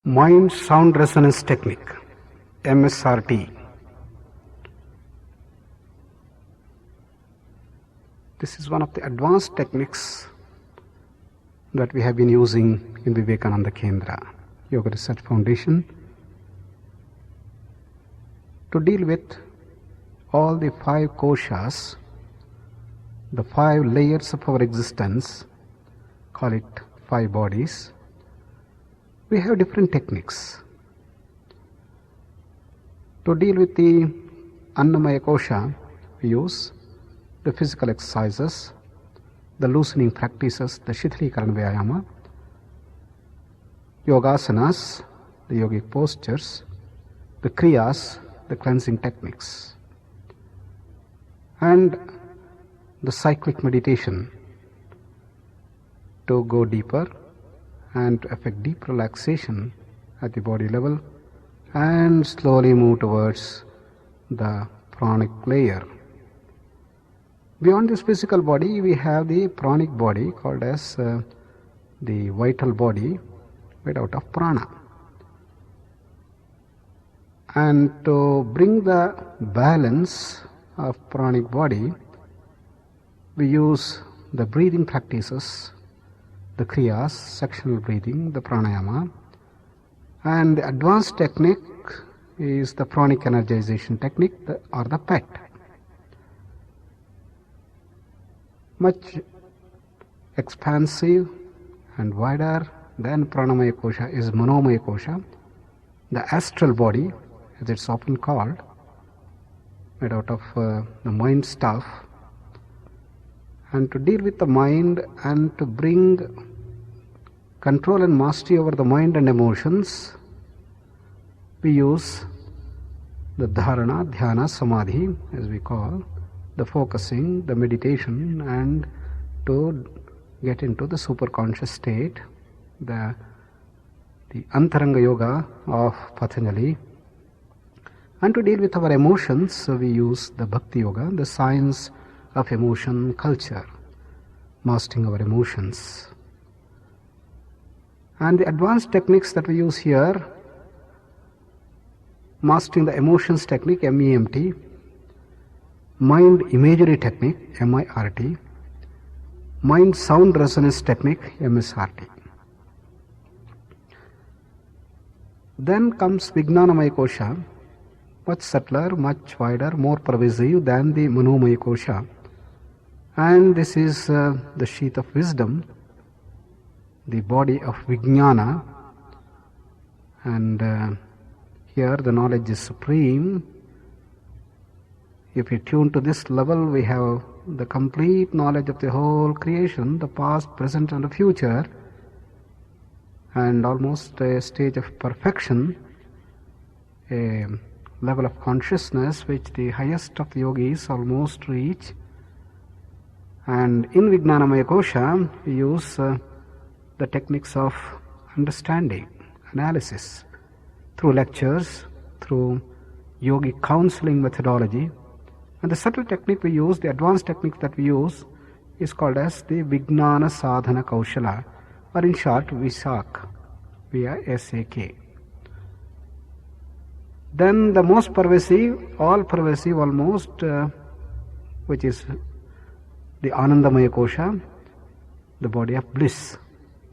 Mind Sound Resonance Technique, MSRT. This is one of the advanced techniques that we have been using in VIVEKANANDA KENDRA, Yoga Research Foundation, to deal with all the 5 Koshas, the 5 layers of our existence, call it 5 bodies. We have different techniques. To deal with the Annamaya Kosha, we use the physical exercises, the loosening practices, the Shithilikarana Vyayama, Yogasanas, the yogic postures, the Kriyas, the cleansing techniques, and the Cyclic Meditation to go deeper and to effect deep relaxation at the body level and slowly move towards the Pranic layer. Beyond this physical body, we have the Pranic body called as the vital body made out of prana. And to bring the balance of Pranic body, we use the breathing practices, the Kriyas, sectional breathing, the Pranayama, and the advanced technique is the Pranic Energization technique or the PET. Much expansive and wider than Pranamaya Kosha is Manomaya Kosha, the astral body, as it's often called, made out of the mind stuff. And to deal with the mind and to bring control and mastery over the mind and emotions, we use the Dharana, Dhyana, Samadhi, as we call, the focusing, the meditation, and to get into the superconscious state, the Antaranga Yoga of Patanjali. And to deal with our emotions, we use the Bhakti Yoga, the science of emotion culture, mastering our emotions. And the advanced techniques that we use here, mastering the emotions technique, MEMT, mind imagery technique, MIRT, mind sound resonance technique, MSRT. Then comes Vijnanamaya Kosha, much subtler, much wider, more pervasive than the Manomaya Kosha. And this is the sheath of wisdom, the body of Vijnana, and here the knowledge is supreme. If we tune to this level, we have the complete knowledge of the whole creation, the past, present and the future, and almost a stage of perfection, a level of consciousness which the highest of the yogis almost reach. And in Vijnanamaya Kosha, we use the techniques of understanding, analysis, through lectures, through yogic counseling methodology. And the subtle technique we use, the advanced technique that we use, is called as the Vijnana Sadhana Kaushala, or in short, VISAK, V-I-S-A-K. Then the most pervasive, all pervasive almost, which is the Anandamaya Kosha, the body of bliss,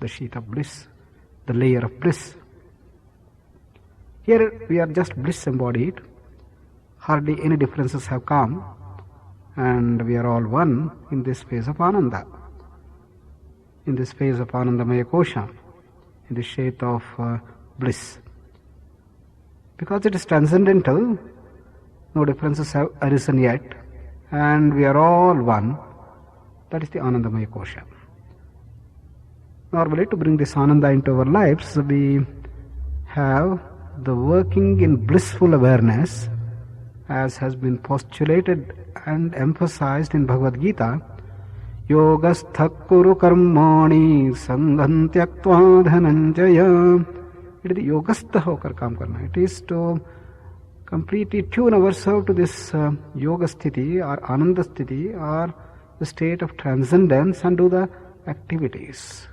the sheath of bliss, the layer of bliss. Here we are just bliss embodied, hardly any differences have come, and we are all one in this phase of Ananda, in this phase of Anandamaya Kosha, in the sheath of bliss. Because it is transcendental, no differences have arisen yet, and we are all one. That is the Anandamaya Kosha. Normally, to bring this Ananda into our lives, we have the working in blissful awareness, as has been postulated and emphasized in Bhagavad Gita. Yogastha kuru karmani sangham tyaktva dhananjaya. It is the yogastha hokar kaam karna. It is to completely tune ourselves to this yoga sthiti or ananda sthiti or the state of transcendence and do the activities.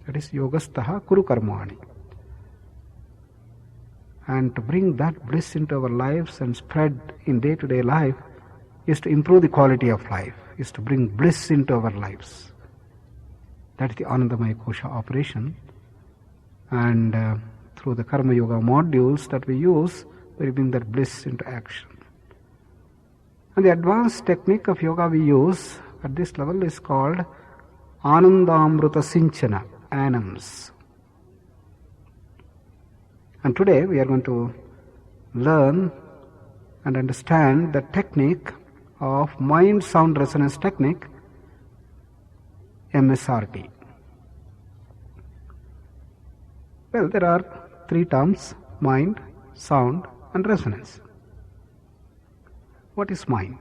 That is yogastaha kuru karmani. and to bring that bliss into our lives and spread in day-to-day life is to improve the quality of life, is to bring bliss into our lives. That is the Anandamaya Kosha operation. And through the Karma Yoga modules that we use, we bring that bliss into action. And the advanced technique of yoga we use at this level is called Anandamruta Sinchana, ANAMS. And today we are going to learn and understand the technique of mind sound resonance technique, MSRT. Well, there are three terms: mind, sound and resonance. What is mind?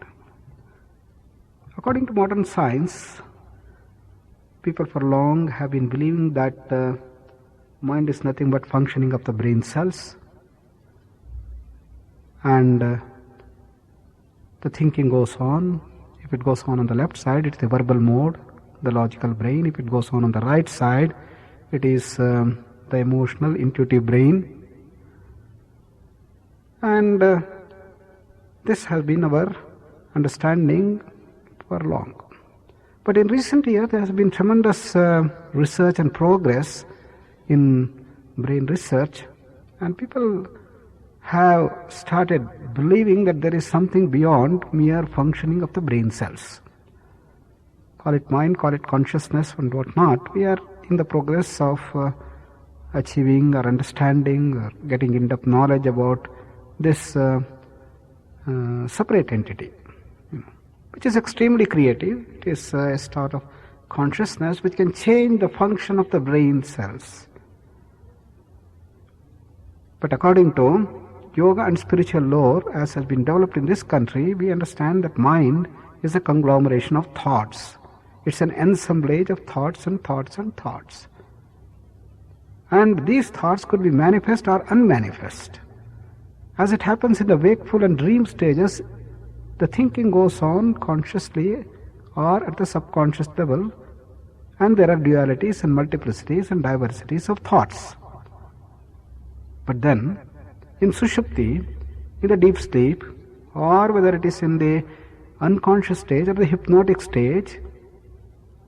According to modern science, people for long have been believing that mind is nothing but functioning of the brain cells, and the thinking goes on. If it goes on the left side, it's the verbal mode, the logical brain. If it goes on the right side, it is the emotional, intuitive brain. And this has been our understanding for long. But in recent years, there has been tremendous research and progress in brain research, and people have started believing that there is something beyond mere functioning of the brain cells. Call it mind, call it consciousness and whatnot. We are in the progress of achieving or understanding or getting in-depth knowledge about this separate entity, which is extremely creative. It is a sort of consciousness which can change the function of the brain cells. But according to yoga and spiritual lore, as has been developed in this country, we understand that mind is a conglomeration of thoughts. It's an assemblage of thoughts and thoughts and thoughts. And these thoughts could be manifest or unmanifest. As it happens in the wakeful and dream stages, the thinking goes on consciously or at the subconscious level, and there are dualities and multiplicities and diversities of thoughts. But then, in Sushupti, in the deep sleep, or whether it is in the unconscious stage or the hypnotic stage,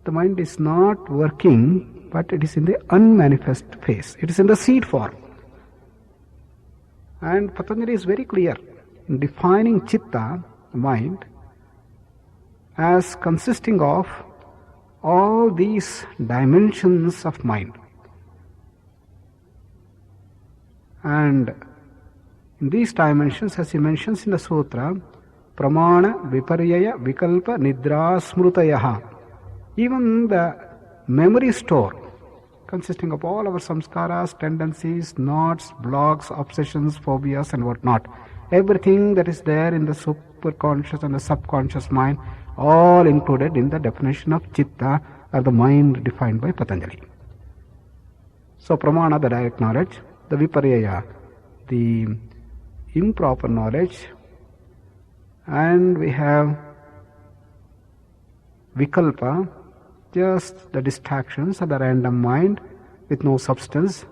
the mind is not working, but it is in the unmanifest phase. It is in the seed form. And Patanjali is very clear in defining Chitta, the mind, as consisting of all these dimensions of mind. And in these dimensions, as he mentions in the sutra, Pramana, Viparyaya, Vikalpa, Nidra, Smrutayaha, even the memory store, consisting of all our samskaras, tendencies, knots, blocks, obsessions, phobias and whatnot, everything that is there in the superconscious and the subconscious mind, all included in the definition of Chitta, or the mind defined by Patanjali. So Pramana, the direct knowledge, the Viparyaya, the improper knowledge, and we have Vikalpa, just the distractions of the random mind with no substance,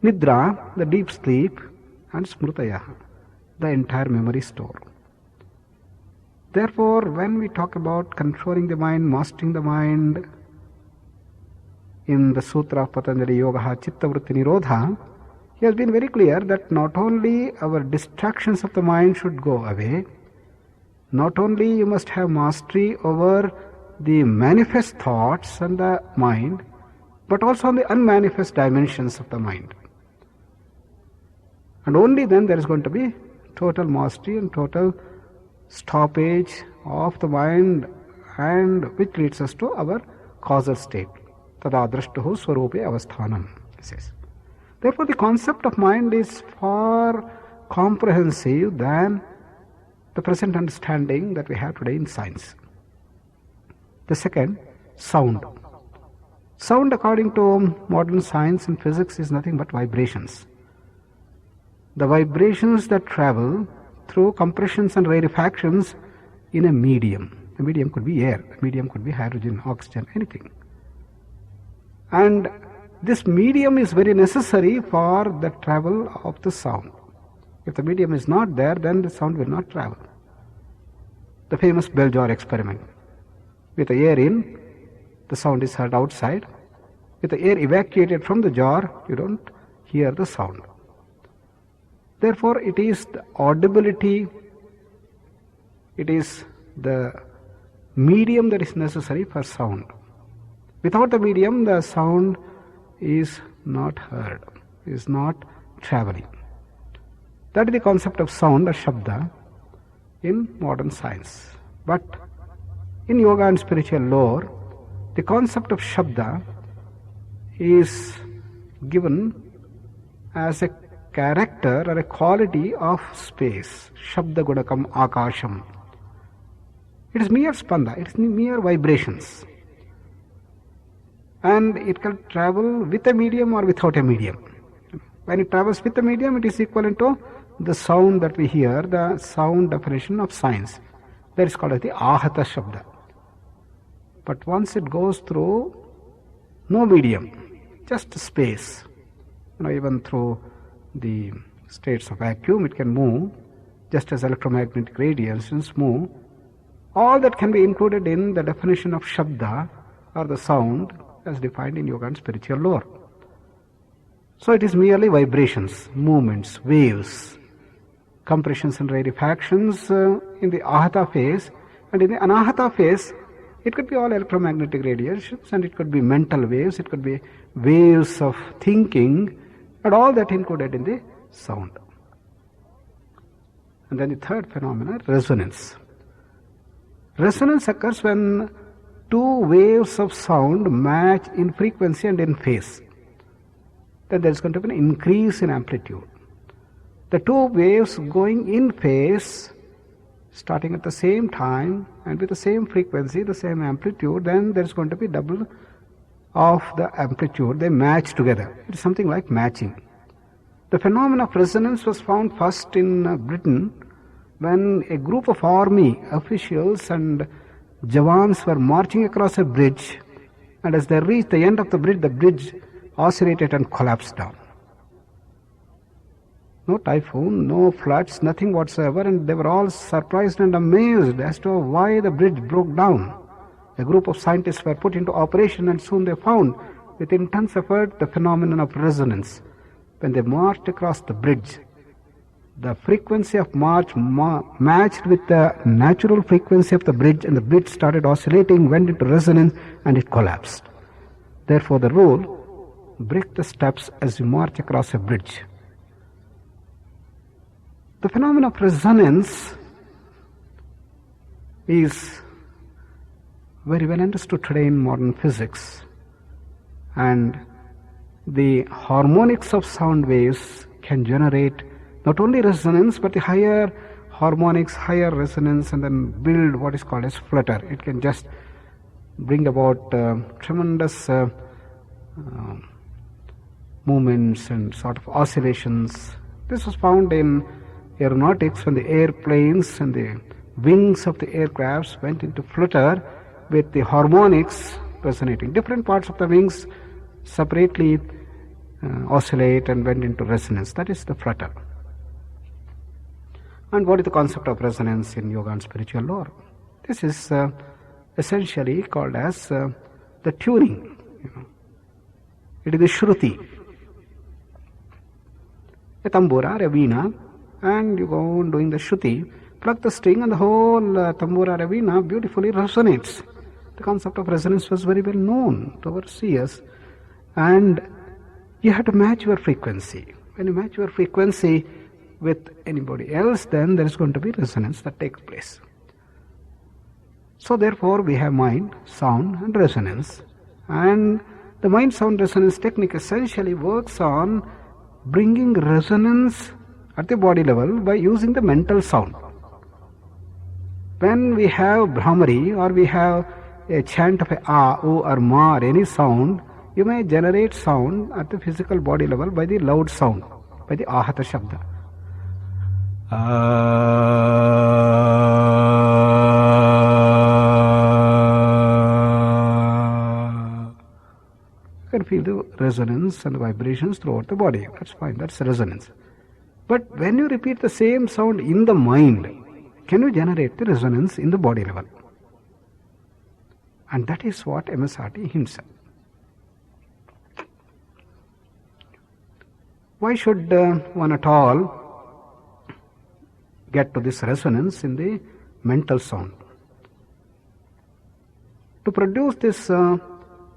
Nidra, the deep sleep, and Smrutaya, the entire memory store. Therefore, when we talk about controlling the mind, mastering the mind, in the Sutra of Patanjali Yoga Chitta Vritti Nirodha, he has been very clear that not only our distractions of the mind should go away, not only you must have mastery over the manifest thoughts and the mind, but also on the unmanifest dimensions of the mind. And only then there is going to be total mastery and total stoppage of the mind, and which leads us to our causal state. Tada drashtuhu swarupe avasthanam, he says. Therefore, the concept of mind is far comprehensive than the present understanding that we have today in science. The second, sound. Sound, according to modern science and physics, is nothing but vibrations. The vibrations that travel through compressions and rarefactions in a medium. The medium could be air, the medium could be hydrogen, oxygen, anything. And this medium is very necessary for the travel of the sound. If the medium is not there, then the sound will not travel. The famous bell jar experiment. With the air in, the sound is heard outside. With the air evacuated from the jar, you don't hear the sound. Therefore, it is the audibility, it is the medium that is necessary for sound. Without the medium, the sound is not heard, is not traveling. That is the concept of sound or shabda in modern science. But in yoga and spiritual lore, the concept of shabda is given as a character or a quality of space. Shabda gunakam akasham. It is mere spanda, it is mere vibrations. And it can travel with a medium or without a medium. When it travels with a medium, it is equivalent to the sound that we hear, the sound definition of science. That is called as the ahata shabda. But once it goes through no medium, just space, even through the states of vacuum, it can move, just as electromagnetic radiations move. All that can be included in the definition of shabda or the sound as defined in yoga and spiritual lore. So it is merely vibrations, movements, waves, compressions and rarefactions in the ahata phase, and in the anahata phase, it could be all electromagnetic radiations, and it could be mental waves, it could be waves of thinking, and all that included in the sound. And then the third phenomenon, resonance. Resonance occurs when two waves of sound match in frequency and in phase. Then there is going to be an increase in amplitude. The two waves going in phase, starting at the same time and with the same frequency, the same amplitude, then there is going to be double of the amplitude. They match together. It is something like matching. The phenomenon of resonance was found first in Britain when a group of army officials and Jawans were marching across a bridge, and as they reached the end of the bridge oscillated and collapsed down. No typhoon, no floods, nothing whatsoever, and they were all surprised and amazed as to why the bridge broke down. A group of scientists were put into operation, and soon they found, with intense effort, the phenomenon of resonance. When they marched across the bridge, the frequency of march matched with the natural frequency of the bridge, and the bridge started oscillating, went into resonance, and it collapsed. Therefore the rule, break the steps as you march across a bridge. The phenomenon of resonance is very well understood today in modern physics, and the harmonics of sound waves can generate not only resonance but the higher harmonics, higher resonance, and then build what is called as flutter. It can just bring about tremendous movements and sort of oscillations. This was found in aeronautics when the airplanes and the wings of the aircrafts went into flutter with the harmonics resonating. Different parts of the wings separately oscillate and went into resonance. That is the flutter. And what is the concept of resonance in yoga and spiritual lore? This is essentially called as the tuning. It is the shruti. A tambura, a veena, and you go on doing the shruti, pluck the string, and the whole tambura, a veena beautifully resonates. The concept of resonance was very well known to our seers, and you have to match your frequency. When you match your frequency with anybody else, then there is going to be resonance that takes place. So therefore we have mind, sound and resonance, and the mind, sound, resonance technique essentially works on bringing resonance at the body level by using the mental sound. When we have Brahmari or we have a chant of a A, O or Ma or any sound, you may generate sound at the physical body level by the loud sound, by the ahata shabda. You can feel the resonance and the vibrations throughout the body. That's fine, that's resonance. But when you repeat the same sound in the mind, can you generate the resonance in the body level? And that is what MSRT hints at. Why should one at all get to this resonance in the mental sound? To produce this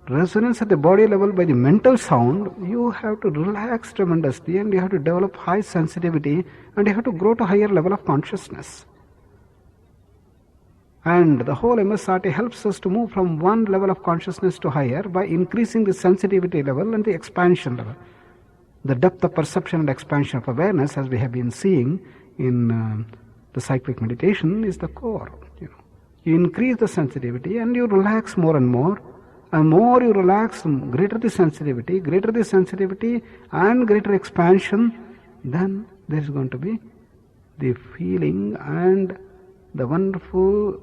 resonance at the body level by the mental sound, you have to relax tremendously and you have to develop high sensitivity and you have to grow to higher level of consciousness. And the whole MSRT helps us to move from one level of consciousness to higher by increasing the sensitivity level and the expansion level. The depth of perception and expansion of awareness, as we have been seeing in the cyclic meditation, is the core. You increase the sensitivity and you relax more and more you relax, greater the sensitivity and greater expansion, then there is going to be the feeling and the wonderful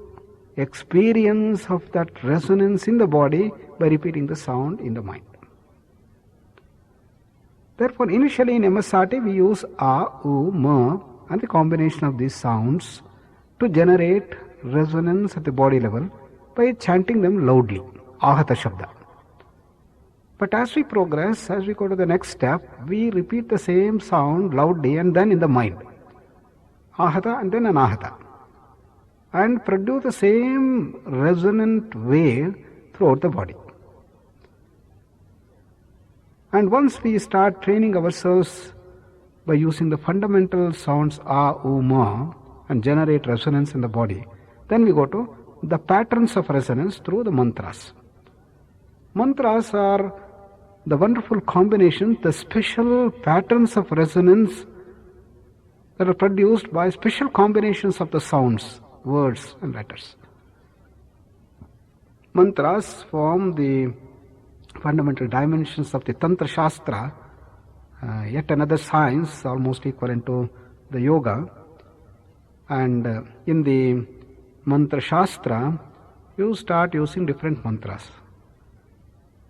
experience of that resonance in the body by repeating the sound in the mind. Therefore, initially in MSRT we use A, U, Ma and the combination of these sounds to generate resonance at the body level by chanting them loudly, Ahata Shabda. But as we progress, as we go to the next step, we repeat the same sound loudly and then in the mind, Ahata and then Anahata, and produce the same resonant wave throughout the body. And once we start training ourselves by using the fundamental sounds A, U, Ma and generate resonance in the body, then we go to the patterns of resonance through the mantras. Mantras are the wonderful combinations, the special patterns of resonance that are produced by special combinations of the sounds, words and letters. Mantras form the fundamental dimensions of the Tantra Shastra, yet another science almost equivalent to the yoga. And in the Mantra Shastra, you start using different mantras.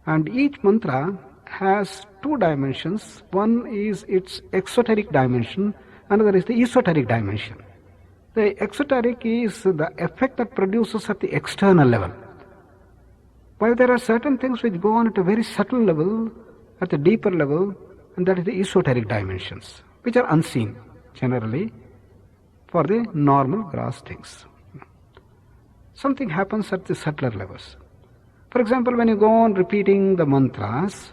And each mantra has two dimensions. One is its exoteric dimension, another is the esoteric dimension. The exoteric is the effect that produces at the external level. While there are certain things which go on at a very subtle level, at a deeper level, and that is the esoteric dimensions, which are unseen generally for the normal gross things. Something happens at the subtler levels. For example, when you go on repeating the mantras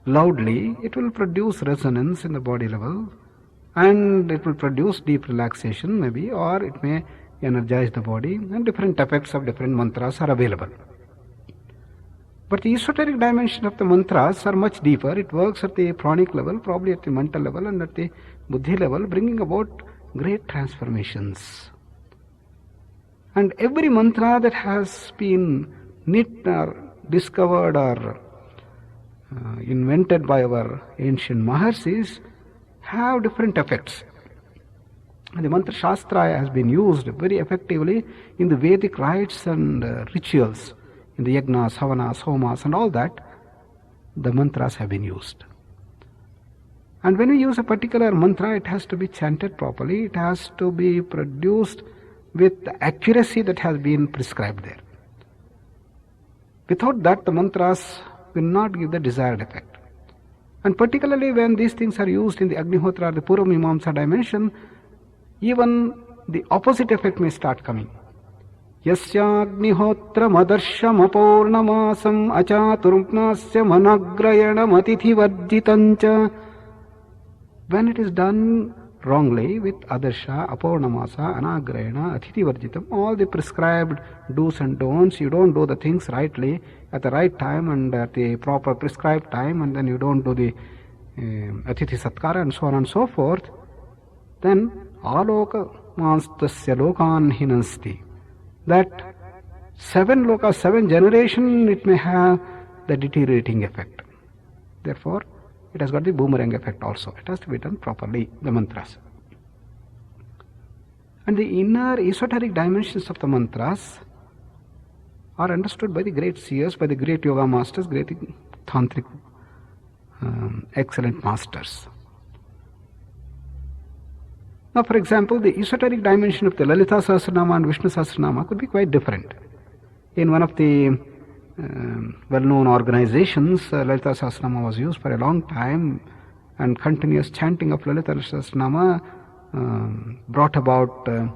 loudly, it will produce resonance in the body level and it will produce deep relaxation maybe, or it may energize the body, and different effects of different mantras are available. But the esoteric dimension of the mantras are much deeper. It works at the pranic level, probably at the mental level and at the buddhi level, bringing about great transformations. And every mantra that has been knit or discovered or invented by our ancient Maharshis have different effects. And the Mantra Shastra has been used very effectively in the Vedic rites and rituals, in the yagnas, havanas, homas and all that, the mantras have been used. And when we use a particular mantra, it has to be chanted properly, it has to be produced with the accuracy that has been prescribed there. Without that, the mantras will not give the desired effect. And particularly when these things are used in the Agnihotra or the Purva Mimamsa dimension, even the opposite effect may start coming. Yasyagnihotra madarsham apurnamasam achaturgnasya managrayanam atithi varjitancha. When it is done wrongly with adarsha, apurnamasa, anagrayana, atithi varjitam, all the prescribed do's and don'ts, you don't do the things rightly at the right time and at the proper prescribed time, and then you don't do the atithi satkara and so on and so forth, then aloka manstasya lokan hinansti. That 7 lokas, 7 generation, it may have the deteriorating effect. Therefore, it has got the boomerang effect also. It has to be done properly, the mantras. And the inner esoteric dimensions of the mantras are understood by the great seers, by the great yoga masters, great tantric, excellent masters. Now, for example, the esoteric dimension of the Lalita Sahasranama and Vishnu Sahasranama could be quite different. In one of the well-known organizations, Lalita Sahasranama was used for a long time, and continuous chanting of Lalita Sahasranama brought about the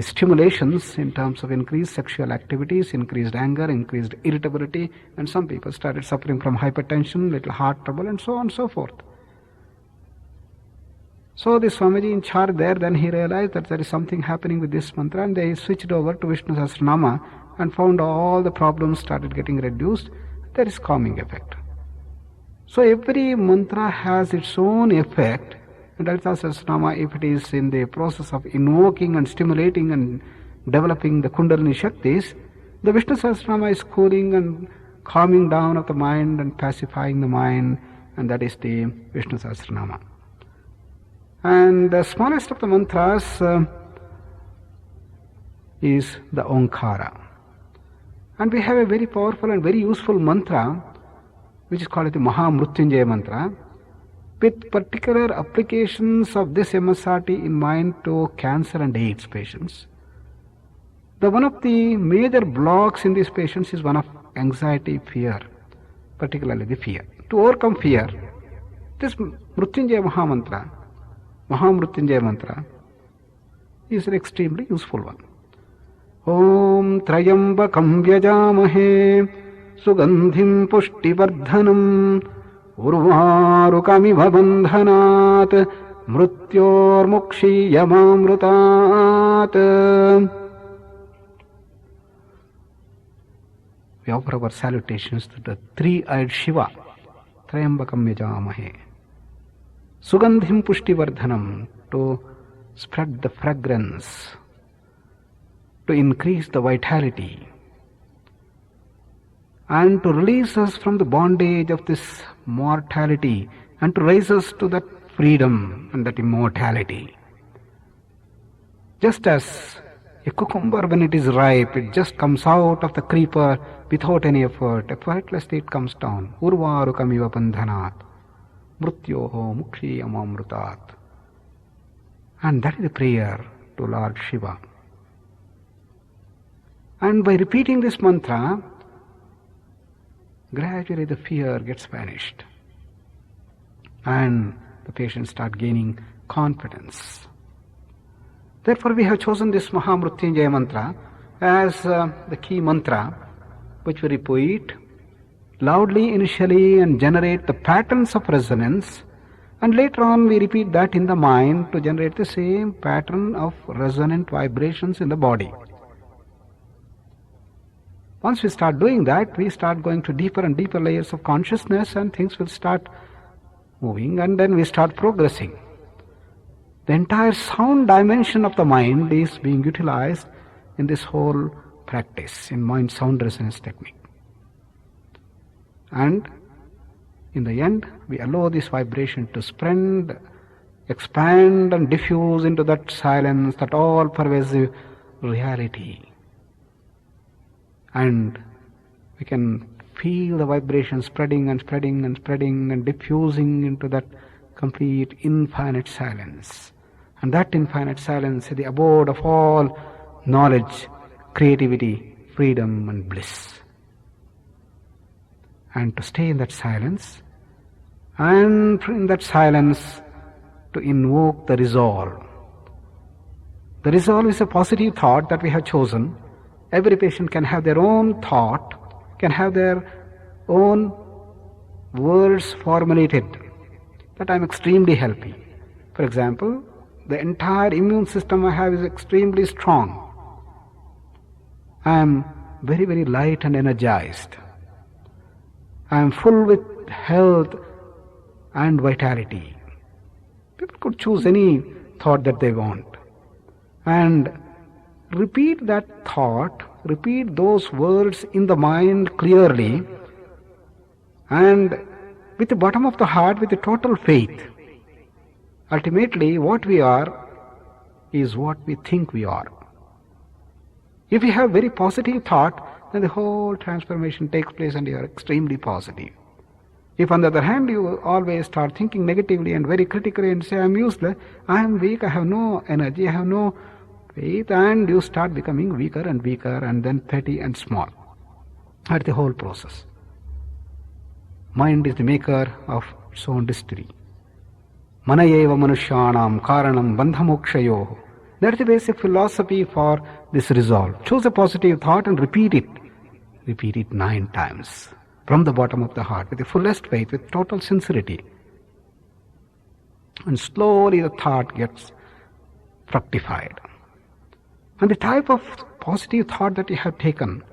stimulations in terms of increased sexual activities, increased anger, increased irritability, and some people started suffering from hypertension, little heart trouble, and so on and so forth. So the Swamiji in charge there, then he realized that there is something happening with this mantra, and they switched over to Vishnu Sahasranama and found all the problems started getting reduced. There is calming effect. So every mantra has its own effect. And Lalita Sahasranama, if it is in the process of invoking and stimulating and developing the Kundalini Shaktis, the Vishnu Sahasranama is cooling and calming down of the mind and pacifying the mind, and that is the Vishnu Sahasranama. And the smallest of the mantras is the Omkara. And we have a very powerful and very useful mantra, which is called the Mahamrutyunjaya mantra, with particular applications of this MSRT in mind to cancer and AIDS patients. One of the major blocks in these patients is one of anxiety, fear, particularly the fear. To overcome fear, this Mrutyunjaya Mahamrutyunjaya mantra is an extremely useful one. Om Trayambakam Vyajamahe Sugandhim Pushtivardhanam Urvarukamiva Bandhanat Mrutyurmukshiyamamrutat. We offer our salutations to the three-eyed Shiva. Trayambakam Vyajamahe Sugandhim Pushtivardhanam, to spread the fragrance, to increase the vitality, and to release us from the bondage of this mortality, and to raise us to that freedom and that immortality. Just as a cucumber, when it is ripe, it just comes out of the creeper without any effort. Effortlessly it comes down. Urvarukamiva bandhanat mrutyoho mukshiyamamrutat. And that is the prayer to Lord Shiva. And by repeating this mantra, gradually the fear gets vanished, and the patients start gaining confidence. Therefore, we have chosen this Mahamrutyunjaya mantra as the key mantra, which we repeat loudly initially and generate the patterns of resonance, and later on we repeat that in the mind to generate the same pattern of resonant vibrations in the body. Once we start doing that, we start going to deeper and deeper layers of consciousness, and things will start moving, and then we start progressing. The entire sound dimension of the mind is being utilized in this whole practice, in mind-sound resonance technique. And in the end, we allow this vibration to spread, expand and diffuse into that silence, that all-pervasive reality. And we can feel the vibration spreading and spreading and spreading and diffusing into that complete infinite silence. And that infinite silence is the abode of all knowledge, creativity, freedom and bliss. And to stay in that silence, and in that silence to invoke the resolve. The resolve is a positive thought that we have chosen. Every patient can have their own thought, can have their own words formulated, that I am extremely healthy. For example, the entire immune system I have is extremely strong. I am very, very light and energized. I am full with health and vitality. People could choose any thought that they want. And repeat that thought, repeat those words in the mind clearly, and with the bottom of the heart, with the total faith. Ultimately, what we are is what we think we are. If you have very positive thought, then the whole transformation takes place and you are extremely positive. If on the other hand you always start thinking negatively and very critically and say, I am useless, I am weak, I have no energy, I have no faith, and you start becoming weaker and weaker and then petty and small. That's the whole process. Mind is the maker of its own destiny. Manayeva manushyanam karanam bandhamokshayoh. That's the basic philosophy for this resolve. Choose a positive thought and repeat it. Repeat it 9 times. From the bottom of the heart, with the fullest faith, with total sincerity. And slowly the thought gets fructified. And the type of positive thought that you have taken,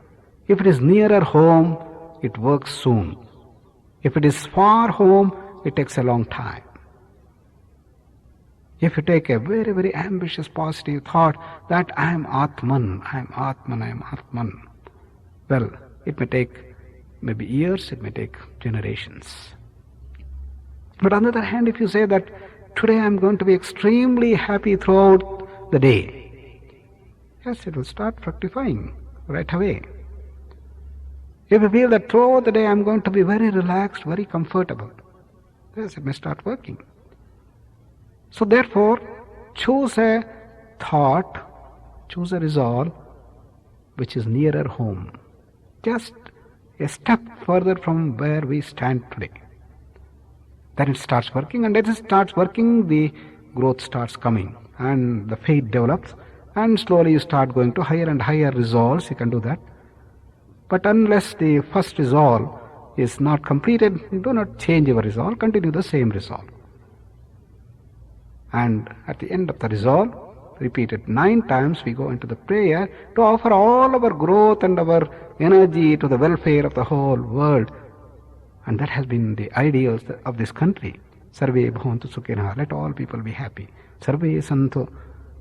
if it is nearer home, it works soon. If it is far home, it takes a long time. If you take a very, very ambitious positive thought that I am Atman, I am Atman, I am Atman, well, it may take maybe years, it may take generations. But on the other hand, if you say that today I am going to be extremely happy throughout the day, yes, it will start fructifying right away. If you feel that throughout the day I am going to be very relaxed, very comfortable, yes, it may start working. So therefore, choose a thought, choose a resolve which is nearer home. Just a step further from where we stand today. Then it starts working, and as it starts working, the growth starts coming, and the faith develops, and slowly you start going to higher and higher resolves. You can do that. But unless the first resolve is not completed, do not change your resolve, continue the same resolve. And at the end of the resolve, repeated 9 times, we go into the prayer to offer all our growth and our energy to the welfare of the whole world. And that has been the ideals of this country. Sarve bhavantu sukhina, let all people be happy. Sarve santu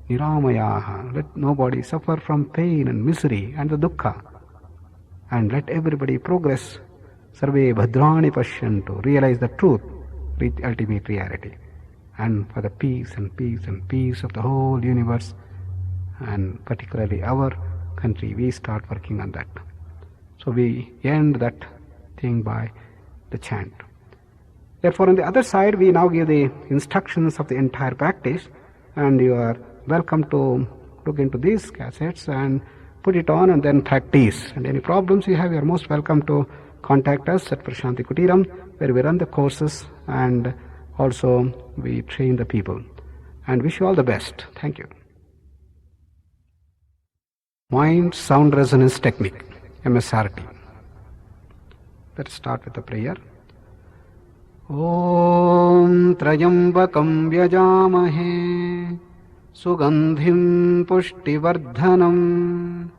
niramayaha, let nobody suffer from pain and misery and the dukkha. And let everybody progress. Sarve bhadrani pashyantu, realize the truth, reach ultimate reality. And for the peace and peace and peace of the whole universe, and particularly our country, we start working on that. So we end that thing by the chant. Therefore, on the other side, we now give the instructions of the entire practice, and you are welcome to look into these cassettes and put it on and then practice. And any problems you have, you are most welcome to contact us at Prashanti Kutiram, where we run the courses and also we train the people. And wish you all the best. Thank you. Mind Sound Resonance Technique, MSRT. Let's start with the prayer. Om Trayambakam Vyajamahe Sugandhim Pushtivardhanam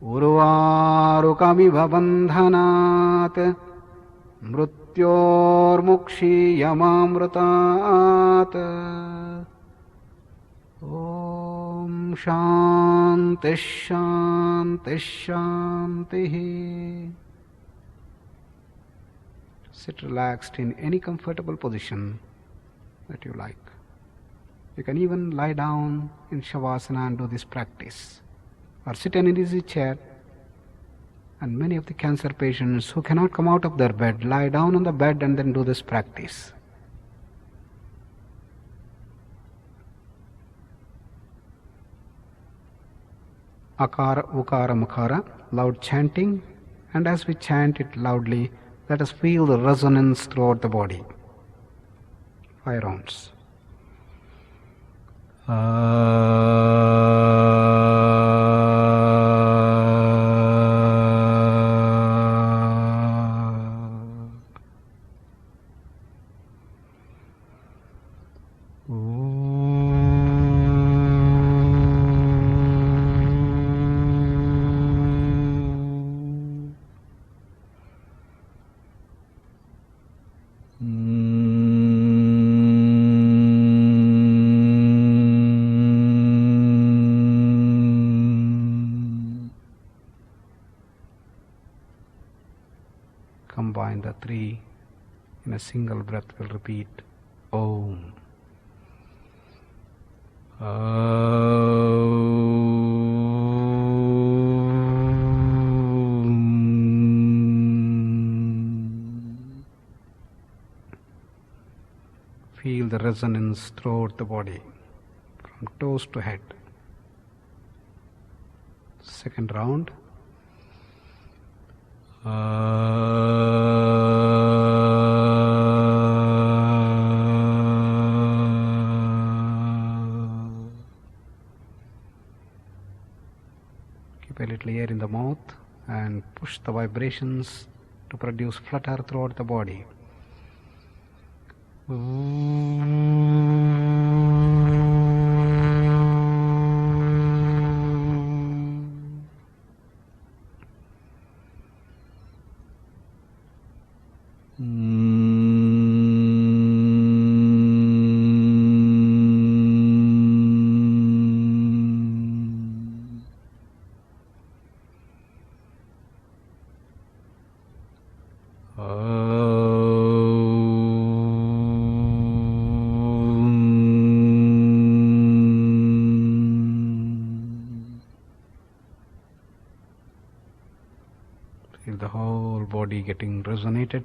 Urvarukamiva Bandhanat Mrityormukshiyamamrutat. Om Shanti Shanti Shanti. Sit relaxed in any comfortable position that you like. You can even lie down in Shavasana and do this practice, or sit in an easy chair. And many of the cancer patients who cannot come out of their bed lie down on the bed and then do this practice. Akara, Ukara, Makara, loud chanting, and as we chant it loudly, let us feel the resonance throughout the body. 5 rounds. Combine the 3 in a single breath. We'll repeat Om. resonance throughout the body, from toes to head. Second round. Keep a little air in the mouth and push the vibrations to produce flutter throughout the body. Feel the whole body getting resonated.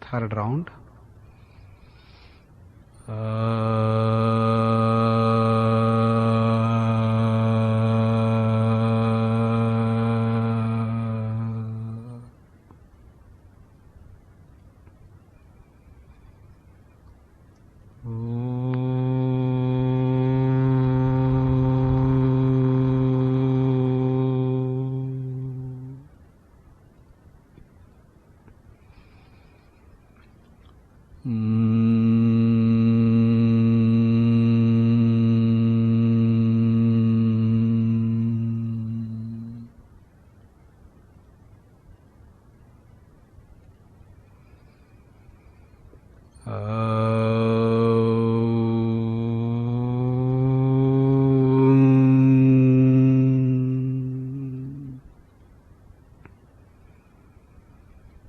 Third round.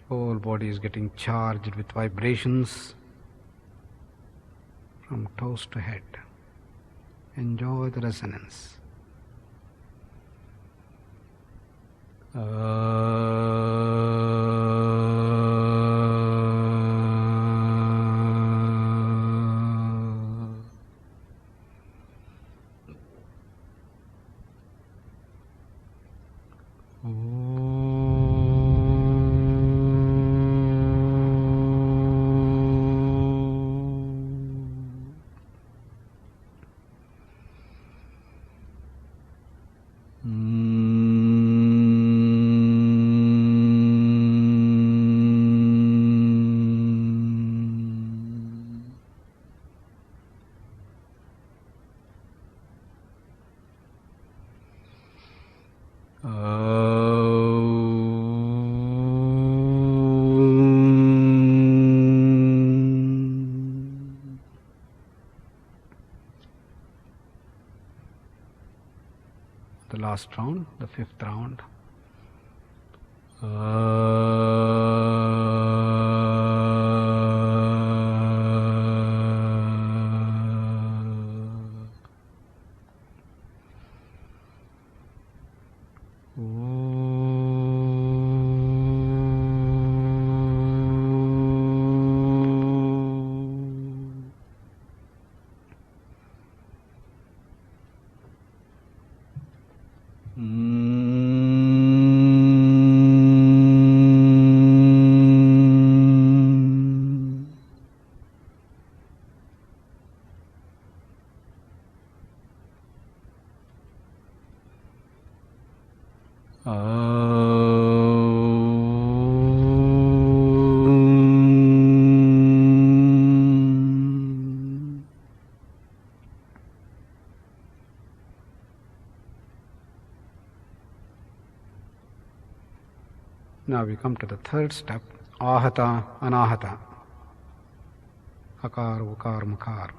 Whole body is getting charged with vibrations from toes to head. Enjoy the resonance. The last round, the fifth round. Now we come to the third step, ahata, anahata, akar, ukar, makar.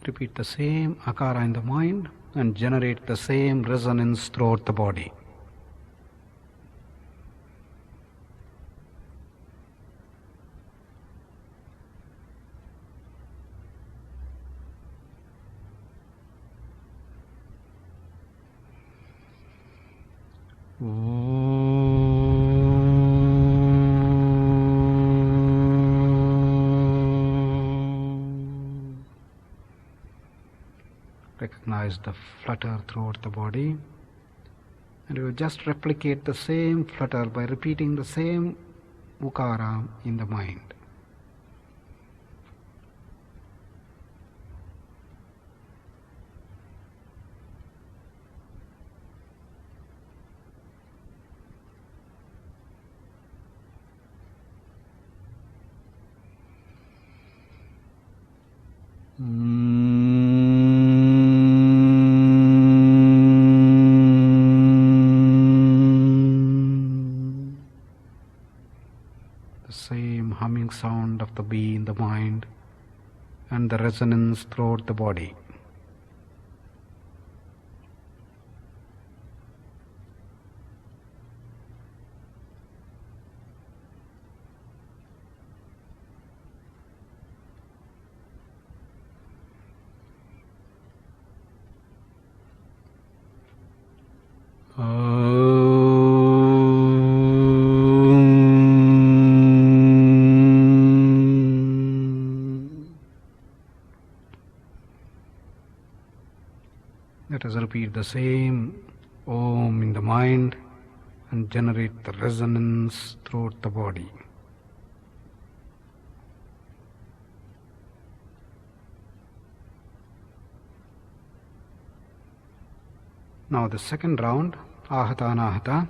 Repeat the same akara in the mind and generate the same resonance throughout the body. Recognize the flutter throughout the body, and you just replicate the same flutter by repeating the same ukara in the mind. Sound of the bee in the mind and the resonance throughout the body. Let us repeat the same Om in the mind and generate the resonance throughout the body. Now the second round, Ahata Anahata.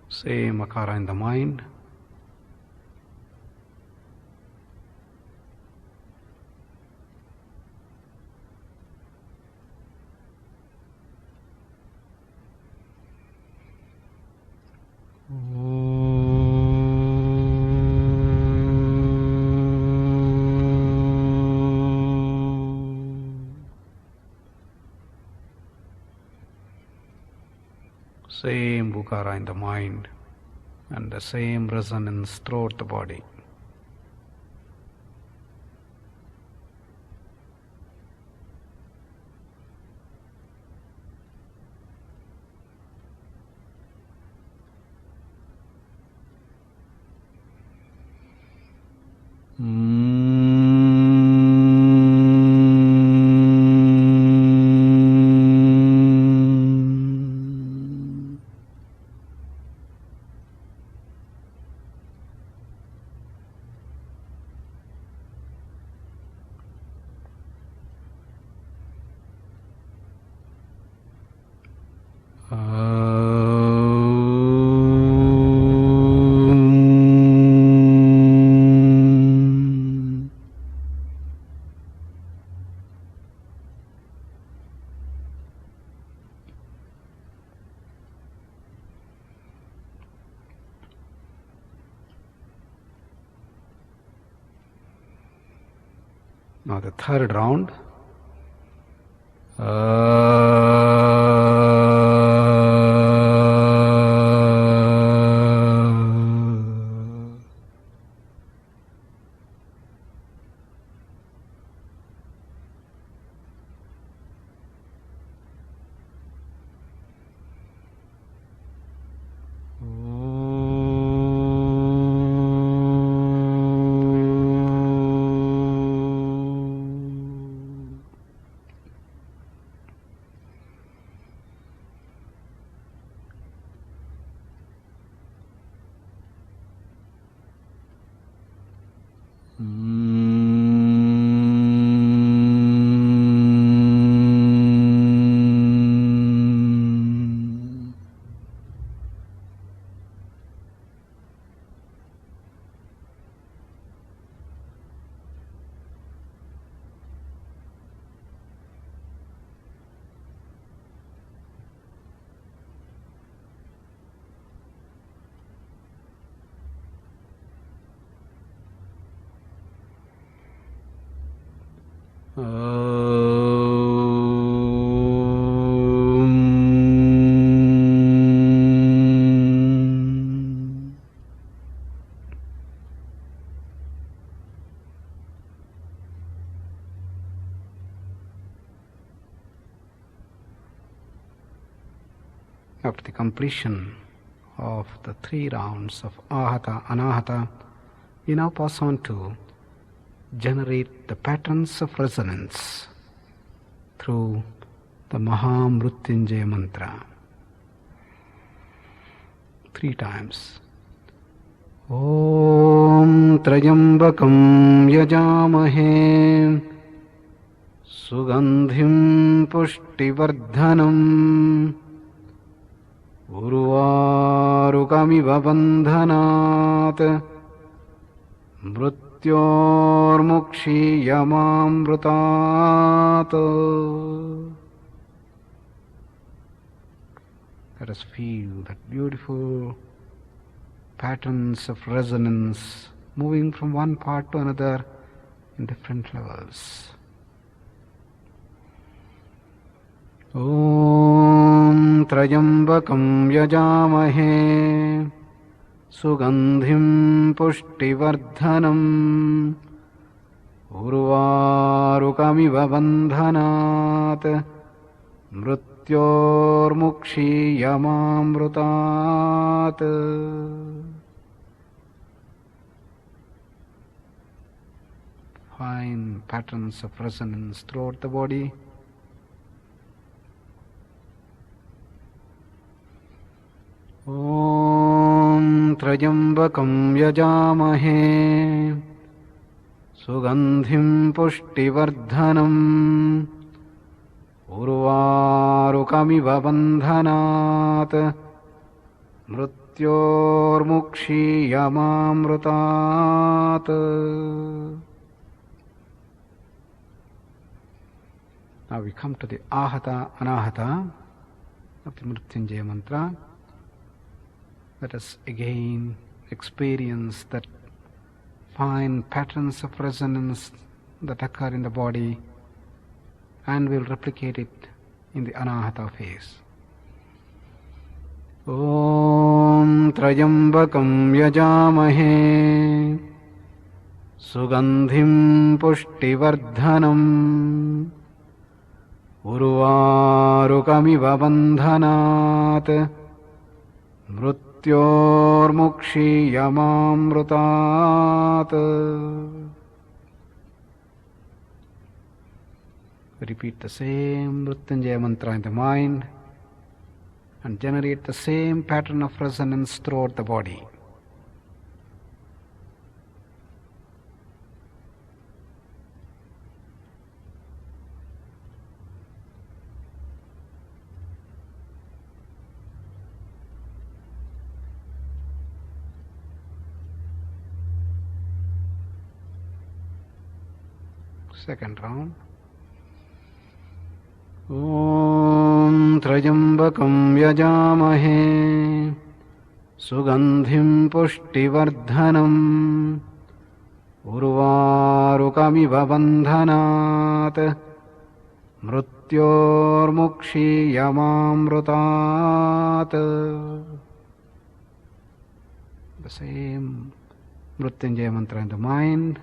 Same akara in the mind. Same ukara in the mind and the same resonance throughout the body. Now the third round. After the completion of the 3 rounds of Ahata, Anahata, we now pass on to generate the patterns of resonance through the Mahamrutyunjaya mantra. 3 times. Om Trayambakam Yajamahe Sugandhim Pushtivardhanam Urvarukamiva Bandhanat Mrityormukshiyamamrutat. Let us feel that beautiful patterns of resonance moving from one part to another in different levels. Om Trayambakam Yajamahe Sugandhim Pushtivardhanam Urvarukamiva Bandhanat Mrityormukshiyamamrutat. Fine patterns of resonance throughout the body. Om Trayambakam Yajamahe Sugandhim Pushtivardhanam Urvarukamiva Bandhanat Mrityormukshiyamamrutat. Now we come to the Ahata, Anahata of the Mrityunjaya mantra. Let us again experience that fine patterns of resonance that occur in the body, and we'll replicate it in the Anahata phase. Om Trayambakam Yajamahe Sugandhim Pushtivardhanam Urvarukamiva Bandhanat Mrityormukshiyamamrutat. Repeat the same Mrityunjaya mantra in the mind and generate the same pattern of resonance throughout the body. Second round. Om Trayambakam Yajamahe Sugandhim Pushtivardhanam Urvarukamiva Bandhanat Mrityormukshiyamamrutat. The same Mrityunjaya mantra in the mind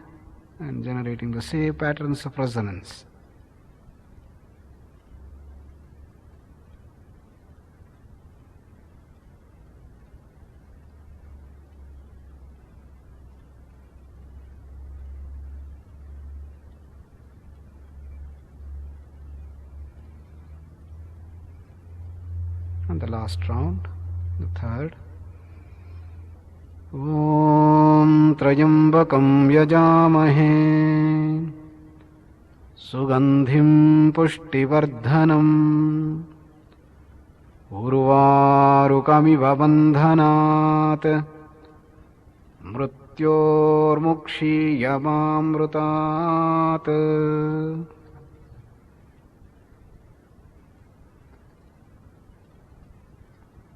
and generating the same patterns of resonance. And the last round, the third. Om Trayambakam Yajamahe Sugandhim Pushtivardhanam Urvarukamiva Bandhanat Mrityormukshiyamamrutat.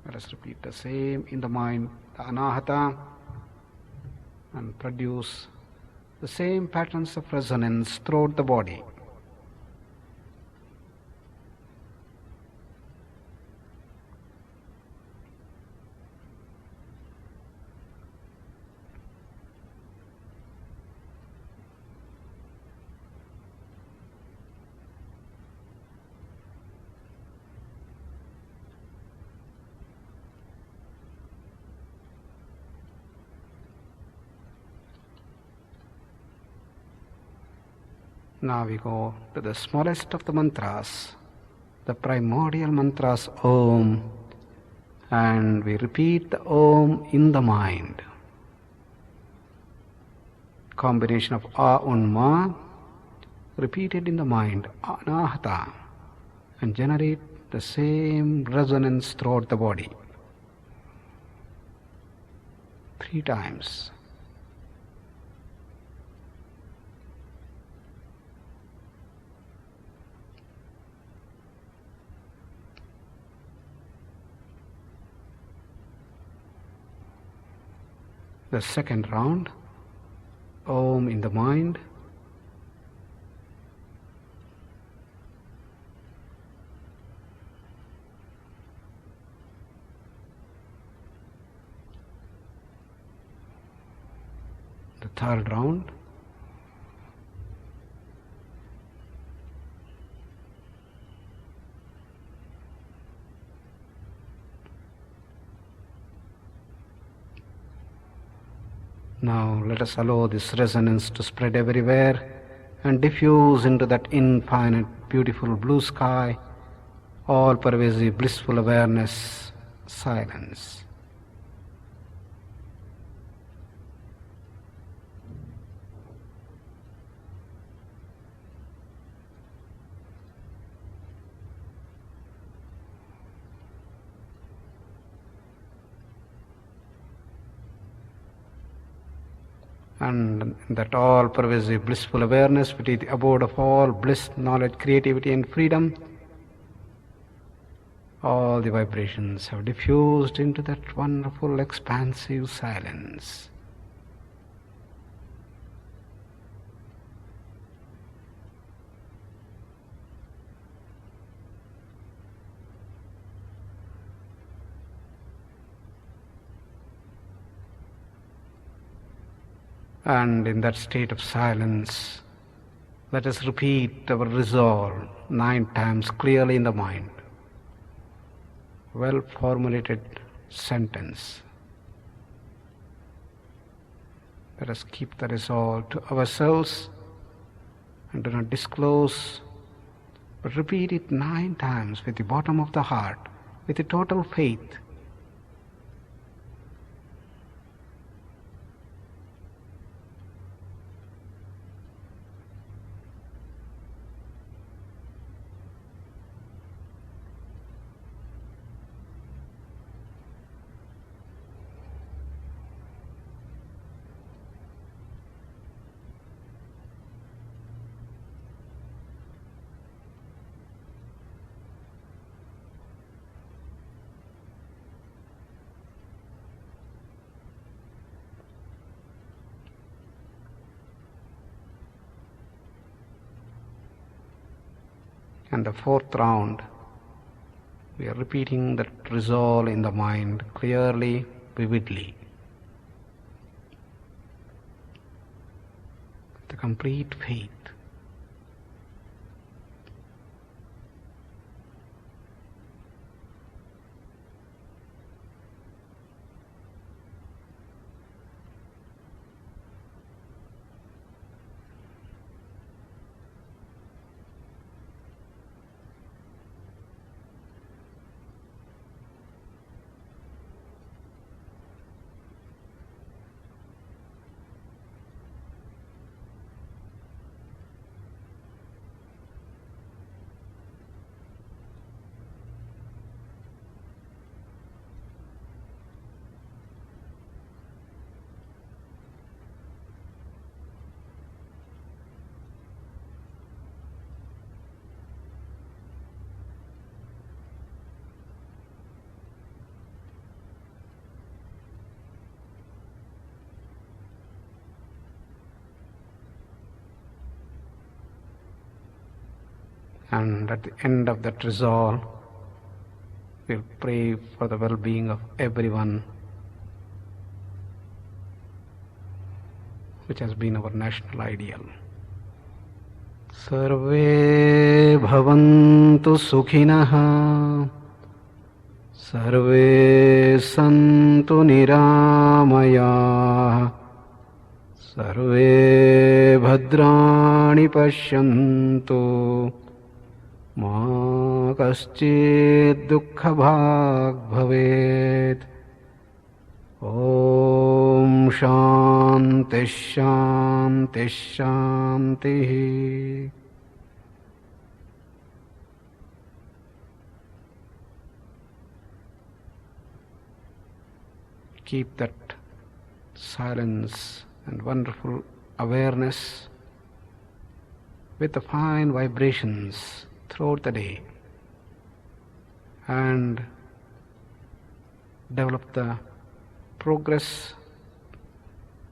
Let us repeat the same in the mind, the Anahata, and produce the same patterns of resonance throughout the body. Now we go to the smallest of the mantras, the primordial mantras Om, and we repeat the Om in the mind. Combination of A and Ma, repeated in the mind, Anahata, and generate the same resonance throughout the body. 3 times. The second round, Om in the mind. The third round, now let us allow this resonance to spread everywhere and diffuse into that infinite, beautiful blue sky, all-pervasive, blissful awareness, silence. And that all-pervasive, blissful awareness, which is the abode of all bliss, knowledge, creativity and freedom, all the vibrations have diffused into that wonderful, expansive silence. And in that state of silence, let us repeat our resolve 9 times clearly in the mind. Well-formulated sentence. Let us keep the resolve to ourselves and do not disclose, but repeat it 9 times with the bottom of the heart, with the total faith. And the 4th round, we are repeating that resolve in the mind clearly, vividly. The complete faith. And at the end of that resolve, we'll pray for the well-being of everyone, which has been our national ideal. Sarve bhavantu sukhinah, sarve santu niramaya, सर्वे भद्राणि पश्यन्तु मा कश्चित् दुःखभाग् भवेत्। ॐ शान्तिः शान्तिः शान्तिः। Keep that silence and wonderful awareness with the fine vibrations throughout the day, and develop the progress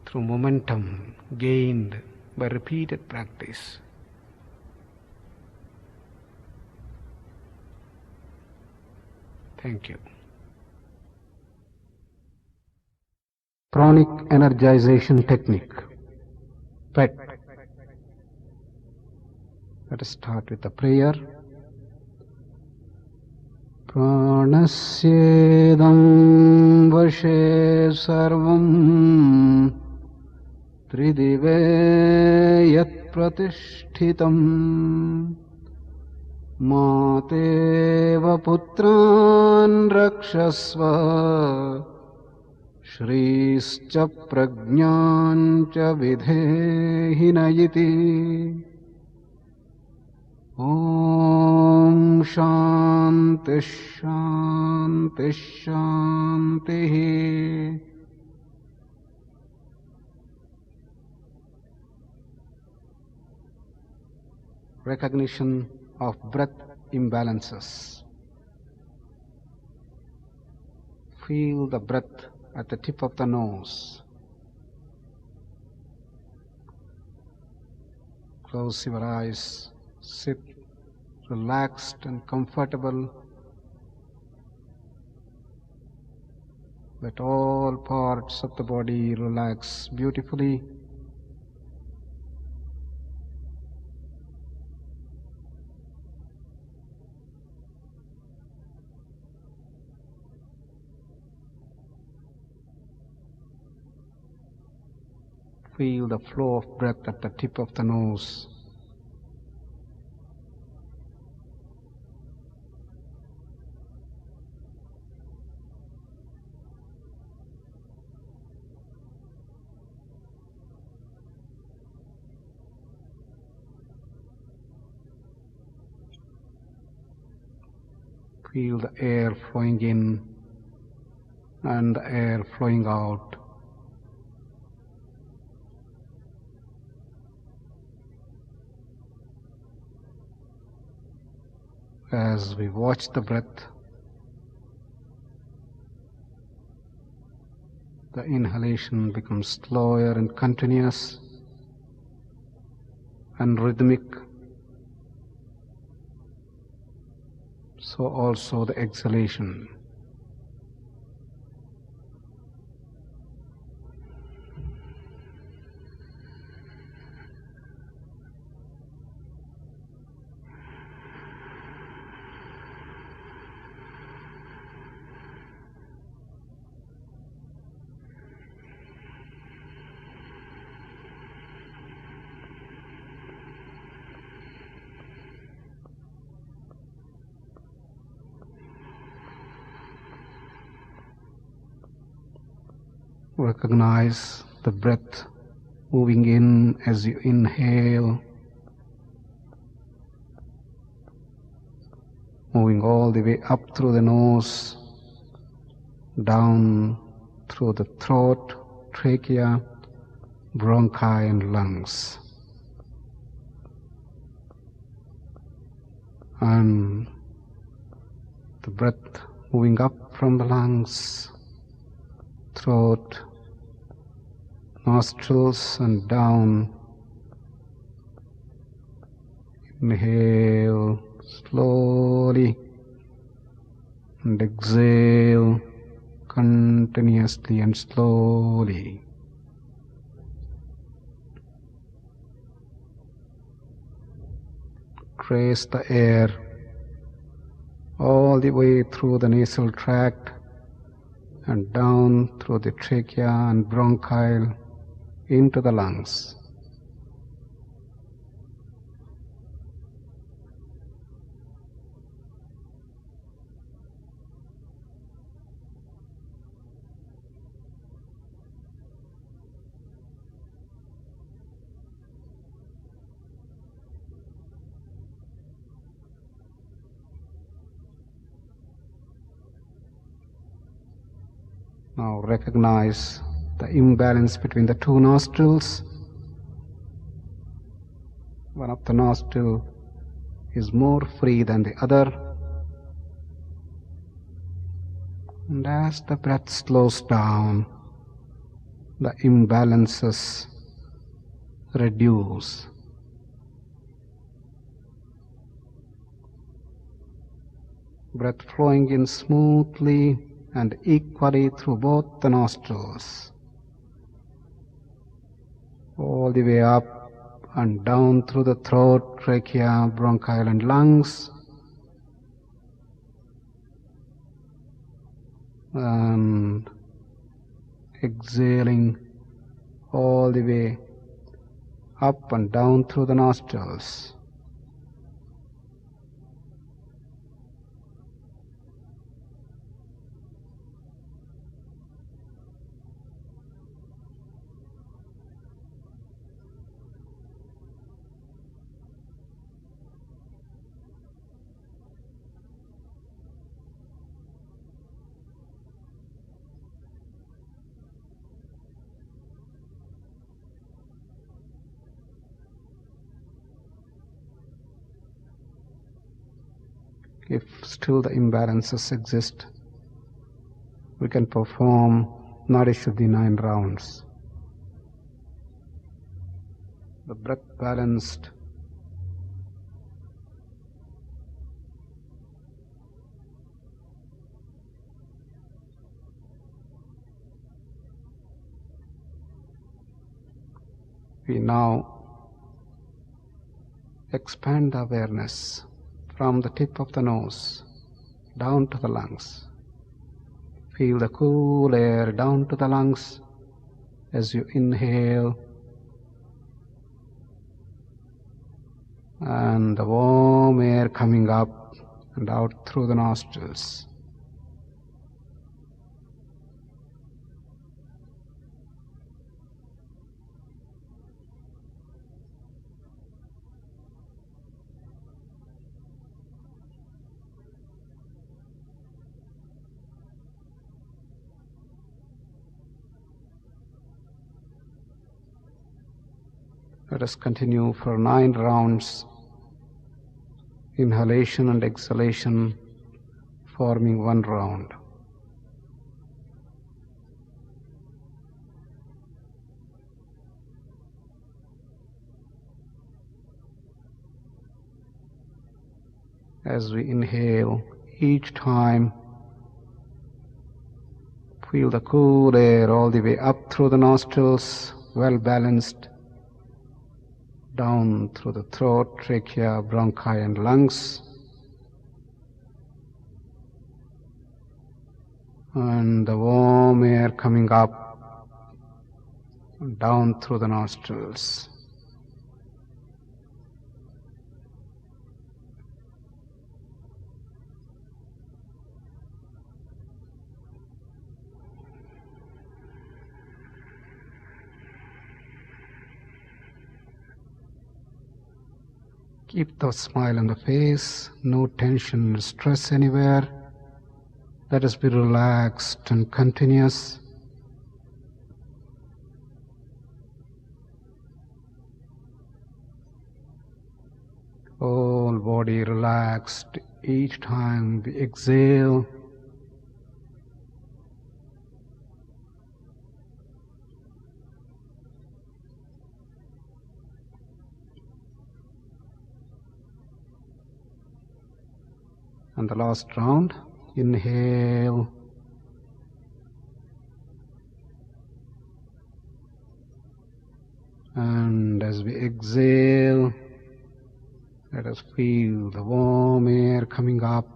through momentum gained by repeated practice. Thank you. Pranic Energization Technique, PET. Let us start with the prayer. Pranasyedam vashe sarvam tridive yat pratishtitam mateva putran rakshasva Shrischa prajñānca vidhehinayiti. Om Shanti Shanti Shanti. Recognition of breath imbalances. Feel the breath at the tip of the nose. Close your eyes, sit relaxed and comfortable. Let all parts of the body relax beautifully. Feel the flow of breath at the tip of the nose. Feel the air flowing in and the air flowing out. As we watch the breath, the inhalation becomes slower and continuous and rhythmic. So also the exhalation. Recognize the breath moving in as you inhale, moving all the way up through the nose, down through the throat, trachea, bronchi and lungs. And the breath moving up from the lungs, throat, nostrils and down. Inhale slowly and exhale continuously and slowly. Trace the air all the way through the nasal tract and down through the trachea and bronchial into the lungs. Now recognize the imbalance between the two nostrils. One of the nostrils is more free than the other. And as the breath slows down, the imbalances reduce. Breath flowing in smoothly and equally through both the nostrils, all the way up and down through the throat, trachea, bronchi and lungs, and exhaling all the way up and down through the nostrils. If still the imbalances exist, we can perform Nadi Shuddhi 9 rounds. The breath balanced, we now expand the awareness from the tip of the nose down to the lungs. Feel the cool air down to the lungs as you inhale, and the warm air coming up and out through the nostrils. Let us continue for 9 rounds, inhalation and exhalation forming 1 round. As we inhale, each time feel the cool air all the way up through the nostrils, well balanced, down through the throat, trachea, bronchi and lungs, and the warm air coming up and down through the nostrils. Keep the smile on the face, no tension or stress anywhere. Let us be relaxed and continuous. Whole body relaxed each time we exhale. And the last round, inhale, and as we exhale, let us feel the warm air coming up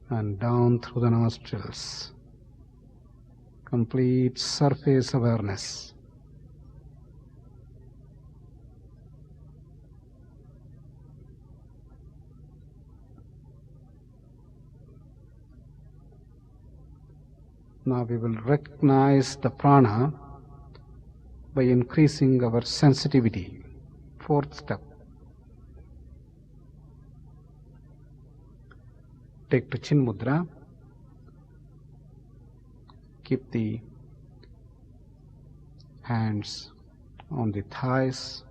and down through the nostrils. complete surface awareness. Now we will recognize the prana by increasing our sensitivity. Fourth step. Take to Chin Mudra. Keep the hands on the thighs.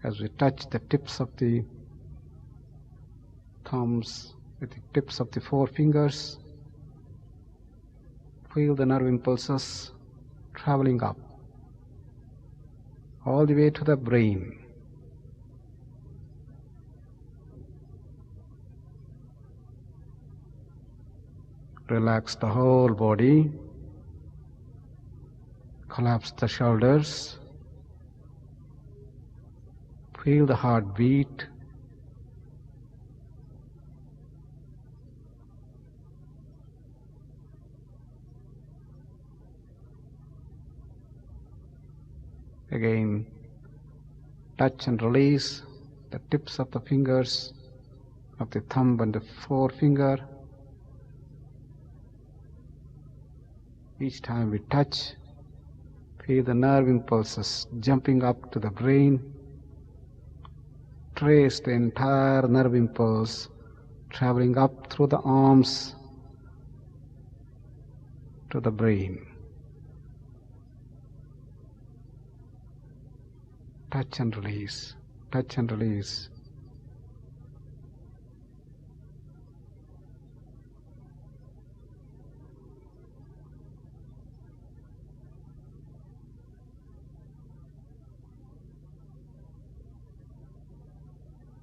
As we touch the tips of the thumbs with the tips of the forefingers, feel the nerve impulses traveling up all the way to the brain. Relax the whole body, collapse the shoulders, feel the heartbeat. Again, touch and release the tips of the fingers of the thumb and the forefinger. Each time we touch, feel the nerve impulses jumping up to the brain. Trace the entire nerve impulse traveling up through the arms to the brain. Touch and release, touch and release.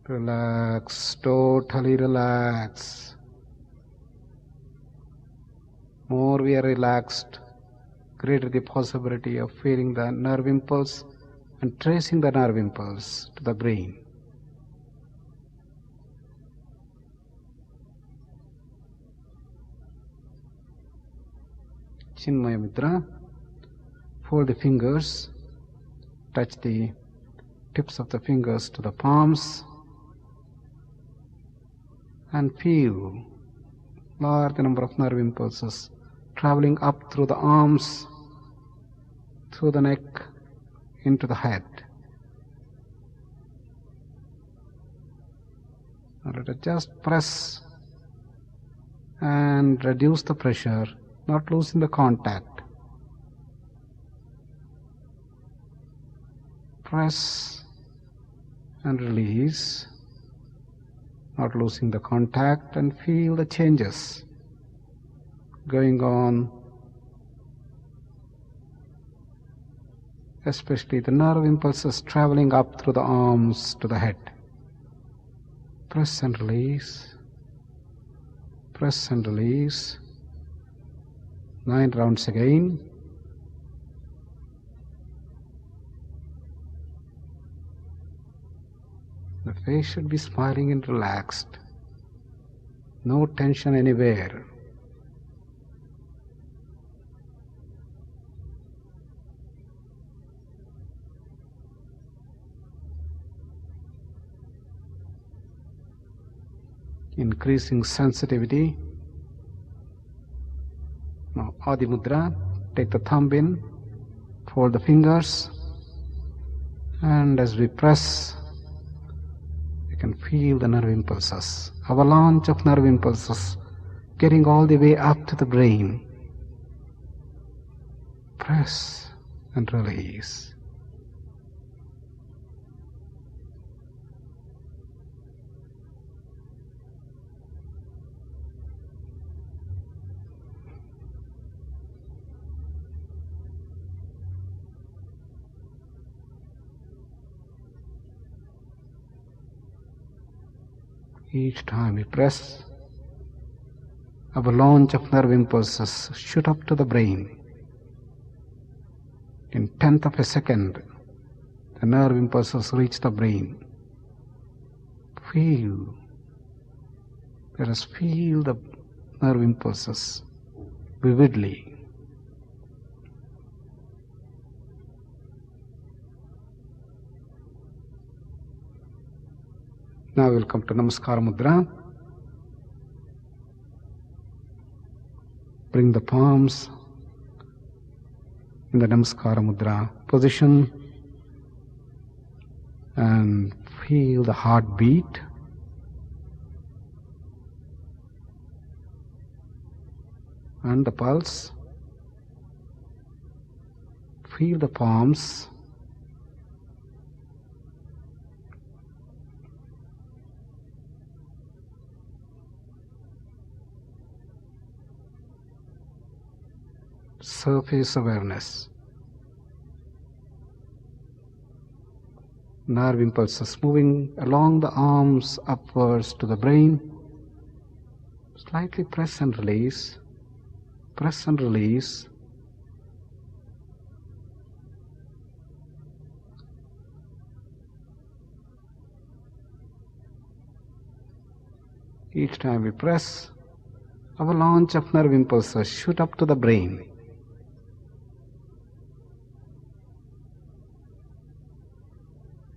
Relax, totally relax. More we are relaxed, greater the possibility of feeling the nerve impulse and tracing the nerve impulse to the brain. Chinmaya Mudra. Fold the fingers, touch the tips of the fingers to the palms, and feel large number of nerve impulses traveling up through the arms, through the neck, into the head. Now let us just press and reduce the pressure, not losing the contact. Press and release, not losing the contact, and feel the changes going on, especially the nerve impulses traveling up through the arms to the head. Press and release, press and release. 9 rounds again. The face should be smiling and relaxed. No tension anywhere. Increasing sensitivity. Now Adi Mudra. Take the thumb in, fold the fingers, and as we press, you can feel the nerve impulses, avalanche of nerve impulses getting all the way up to the brain. Press and release. Each time we press, avalanche of nerve impulses shoot up to the brain. In 1/10 of a second, the nerve impulses reach the brain. Feel Let us feel the nerve impulses vividly. Now we will come to Namaskara Mudra. Bring the palms in the Namaskara Mudra position and feel the heartbeat. And the pulse. Feel the palms. Surface awareness. Nerve impulses moving along the arms upwards to the brain. Slightly press and release. Press and release. Each time we press, avalanche of nerve impulses shoot up to the brain.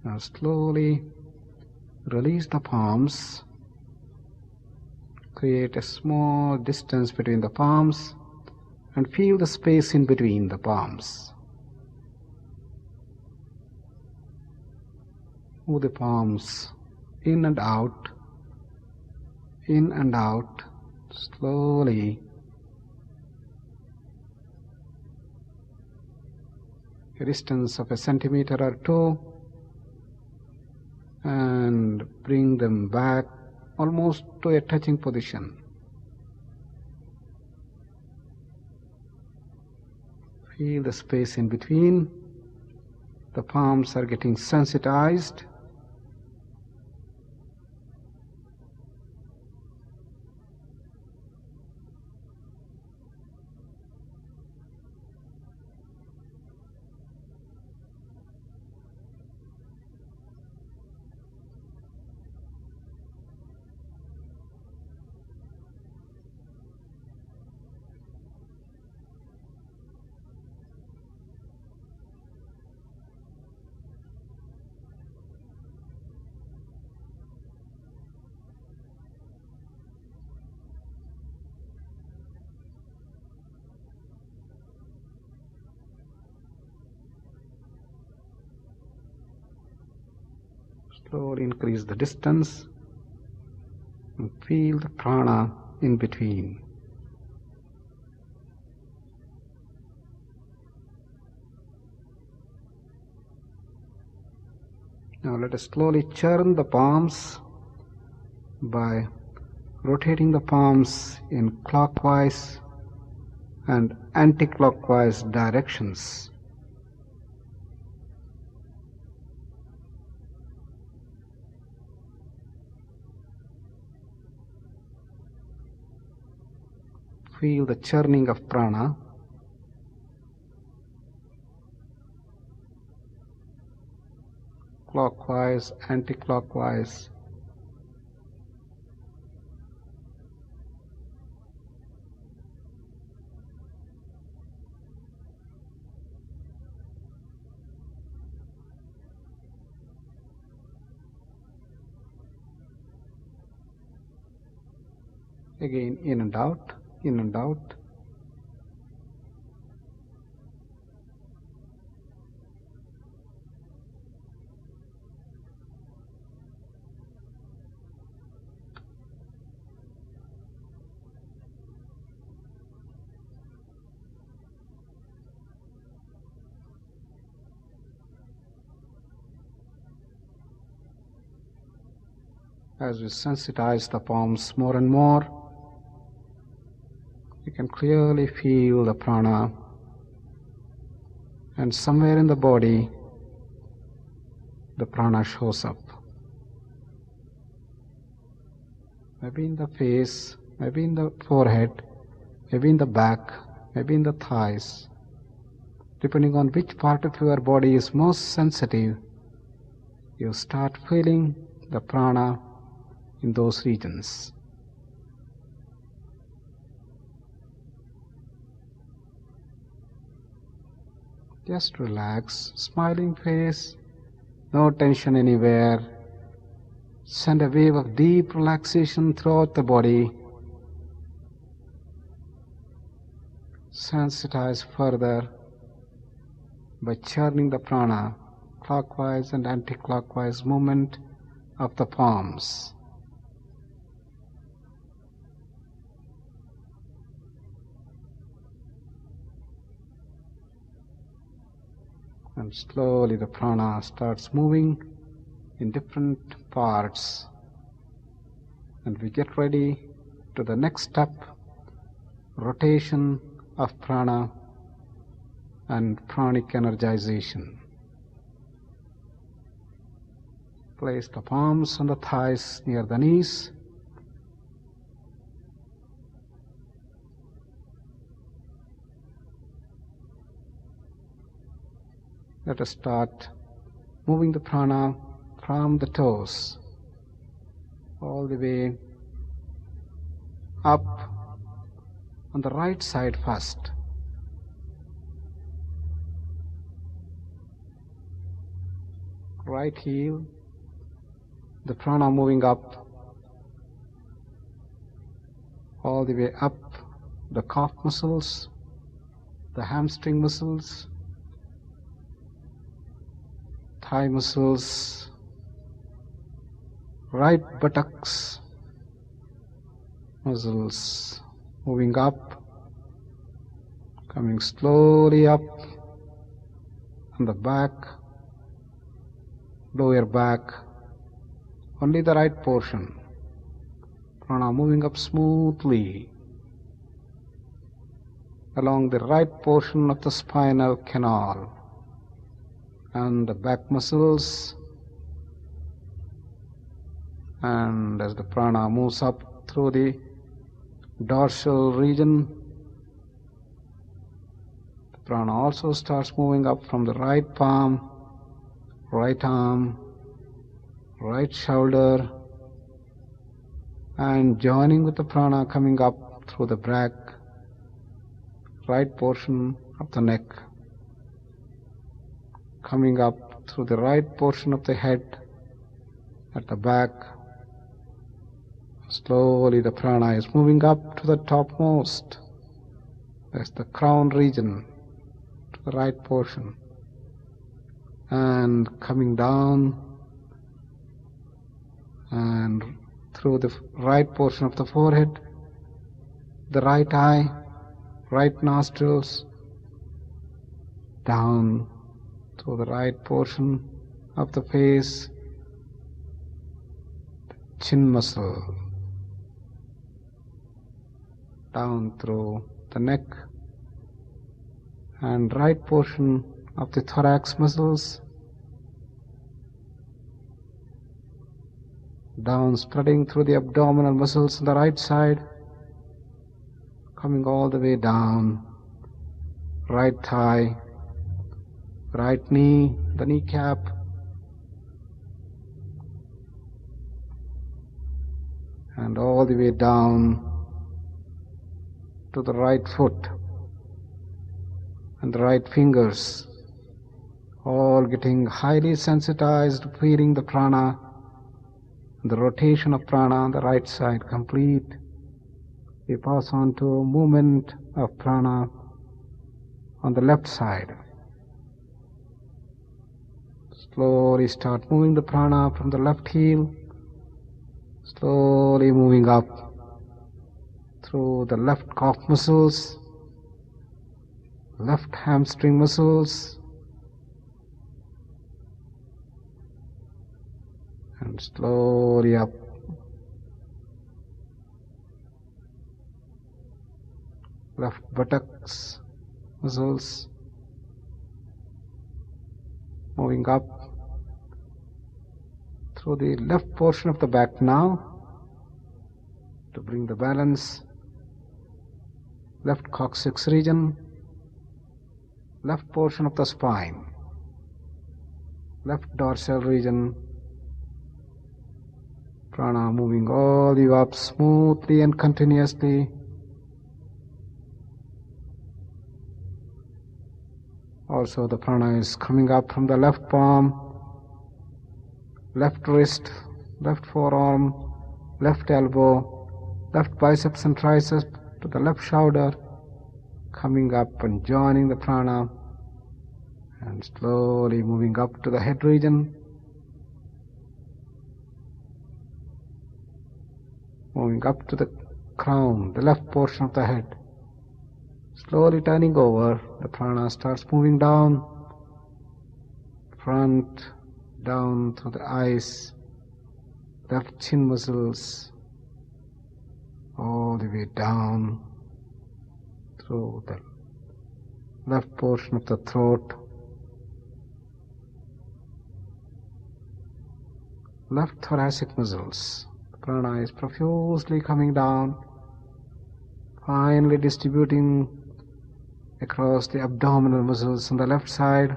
Now slowly release the palms. Create a small distance between the palms and feel the space in between the palms. Move the palms in and out, slowly. A distance of 1 centimeter or 2, and bring them back almost to a touching position. Feel the space in between. The palms are getting sensitized. Slowly increase the distance and feel the prana in between. Now let us slowly churn the palms by rotating the palms in clockwise and anti-clockwise directions. Feel the churning of prana. Clockwise, anti-clockwise. Again, in and out, in and out. As we sensitize the palms more and more, you can clearly feel the prana, and somewhere in the body the prana shows up. Maybe in the face, maybe in the forehead, maybe in the back, maybe in the thighs. Depending on which part of your body is most sensitive, you start feeling the prana in those regions. Just relax, smiling face, no tension anywhere. Send a wave of deep relaxation throughout the body. Sensitize further by churning the prana, clockwise and anti-clockwise movement of the palms. And slowly the prana starts moving in different parts, and we get ready to the next step, rotation of prana and pranic energization. Place the palms on the thighs near the knees. Let us start moving the prana from the toes all the way up on the right side first. Right heel, the prana moving up all the way up the calf muscles, the hamstring muscles, thigh muscles, right buttocks muscles moving up, coming slowly up on the back, lower back, only the right portion. Prana moving up smoothly along the right portion of the spinal canal and the back muscles, and as the prana moves up through the dorsal region, the prana also starts moving up from the right palm, right arm, right shoulder, and joining with the prana coming up through the back, right portion of the neck, coming up through the right portion of the head at the back. Slowly the prana is moving up to the topmost, that's the crown region, to the right portion, and coming down and through the right portion of the forehead, the right eye, right nostrils, down through the right portion of the face, the chin muscle, down through the neck and right portion of the thorax muscles, down spreading through the abdominal muscles on the right side, coming all the way down, right thigh, right knee, the kneecap, and all the way down to the right foot and the right fingers, all getting highly sensitized, feeling the prana, the rotation of prana on the right side complete. We pass on to movement of prana on the left side. Slowly start moving the prana from the left heel, slowly moving up through the left calf muscles, left hamstring muscles, and slowly up left buttocks muscles, moving up through the left portion of the back now to bring the balance, left coccyx region, left portion of the spine, left dorsal region, prana moving all the way up smoothly and continuously, Also the prana is coming up from the left palm, left wrist, left forearm, left elbow, left biceps and triceps to the left shoulder, coming up and joining the prana and slowly moving up to the head region, moving up to the crown, the left portion of the head. Slowly turning over, the prana starts moving down, front, down through the eyes, left chin muscles, all the way down through the left portion of the throat, left thoracic muscles. The prana is profusely coming down, finally distributing across the abdominal muscles on the left side.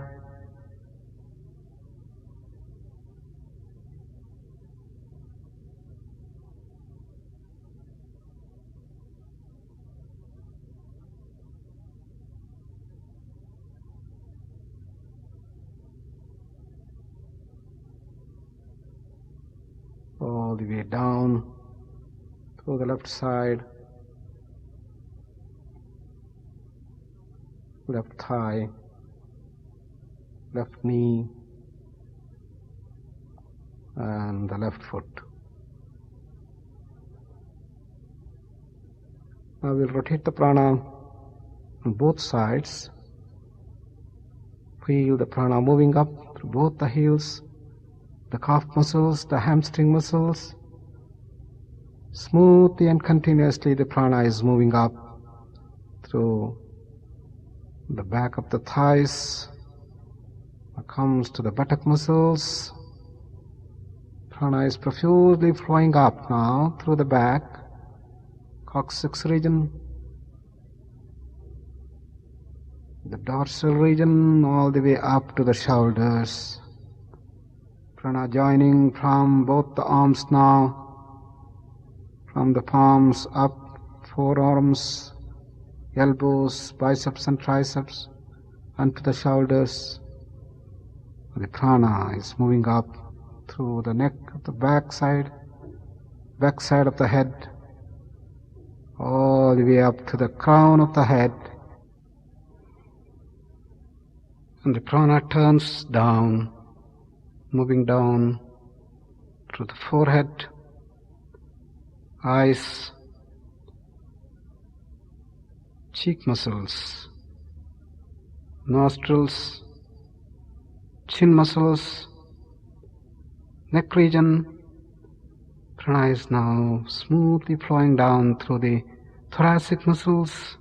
All the way down through the left side, left thigh, left knee, and the left foot. Now we'll rotate the prana on both sides. Feel the prana moving up through both the heels, the calf muscles, the hamstring muscles. Smoothly and continuously the prana is moving up through the back of the thighs, comes to the buttock muscles. Prana is profusely flowing up now through the back, coccyx region, the dorsal region, all the way up to the shoulders. Prana joining from both the arms now, from the palms up, forearms, elbows, biceps and triceps, and to the shoulders. The prana is moving up through the neck of the back side of the head, all the way up to the crown of the head. And the prana turns down, moving down through the forehead, eyes, cheek muscles, nostrils, chin muscles, neck region. Prana is now smoothly flowing down through the thoracic muscles,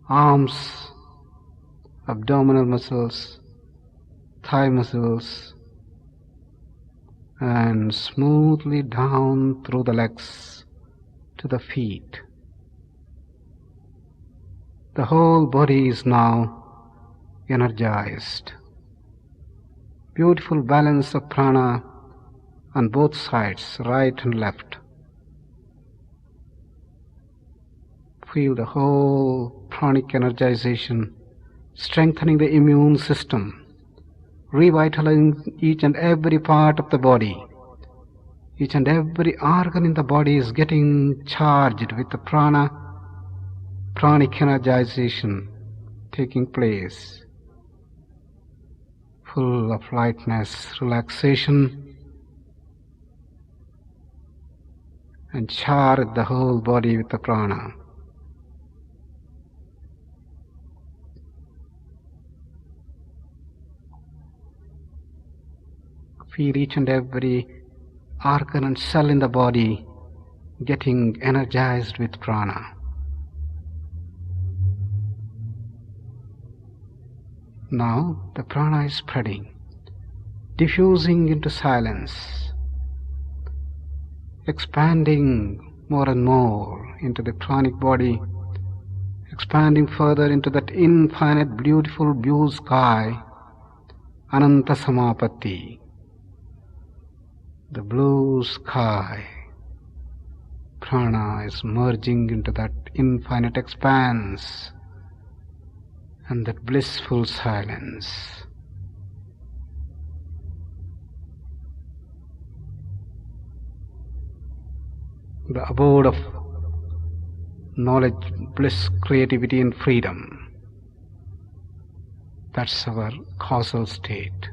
arms, abdominal muscles, thigh muscles, and smoothly down through the legs to the feet. The whole body is now energized. Beautiful balance of prana on both sides, right and left. Feel the whole pranic energization, strengthening the immune system, revitalizing each and every part of the body. Each and every organ in the body is getting charged with the pranic energization taking place. Full of lightness, relaxation, and charge the whole body with the prana. Feel each and every organ and cell in the body getting energized with prana. Now the prana is spreading, diffusing into silence, expanding more and more into the pranic body, expanding further into that infinite beautiful blue sky, Ananta Samapatti, the blue sky. Prana is merging into that infinite expanse and that blissful silence. The abode of knowledge, bliss, creativity and freedom. That's our causal state.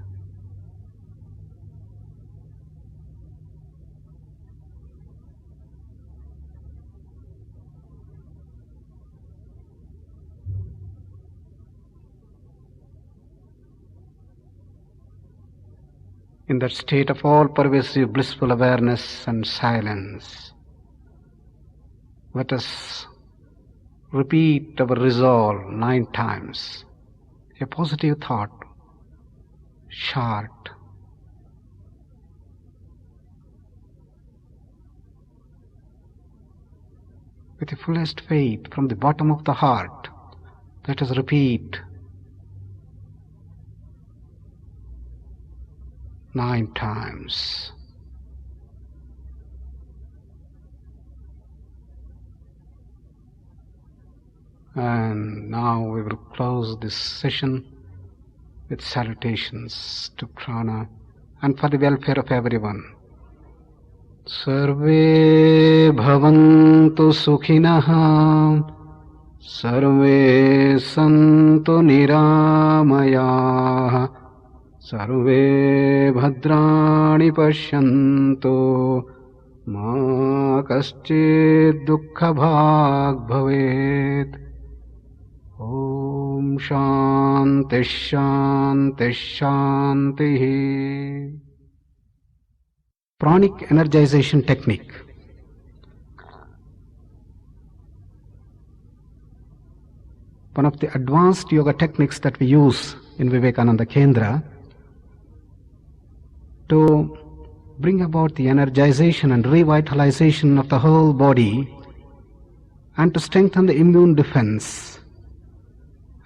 In that state of all-pervasive blissful awareness and silence, let us repeat our resolve 9 times. A positive thought, short. With the fullest faith from the bottom of the heart, let us repeat 9 times. And now we will close this session with salutations to prana and for the welfare of everyone. Sarve bhavantu sukhinah, sarve santu niramayah, sarve bhadrani pashyantu, ma kaschid dukkha bhag bhavet. Om Shanti Shanti Shanti. Pranic Energization Technique. One of the advanced yoga techniques that we use in Vivekananda KENDRA to bring about the energization and revitalization of the whole body and to strengthen the immune defense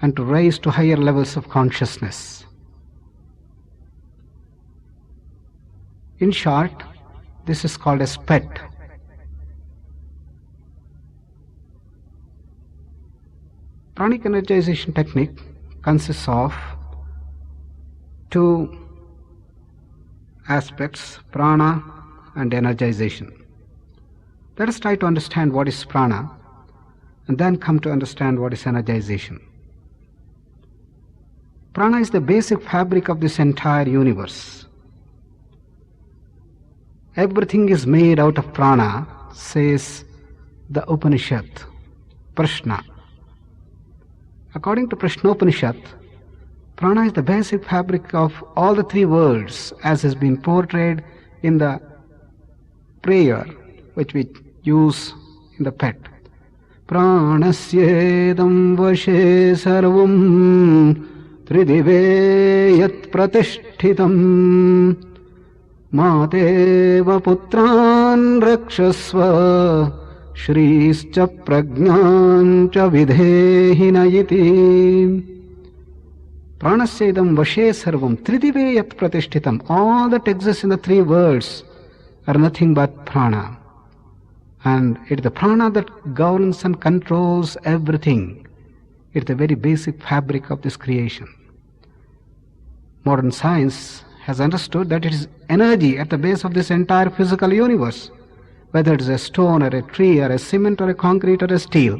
and to raise to higher levels of consciousness. In short, this is called a SMET. Pranic energization technique consists of 2 aspects, prana and energization. Let us try to understand what is prana and then come to understand what is energization. Prana is the basic fabric of this entire universe. Everything is made out of prana, says the Upanishad, Prashna. According to Prashnopanishad, prana is the basic fabric of all the 3 worlds, as has been portrayed in the prayer which we use in the PET. Pranasyedam vashe sarvam Tridive yat pratishthitam Mateva putran rakshasva Shrischa prajnancha vidhehinayiti. Pranasyedam vashe sarvam Tridive yat pratishthitam. All that exists in the 3 worlds are nothing but prana. And it is the prana that governs and controls everything. It is the very basic fabric of this creation. Modern science has understood that it is energy at the base of this entire physical universe, whether it is a stone or a tree or a cement or a concrete or a steel.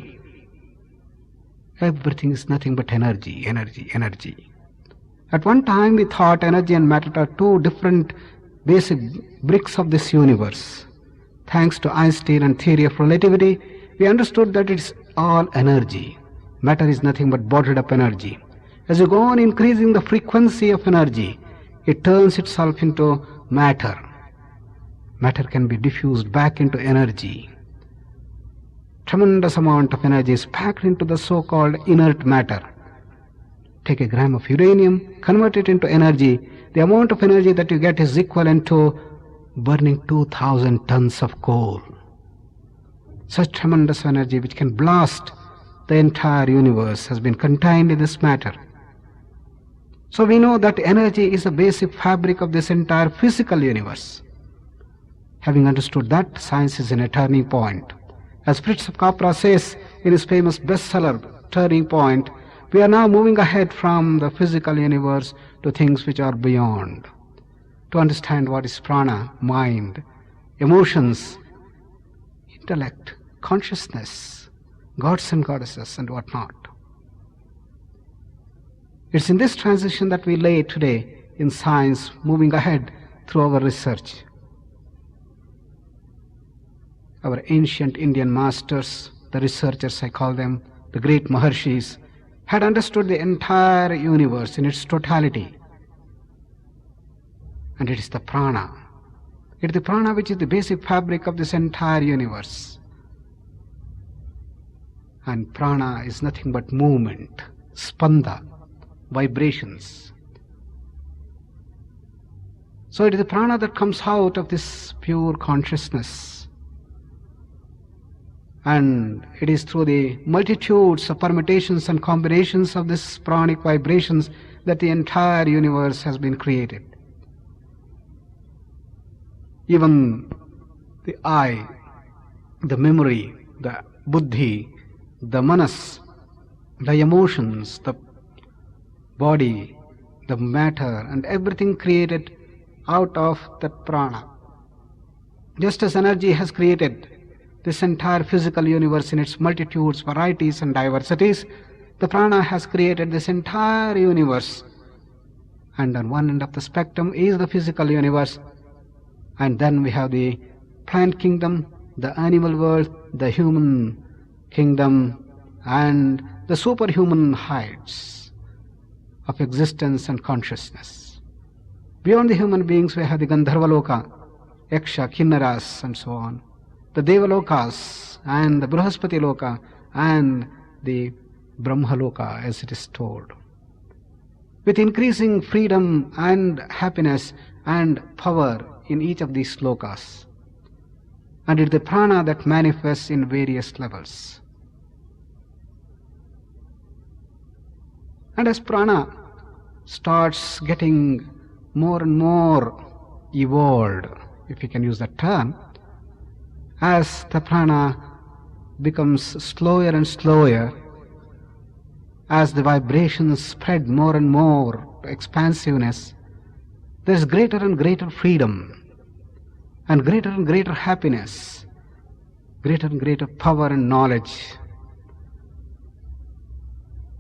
Everything is nothing but energy, energy, energy. At one time we thought energy and matter are 2 different basic bricks of this universe. Thanks to Einstein and theory of relativity, we understood that it is all energy. Matter is nothing but bottled up energy. As you go on increasing the frequency of energy, it turns itself into matter. Matter can be diffused back into energy. Tremendous amount of energy is packed into the so-called inert matter. Take a gram of uranium, convert it into energy. The amount of energy that you get is equivalent to burning 2,000 tons of coal. Such tremendous energy which can blast the entire universe has been contained in this matter. So we know that energy is the basic fabric of this entire physical universe. Having understood that, science is in a turning point. As Fritz of Capra says in his famous bestseller, Turning Point, We are now moving ahead from the physical universe to things which are beyond, to understand what is prana, mind, emotions, intellect, consciousness, gods and goddesses and whatnot. It's in this transition that we lay today in science, moving ahead through our research. Our ancient Indian masters, the researchers I call them, the great Maharshis, had understood the entire universe in its totality. And it is the prana. It is the prana which is the basic fabric of this entire universe. And prana is nothing but movement, spanda, vibrations. So it is the prana that comes out of this pure consciousness. And it is through the multitudes of permutations and combinations of this pranic vibrations that the entire universe has been created. Even the I, the memory, the buddhi, the manas, the emotions, the body, the matter, and everything created out of that prana. Just as energy has created this entire physical universe in its multitudes, varieties and diversities, the prana has created this entire universe. And on one end of the spectrum is the physical universe, and then we have the plant kingdom, the animal world, the human kingdom, and the superhuman heights of existence and consciousness. Beyond the human beings we have the Gandharva Loka, Yaksha, Kinnaras and so on, the Devalokas and the Brihaspati Loka and the Brahma Loka as it is told. With increasing freedom and happiness and power in each of these lokas. And it is the prana that manifests in various levels. And as prana starts getting more and more evolved, if you can use that term, as the prana becomes slower and slower, as the vibrations spread more and more expansiveness, there is greater and greater freedom and greater happiness, greater and greater power and knowledge.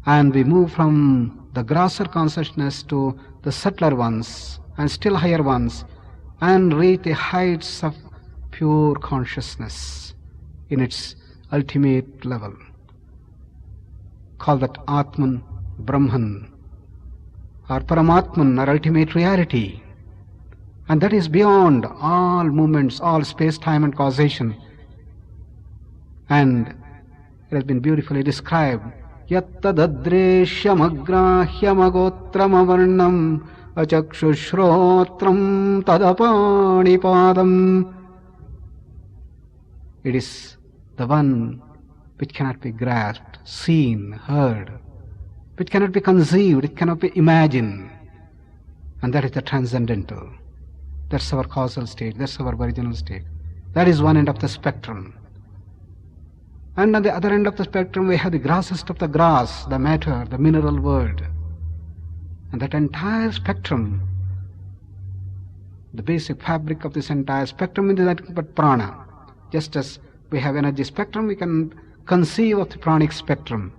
And we move from the grosser consciousness to the subtler ones and still higher ones, and reach the heights of pure consciousness in its ultimate level. Call that Atman, Brahman, or Paramatman, or ultimate reality. And that is beyond all movements, all space, time and causation. And it has been beautifully described. Yattadadreshyamagrahyamagotramavarnam achakshushrottram tadapanipadam. It is the one which cannot be grasped, seen, heard, which cannot be conceived, it cannot be imagined. And that is the transcendental. That's our causal state, that's our original state. That is one end of the spectrum. And on the other end of the spectrum we have the grossest of the grass, the matter, the mineral world. And that entire spectrum, the basic fabric of this entire spectrum is nothing but prana. Just as we have energy spectrum, we can conceive of the pranic spectrum.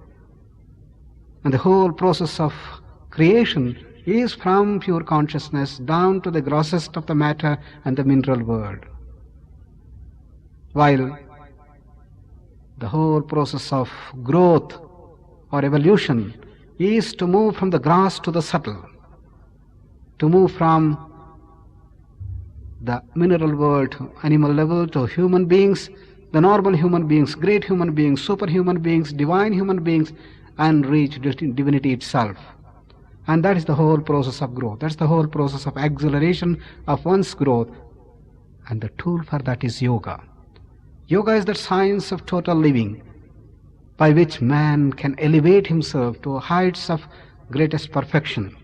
And the whole process of creation is from pure consciousness down to the grossest of the matter and the mineral world. While the whole process of growth or evolution is to move from the gross to the subtle, to move from the mineral world to animal level to human beings, the normal human beings, great human beings, superhuman beings, divine human beings, and reach divinity itself. And that is the whole process of growth. That's the whole process of acceleration of one's growth. And the tool for that is yoga. Yoga is the science of total living, by which man can elevate himself to heights of greatest perfection.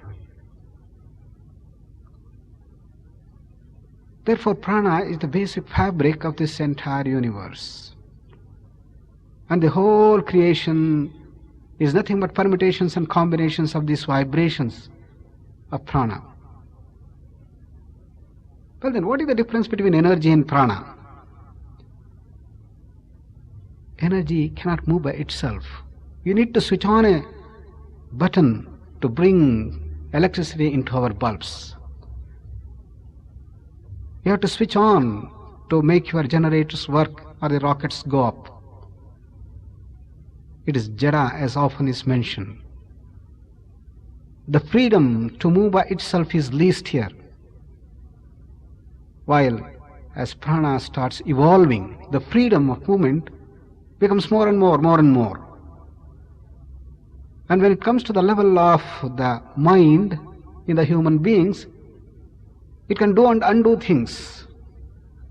Therefore, prana is the basic fabric of this entire universe. And the whole creation is nothing but permutations and combinations of these vibrations of prana. Well then, what is the difference between energy and prana? Energy cannot move by itself. You need to switch on a button to bring electricity into our bulbs. You have to switch on to make your generators work or the rockets go up. It is jada, as often is mentioned. The freedom to move by itself is least here. While as prana starts evolving, the freedom of movement becomes more and more, more and more. And when it comes to the level of the mind in the human beings, it can do and undo things.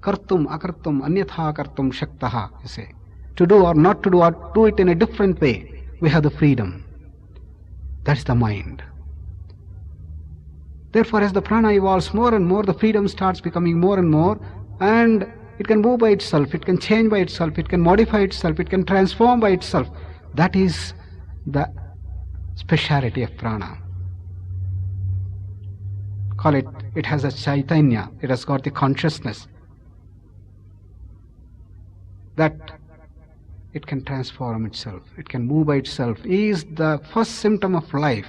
Kartum, akartum, anyatha kartum shaktaha, you say. To do or not to do, or do it in a different way. We have the freedom. That's the mind. Therefore, as the prana evolves more and more, the freedom starts becoming more and more, and it can move by itself, it can change by itself, it can modify itself, it can transform by itself. That is the speciality of prana. Call it, it has a chaitanya, it has got the consciousness that it can transform itself, it can move by itself, is the first symptom of life.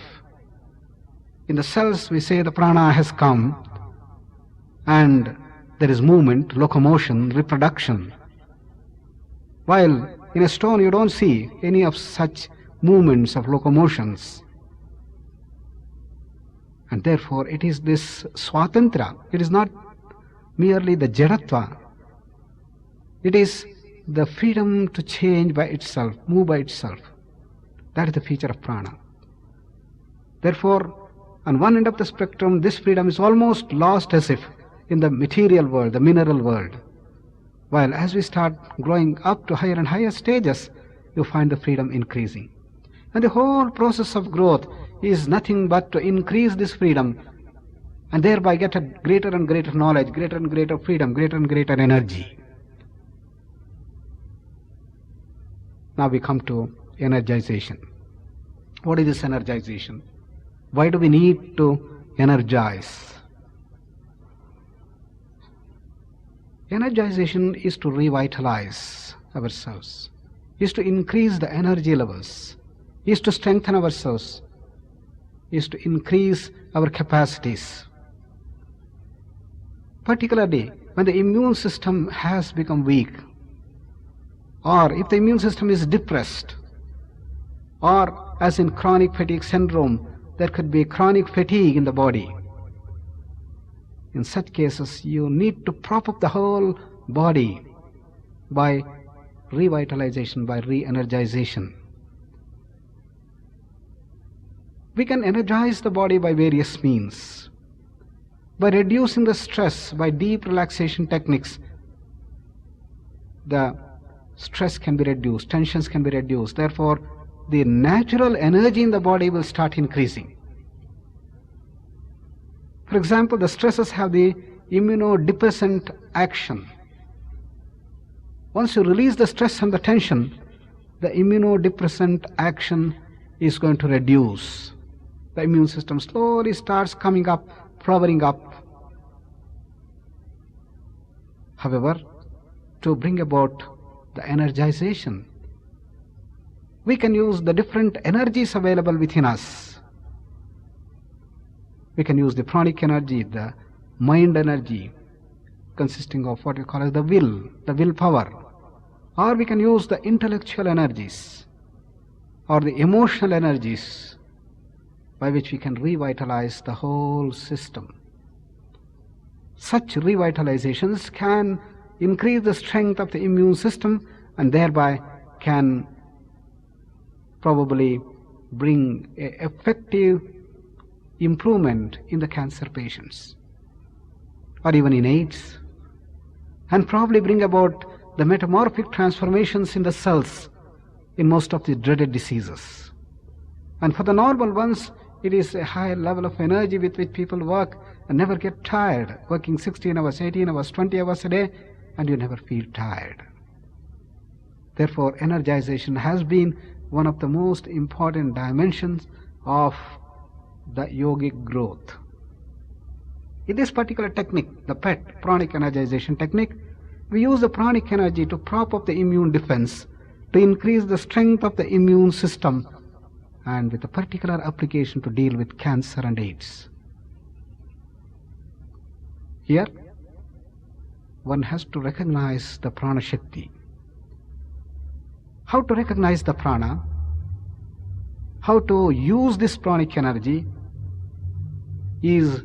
In the cells we say the prana has come, and there is movement, locomotion, reproduction. While in a stone you don't see any of such movements of locomotions. And therefore it is this swatantra, it is not merely the jadatva, it is the freedom to change by itself, move by itself. That is the feature of prana. Therefore, on one end of the spectrum, this freedom is almost lost as if in the material world, the mineral world. While as we start growing up to higher and higher stages, you find the freedom increasing. And the whole process of growth is nothing but to increase this freedom and thereby get a greater and greater knowledge, greater and greater freedom, greater and greater energy. Now we come to energization. What is this energization? Why do we need to energize? Energization is to revitalize ourselves, is to increase the energy levels, is to strengthen ourselves, is to increase our capacities. Particularly when the immune system has become weak, or if the immune system is depressed, or as in chronic fatigue syndrome, there could be chronic fatigue in the body. In such cases, you need to prop up the whole body by revitalization, by re-energization. We can energize the body by various means. By reducing the stress, by deep relaxation techniques, the stress can be reduced, tensions can be reduced. Therefore, the natural energy in the body will start increasing. For example, the stresses have the immunodepressant action. Once you release the stress and the tension, the immunodepressant action is going to reduce. The immune system slowly starts coming up, powering up. However, to bring about the energization, we can use the different energies available within us. We can use the pranic energy, the mind energy, consisting of what we call as the will power. Or we can use the intellectual energies or the emotional energies by which we can revitalize the whole system. Such revitalizations can increase the strength of the immune system and thereby can probably bring an effective improvement in the cancer patients or even in AIDS, and probably bring about the metamorphic transformations in the cells in most of the dreaded diseases. And for the normal ones, it is a high level of energy with which people work and never get tired, working 16 hours, 18 hours, 20 hours a day, and you never feel tired. Therefore, energization has been one of the most important dimensions of the yogic growth. In this particular technique, the PET, Pranic Energization technique, we use the pranic energy to prop up the immune defense, to increase the strength of the immune system, and with a particular application to deal with cancer and AIDS. Here, one has to recognize the prana shakti. How to recognize the prana, how to use this pranic energy is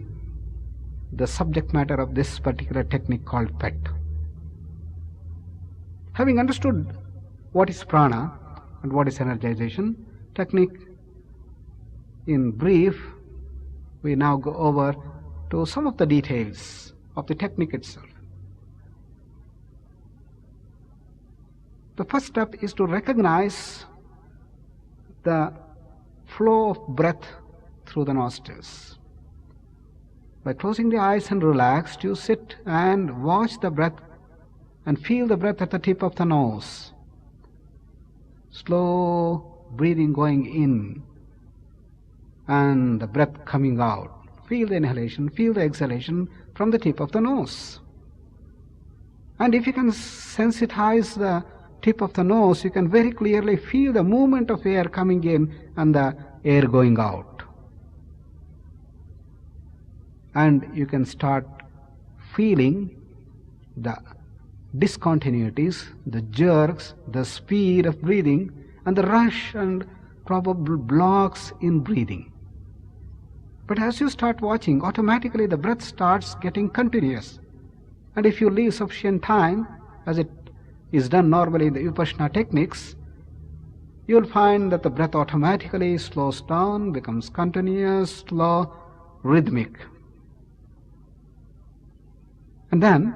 the subject matter of this particular technique called PET. Having understood what is prana and what is energization technique, in brief, we now go over to some of the details of the technique itself. The first step is to recognize the flow of breath through the nostrils. By closing the eyes and relaxed, you sit and watch the breath and feel the breath at the tip of the nose. Slow breathing going in and the breath coming out. Feel the inhalation, feel the exhalation from the tip of the nose. And if you can sensitize the tip of the nose, you can very clearly feel the movement of air coming in and the air going out. And you can start feeling the discontinuities, the jerks, the speed of breathing, and the rush and probable blocks in breathing. But as you start watching, automatically the breath starts getting continuous. And if you leave sufficient time, as it is done normally in the Vipassana techniques, you will find that the breath automatically slows down, becomes continuous, slow, rhythmic. And then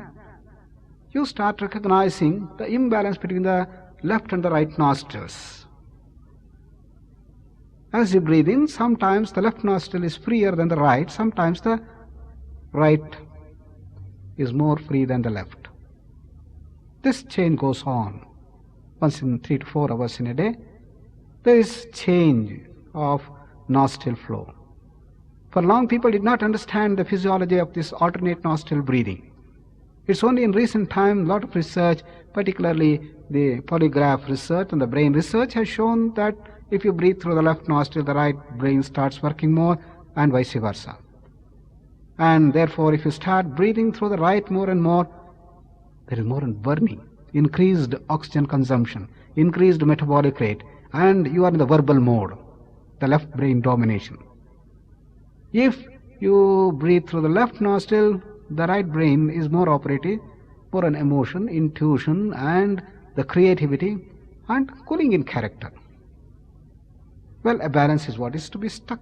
you start recognizing the imbalance between the left and the right nostrils. As you breathe in, sometimes the left nostril is freer than the right, sometimes the right is more free than the left. This change goes on. Once in 3 to 4 hours in a day, there is change of nostril flow. For long, people did not understand the physiology of this alternate nostril breathing. It's only in recent time, a lot of research, particularly the polygraph research and the brain research, has shown that if you breathe through the left nostril, the right brain starts working more, and vice versa. And therefore, if you start breathing through the right more and more, there is more burning, increased oxygen consumption, increased metabolic rate, and you are in the verbal mode, the left brain domination. If you breathe through the left nostril, the right brain is more operative, more on emotion, intuition, and the creativity, and cooling in character. Well, a balance is what is to be struck.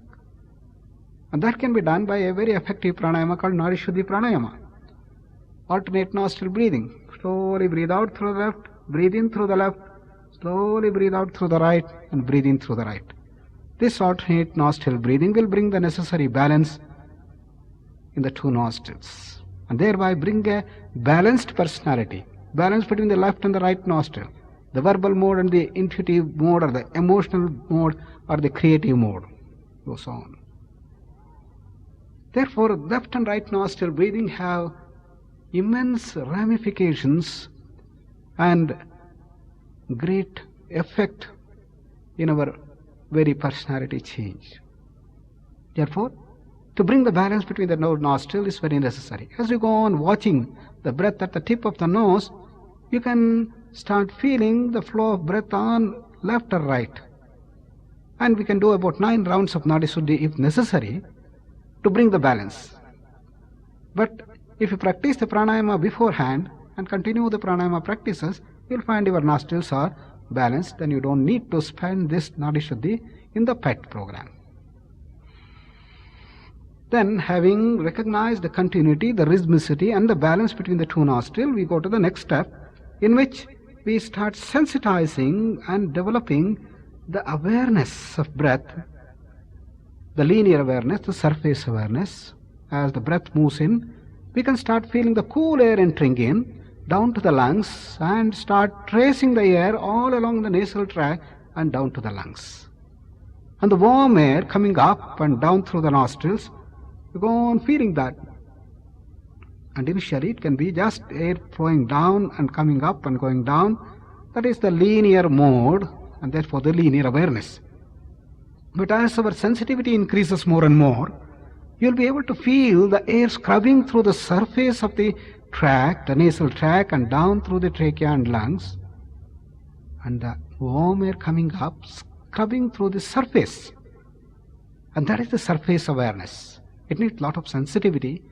And that can be done by a very effective pranayama called Nadi Shuddhi Pranayama. Alternate nostril breathing. Slowly breathe out through the left, breathe in through the left, slowly breathe out through the right, and breathe in through the right. This alternate nostril breathing will bring the necessary balance in the two nostrils, and thereby bring a balanced personality, balance between the left and the right nostril, the verbal mode and the intuitive mode, or the emotional mode or the creative mode, goes on. Therefore, left and right nostril breathing have immense ramifications and great effect in our very personality change. Therefore, to bring the balance between the nostril is very necessary. As you go on watching the breath at the tip of the nose, you can start feeling the flow of breath on left or right. And we can do about 9 rounds of Nadi Shuddhi if necessary to bring the balance. But if you practice the pranayama beforehand and continue the pranayama practices, you will find your nostrils are balanced, then you don't need to spend this Nadi Shuddhi in the PET program. Then, having recognized the continuity, the rhythmicity and the balance between the two nostrils, we go to the next step, in which we start sensitizing and developing the awareness of breath, the linear awareness, the surface awareness. As the breath moves in, we can start feeling the cool air entering in, down to the lungs, and start tracing the air all along the nasal tract and down to the lungs. And the warm air coming up and down through the nostrils, you go on feeling that. And initially it can be just air flowing down and coming up and going down. That is the linear mode, and therefore the linear awareness. But as our sensitivity increases more and more, you will be able to feel the air scrubbing through the surface of the tract, the nasal tract, and down through the trachea and lungs, and the warm air coming up, scrubbing through the surface. And that is the surface awareness. It needs a lot of sensitivity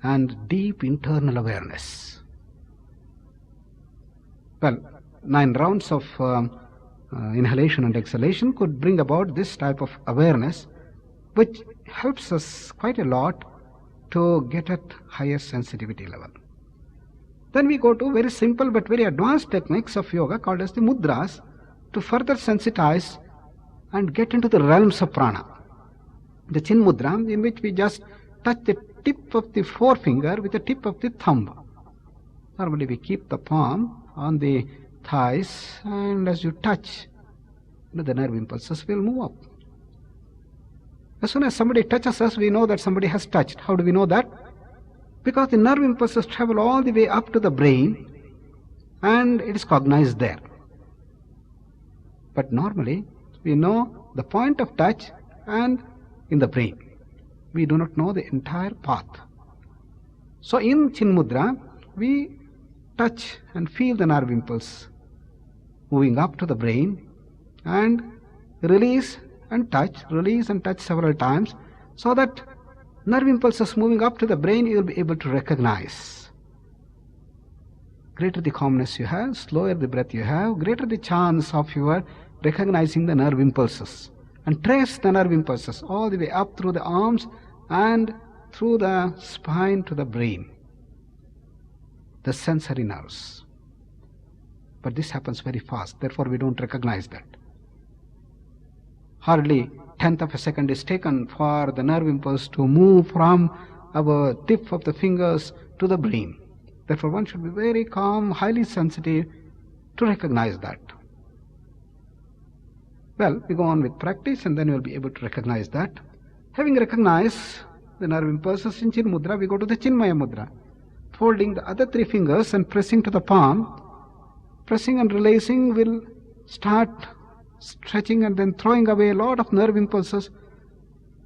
and deep internal awareness. Well, 9 rounds of inhalation and exhalation could bring about this type of awareness, which helps us quite a lot to get at higher sensitivity level. Then we go to very simple but very advanced techniques of yoga called as the mudras to further sensitize and get into the realms of prana. The chin mudra, in which we just touch the tip of the forefinger with the tip of the thumb. Normally we keep the palm on the thighs, and as you touch, the nerve impulses will move up. As soon as somebody touches us, we know that somebody has touched. How do we know that? Because the nerve impulses travel all the way up to the brain, and it is cognized there. But normally, we know the point of touch and in the brain. We do not know the entire path. So in Chin Mudra, we touch and feel the nerve impulse moving up to the brain, and release and touch several times, so that nerve impulses moving up to the brain you will be able to recognize. Greater the calmness you have, slower the breath you have, greater the chance of your recognizing the nerve impulses. And trace the nerve impulses all the way up through the arms and through the spine to the brain, the sensory nerves. But this happens very fast, therefore we don't recognize that. Hardly 1/10 of a second is taken for the nerve impulse to move from our tip of the fingers to the brain. Therefore one should be very calm, highly sensitive to recognize that. Well, we go on with practice, and then you will be able to recognize that. Having recognized the nerve impulses in Chin Mudra, we go to the Chinmaya Mudra, folding the other 3 fingers and pressing to the palm. Pressing and releasing will start stretching and then throwing away a lot of nerve impulses.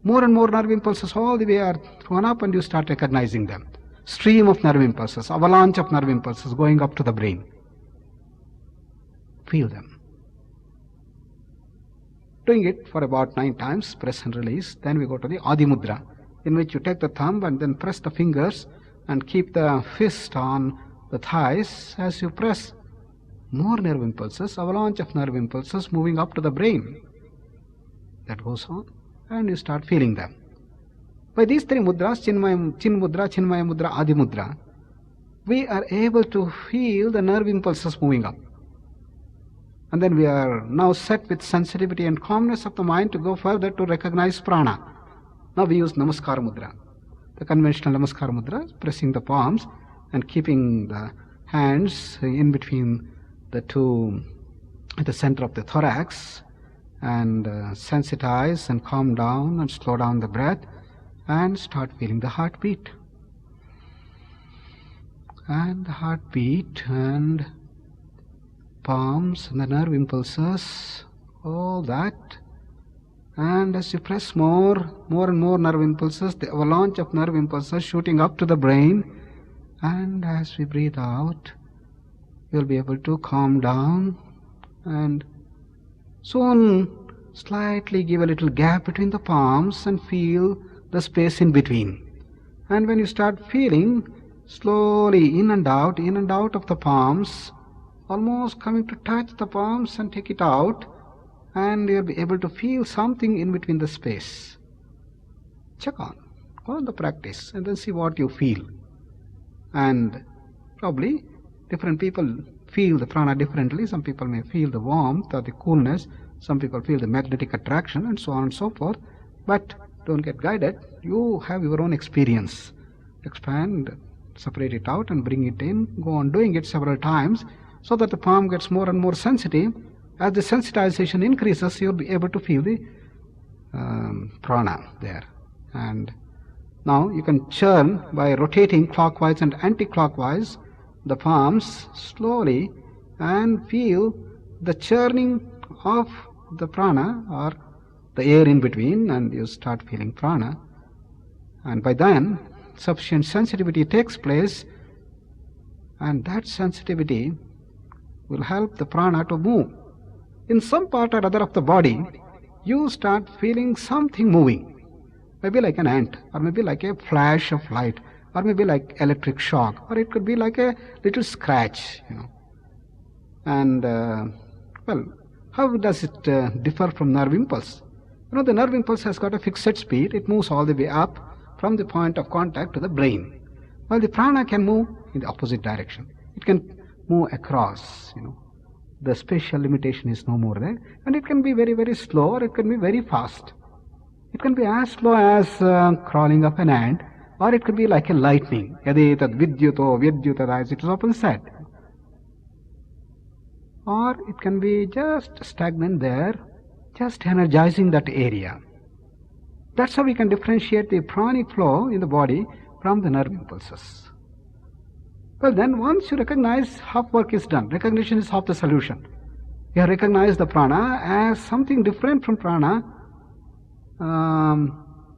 More and more nerve impulses all the way are thrown up, and you start recognizing them. Stream of nerve impulses, avalanche of nerve impulses going up to the brain. Feel them. Doing it for about 9 times, press and release. Then we go to the Adi Mudra, in which you take the thumb and then press the fingers and keep the fist on the thighs. As you press, more nerve impulses, avalanche of nerve impulses moving up to the brain. That goes on, and you start feeling them. By these 3 mudras, Chin Mudra, Chinmaya Mudra, Adi Mudra, we are able to feel the nerve impulses moving up. And then we are now set with sensitivity and calmness of the mind to go further to recognize prana. Now we use Namaskar Mudra. The conventional Namaskar Mudra, pressing the palms and keeping the hands in between the 2, at the center of the thorax, and sensitize and calm down and slow down the breath and start feeling the heartbeat. And the heartbeat and palms and the nerve impulses, all that. And as you press more and more nerve impulses, the avalanche of nerve impulses shooting up to the brain. And as we breathe out, you'll be able to calm down and soon slightly give a little gap between the palms and feel the space in between. And when you start feeling slowly in and out of the palms, almost coming to touch the palms and take it out, and you'll be able to feel something in between the space. Check on, go on the practice, and then see what you feel. And probably different people feel the prana differently. Some people may feel the warmth or the coolness, some people feel the magnetic attraction, and so on and so forth. But don't get guided, you have your own experience. Expand, separate it out and bring it in, go on doing it several times, so that the palm gets more and more sensitive, As the sensitization increases, you'll be able to feel the prana there. And now you can churn by rotating clockwise and anti-clockwise the palms slowly and feel the churning of the prana or the air in between, and you start feeling prana. And by then, sufficient sensitivity takes place, and that sensitivity will help the prana to move. In some part or other of the body, you start feeling something moving. Maybe like an ant, or maybe like a flash of light, or maybe like electric shock, or it could be like a little scratch, And, well, how does it differ from nerve impulse? The nerve impulse has got a fixed speed. It moves all the way up from the point of contact to the brain. While the prana can move in the opposite direction. It can move across, The spatial limitation is no more there. And it can be very, very slow, or it can be very fast. It can be as slow as crawling up an ant, or it could be like a lightning. Yadi tad vidyuto vidyutara, as it is often said. Or it can be just stagnant there, just energizing that area. That's how we can differentiate the pranic flow in the body from the nerve impulses. Well, then once you recognize, half work is done. Recognition is half the solution. You recognize the prana as something different from prana,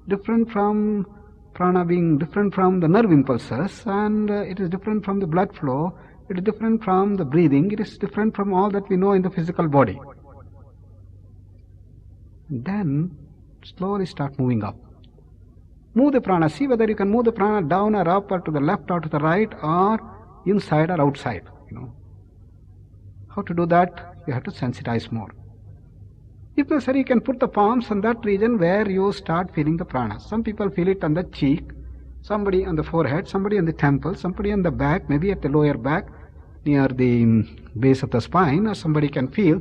different from prana being different from the nerve impulses, and it is different from the blood flow, it is different from the breathing, it is different from all that we know in the physical body. Then slowly start moving up. Move the prana. See whether you can move the prana down or up or to the left or to the right or inside or outside. How to do that? You have to sensitize more. If necessary, you can put the palms on that region where you start feeling the prana. Some people feel it on the cheek, somebody on the forehead, somebody on the temple, somebody on the back, maybe at the lower back near the base of the spine, or somebody can feel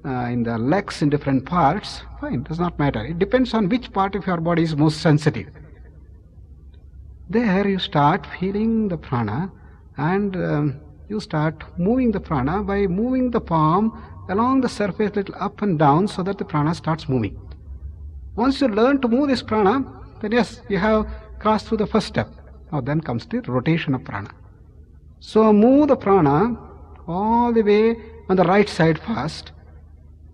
in the legs in different parts. Fine, does not matter. It depends on which part of your body is most sensitive. There you start feeling the prana, and you start moving the prana by moving the palm along the surface little up and down so that the prana starts moving. Once you learn to move this prana, then yes, you have crossed through the first step. Now then comes the rotation of prana. So move the prana all the way on the right side first,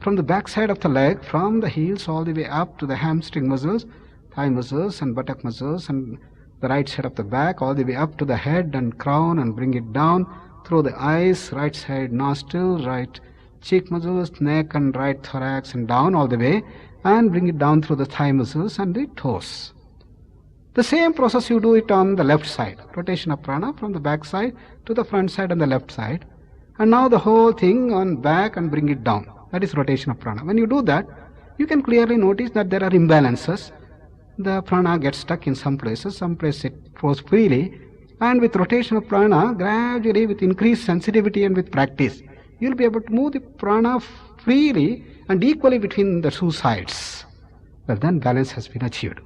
from the back side of the leg, from the heels all the way up to the hamstring muscles, thigh muscles and buttock muscles, and the right side of the back all the way up to the head and crown, and bring it down through the eyes, right side nostril, right cheek muscles, neck and right thorax, and down all the way, and bring it down through the thigh muscles and the toes. The same process you do it on the left side. Rotation of prana from the back side to the front side and the left side. And now the whole thing on back and bring it down. That is rotation of prana. When you do that, you can clearly notice that there are imbalances. The prana gets stuck in some places it flows freely. And with rotation of prana, gradually with increased sensitivity and with practice, you will be able to move the prana freely and equally between the two sides. Well, then balance has been achieved.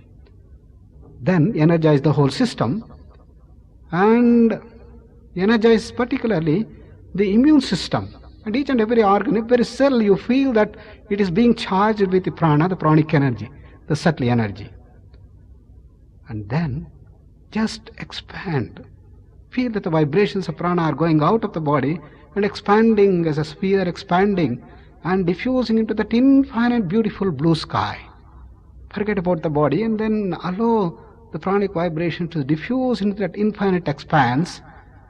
Then energize the whole system, and energize particularly the immune system. And each and every organ, every cell, you feel that it is being charged with the prana, the pranic energy, the subtle energy. And then just expand. Feel that the vibrations of prana are going out of the body and expanding as a sphere, expanding and diffusing into that infinite beautiful blue sky. Forget about the body, and then allow the pranic vibration to diffuse into that infinite expanse,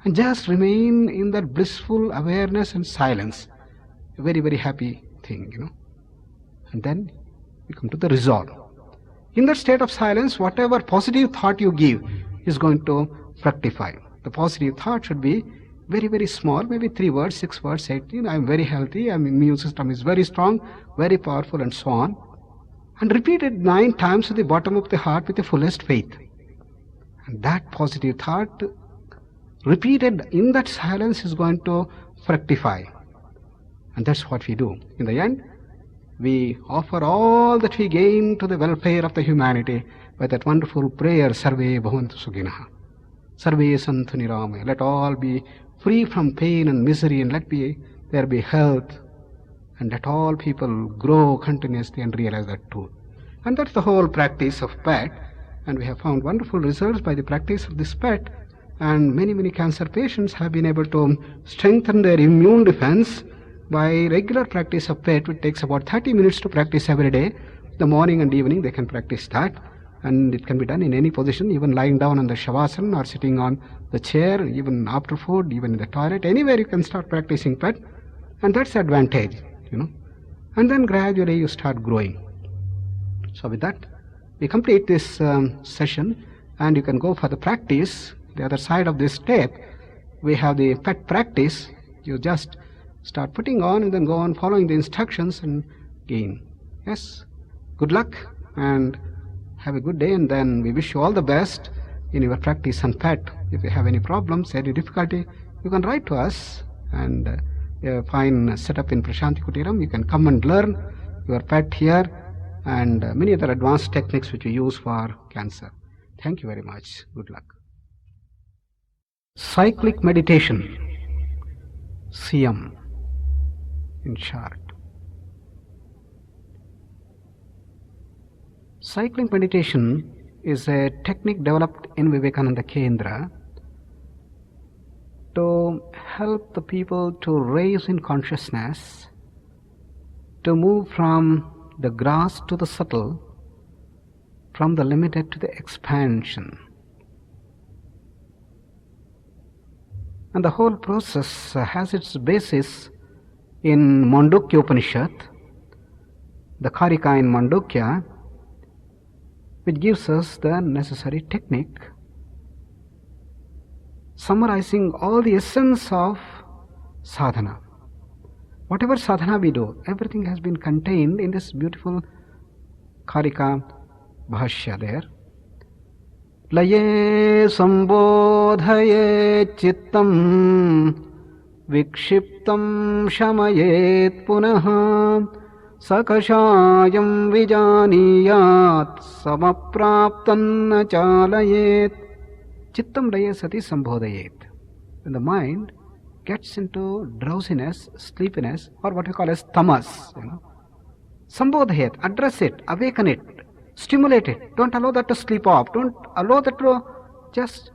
and just remain in that blissful awareness and silence. A very, very happy thing, And then we come to the resolve. In that state of silence, whatever positive thought you give is going to fructify. The positive thought should be very, very small, maybe 3 words, 6 words, 8. I am very healthy, my immune system is very strong, very powerful, and so on. And repeat it 9 times at the bottom of the heart with the fullest faith. And that positive thought, repeated in that silence, is going to fructify. And that's what we do. In the end, we offer all that we gain to the welfare of the humanity by that wonderful prayer, Sarve Bhavantu Sukhinah. Sarve Santu Nirame. Let all be free from pain and misery, and let there be health and let all people grow continuously and realize that truth. And that's the whole practice of PET, and we have found wonderful results by the practice of this PET, and many cancer patients have been able to strengthen their immune defense by regular practice of PET, which takes about 30 minutes to practice every day. The morning and evening they can practice that, and it can be done in any position, even lying down on the shavasana or sitting on the chair, even after food, even in the toilet, anywhere you can start practicing PET, and that's the advantage, and then gradually you start growing. So with that, we complete this session, and you can go for the practice. The other side of this tape, we have the PET practice. You just start putting on and then go on following the instructions and gain. Yes, good luck and have a good day, and then we wish you all the best in your practice on PET. If you have any problems, any difficulty, you can write to us, and a fine setup in Prashanti Kutiram. You can come and learn your PET here, and many other advanced techniques which we use for cancer. Thank you very much. Good luck. Cyclic Meditation, CM in short. Cyclic Meditation is a technique developed in VIVEKANANDA KENDRA to help the people to raise in consciousness, to move from the gross to the subtle, from the limited to the expansion. And the whole process has its basis in Mandukya Upanishad, the Karika in Mandukya, which gives us the necessary technique, summarizing all the essence of sadhana. Whatever sadhana we do, everything has been contained in this beautiful Karika Bhashya there. Laye sambodhaye chittam vikshiptam shamayet punaha sakashayam vijaniyat samapraptanna chalayet. Chittam laye sati sambodhayet. When the mind gets into drowsiness, sleepiness, or what we call as tamas, sambodhayet, address it, awaken it, stimulate it. Don't allow that to sleep off. Don't allow that to just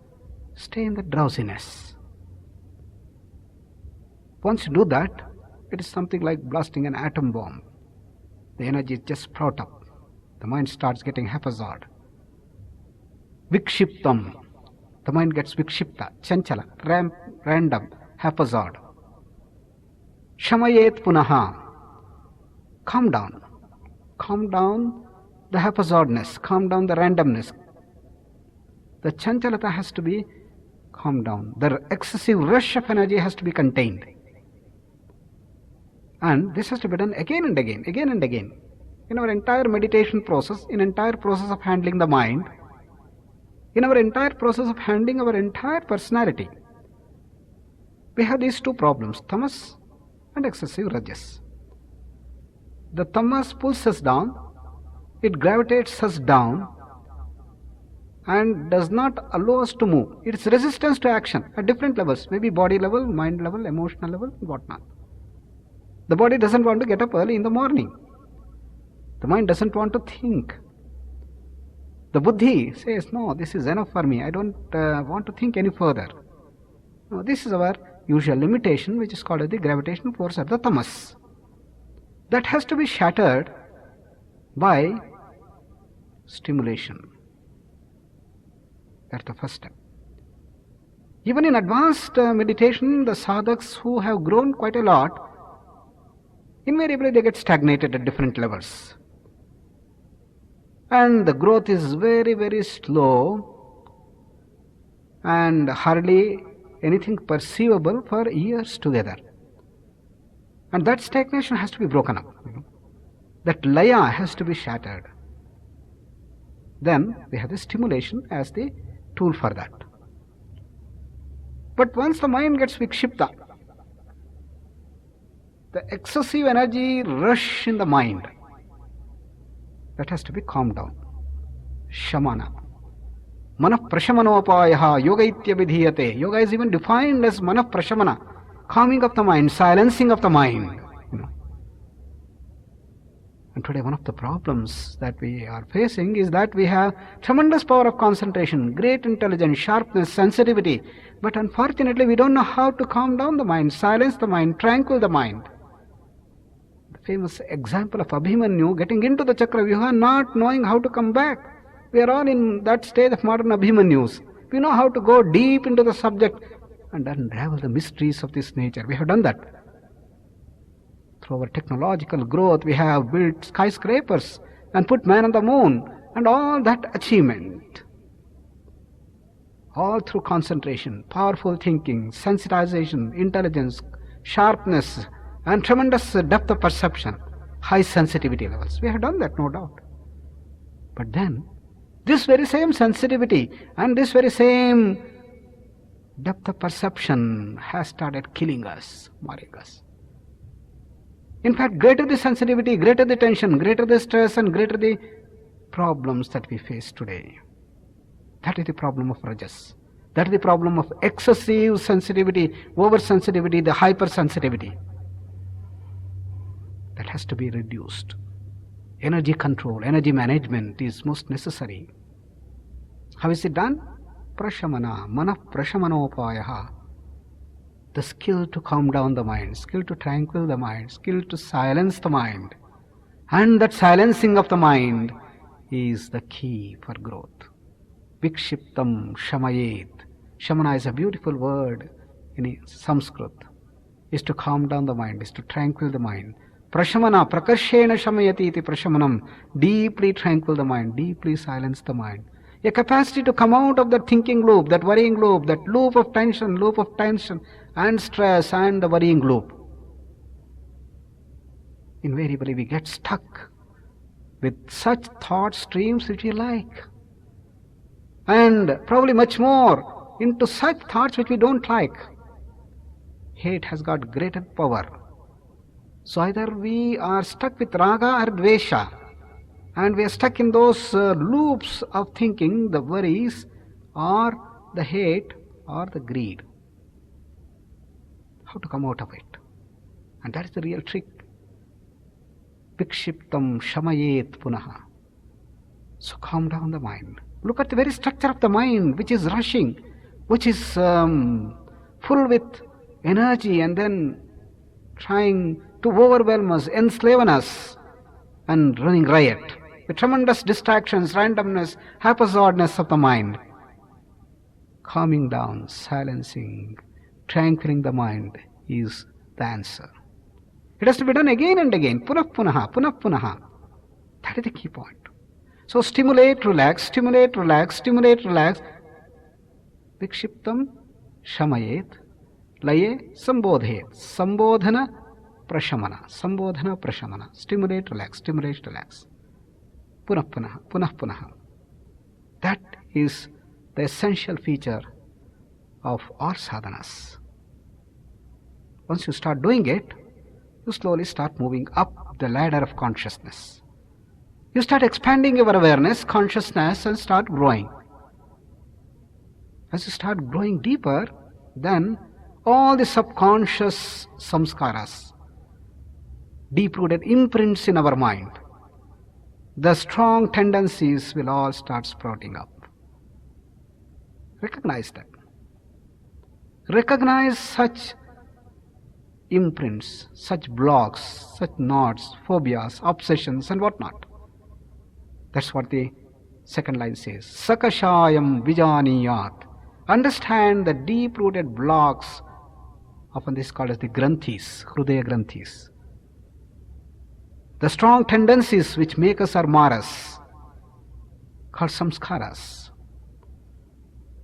stay in the drowsiness. Once you do that, it is something like blasting an atom bomb. The energy just sprout up. The mind starts getting haphazard. Vikshiptam. The mind gets vikshipta, chanchala, random, haphazard. Shamayet punaha. Calm down. Calm down the haphazardness, calm down the randomness. The chanchalata has to be calmed down. The excessive rush of energy has to be contained. And this has to be done again and again, again and again. In our entire meditation process, in entire process of handling the mind, in our entire process of handling our entire personality, we have these two problems, tamas and excessive rajas. The tamas pulls us down, it gravitates us down and does not allow us to move. It's resistance to action at different levels, maybe body level, mind level, emotional level, and whatnot. The body doesn't want to get up early in the morning. The mind doesn't want to think. The buddhi says, no, this is enough for me. I don't want to think any further. No, this is our usual limitation, which is called as the gravitational force of the tamas. That has to be shattered by stimulation. That's the first step. Even in advanced meditation, the sadhaks who have grown quite a lot, invariably they get stagnated at different levels. And the growth is very, very slow and hardly anything perceivable for years together. And that stagnation has to be broken up. That laya has to be shattered. Then we have the stimulation as the tool for that. But once the mind gets vikshipta, the excessive energy rush in the mind, that has to be calmed down. Shamana. Manah prashamanopayaha yoga ityabhidhiyate. Yoga is even defined as manah prashamana, calming of the mind, silencing of the mind. And today one of the problems that we are facing is that we have tremendous power of concentration, great intelligence, sharpness, sensitivity, but unfortunately we don't know how to calm down the mind, silence the mind, tranquil the mind. The famous example of Abhimanyu getting into the Chakravyuha, not knowing how to come back. We are all in that stage of modern Abhimanyus. We know how to go deep into the subject and unravel the mysteries of this nature. We have done that. Through our technological growth, we have built skyscrapers and put man on the moon, and all that achievement, all through concentration, powerful thinking, sensitization, intelligence, sharpness, and tremendous depth of perception, high sensitivity levels. We have done that, no doubt. But then, this very same sensitivity and this very same depth of perception has started killing us, marring us. In fact, greater the sensitivity, greater the tension, greater the stress, and greater the problems that we face today. That is the problem of rajas. That is the problem of excessive sensitivity, oversensitivity, the hypersensitivity. That has to be reduced. Energy control, energy management is most necessary. How is it done? Prashamana, manah prashamanopayaha. The skill to calm down the mind, skill to tranquil the mind, skill to silence the mind. And that silencing of the mind is the key for growth. Vikshiptam shamayet. Shamana is a beautiful word in Sanskrit. Is to calm down the mind, is to tranquil the mind. Prashamana, prakarshena shamayati iti prashamanam. Deeply tranquil the mind, deeply silence the mind. A capacity to come out of that thinking loop, that worrying loop, that loop of tension and stress and the worrying loop. Invariably we get stuck with such thought streams which we like, and probably much more into such thoughts which we don't like. Hate has got greater power. So either we are stuck with raga or dvesha, and we are stuck in those loops of thinking, the worries, or the hate, or the greed. How to come out of it? And that is the real trick. Vikshiptam shamayet punaha. So calm down the mind. Look at the very structure of the mind, which is rushing, which is full with energy, and then trying to overwhelm us, enslave us, and running riot. The tremendous distractions, randomness, haphazardness of the mind. Calming down, silencing, tranquilling the mind is the answer. It has to be done again and again. Punah punaha, punah punaha. That is the key point. So stimulate, relax, stimulate, relax, stimulate, relax. Vikshiptam shamayet, laye sambodhet. Sambodhana prashamana. Sambodhana prashamana. Stimulate, relax, stimulate, relax. Punah punaha, punah punaha. That is the essential feature of all sadhanas. Once you start doing it, you slowly start moving up the ladder of consciousness. You start expanding your awareness, consciousness, and start growing. As you start growing deeper, then all the subconscious samskaras, deep-rooted imprints in our mind, the strong tendencies will all start sprouting up. Recognize that. Recognize such imprints, such blocks, such knots, phobias, obsessions, and whatnot. That's what the second line says. Sakashayam vijaniyat. Understand the deep-rooted blocks, often this is called as the granthis, hrudaya granthis. The strong tendencies which make us our maras, called samskaras,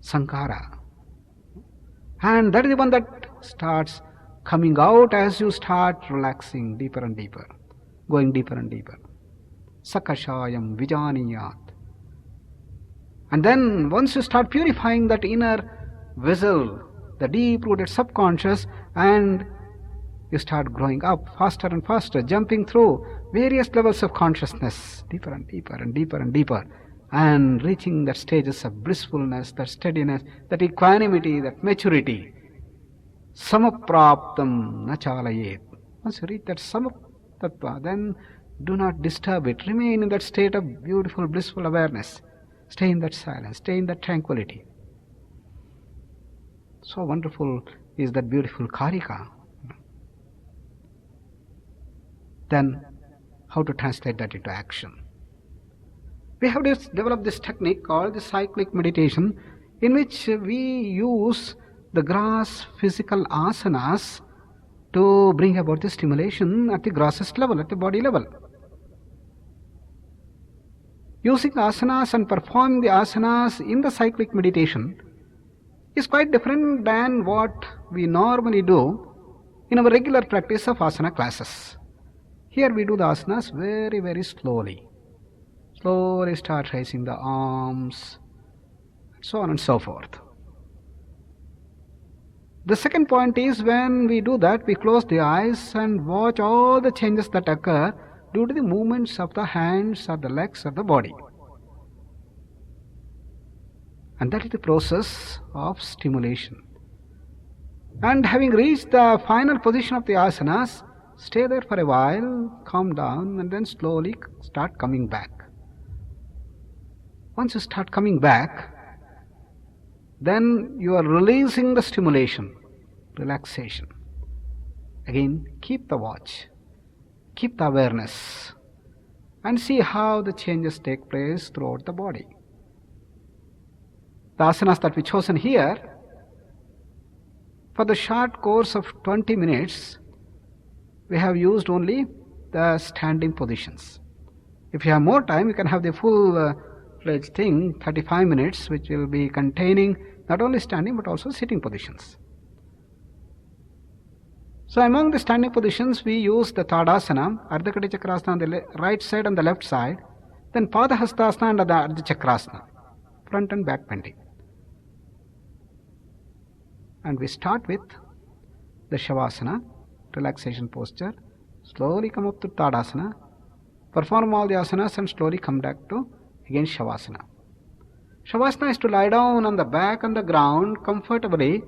sankara. And that is the one that starts coming out as you start relaxing deeper and deeper, going deeper and deeper. Sakashayam vijaniyat. And then once you start purifying that inner vessel, the deep-rooted subconscious, and you start growing up faster and faster, jumping through various levels of consciousness, deeper and deeper and deeper and deeper, and reaching that stages of blissfulness, that steadiness, that equanimity, that maturity. Samapraptam nachalayet. Once you reach that samattattva, then Do not disturb it. Remain in that state of beautiful, blissful awareness. Stay in that silence. Stay in that tranquility. So wonderful is that beautiful karika. Then, how to translate that into action? We have developed this technique called the cyclic meditation, in which we use the gross physical asanas to bring about the stimulation at the grossest level, at the body level. Using asanas and performing the asanas in the cyclic meditation is quite different than what we normally do in our regular practice of asana classes. Here we do the asanas very, very slowly. Slowly start raising the arms, so on and so forth. The second point is, when we do that, we close the eyes and watch all the changes that occur due to the movements of the hands or the legs or the body. And that is the process of stimulation. And having reached the final position of the asanas, stay there for a while, calm down, and then slowly start coming back. Once you start coming back, then you are releasing the stimulation, relaxation. Again, keep the watch, keep the awareness, and see how the changes take place throughout the body. The asanas that we chosen here, for the short course of 20 minutes, we have used only the standing positions. If you have more time, you can have the full-fledged thing, 35 minutes, which will be containing not only standing but also sitting positions. So among the standing positions, we use the Tadasana, Ardha Kati Chakrasana on the right side and the left side, then Padahastasana and the Ardha Chakrasana, front and back bending. And we start with the Shavasana, relaxation posture, slowly come up to Tadasana, perform all the asanas and slowly come back to again Shavasana. Shavasana is to lie down on the back on the ground comfortably,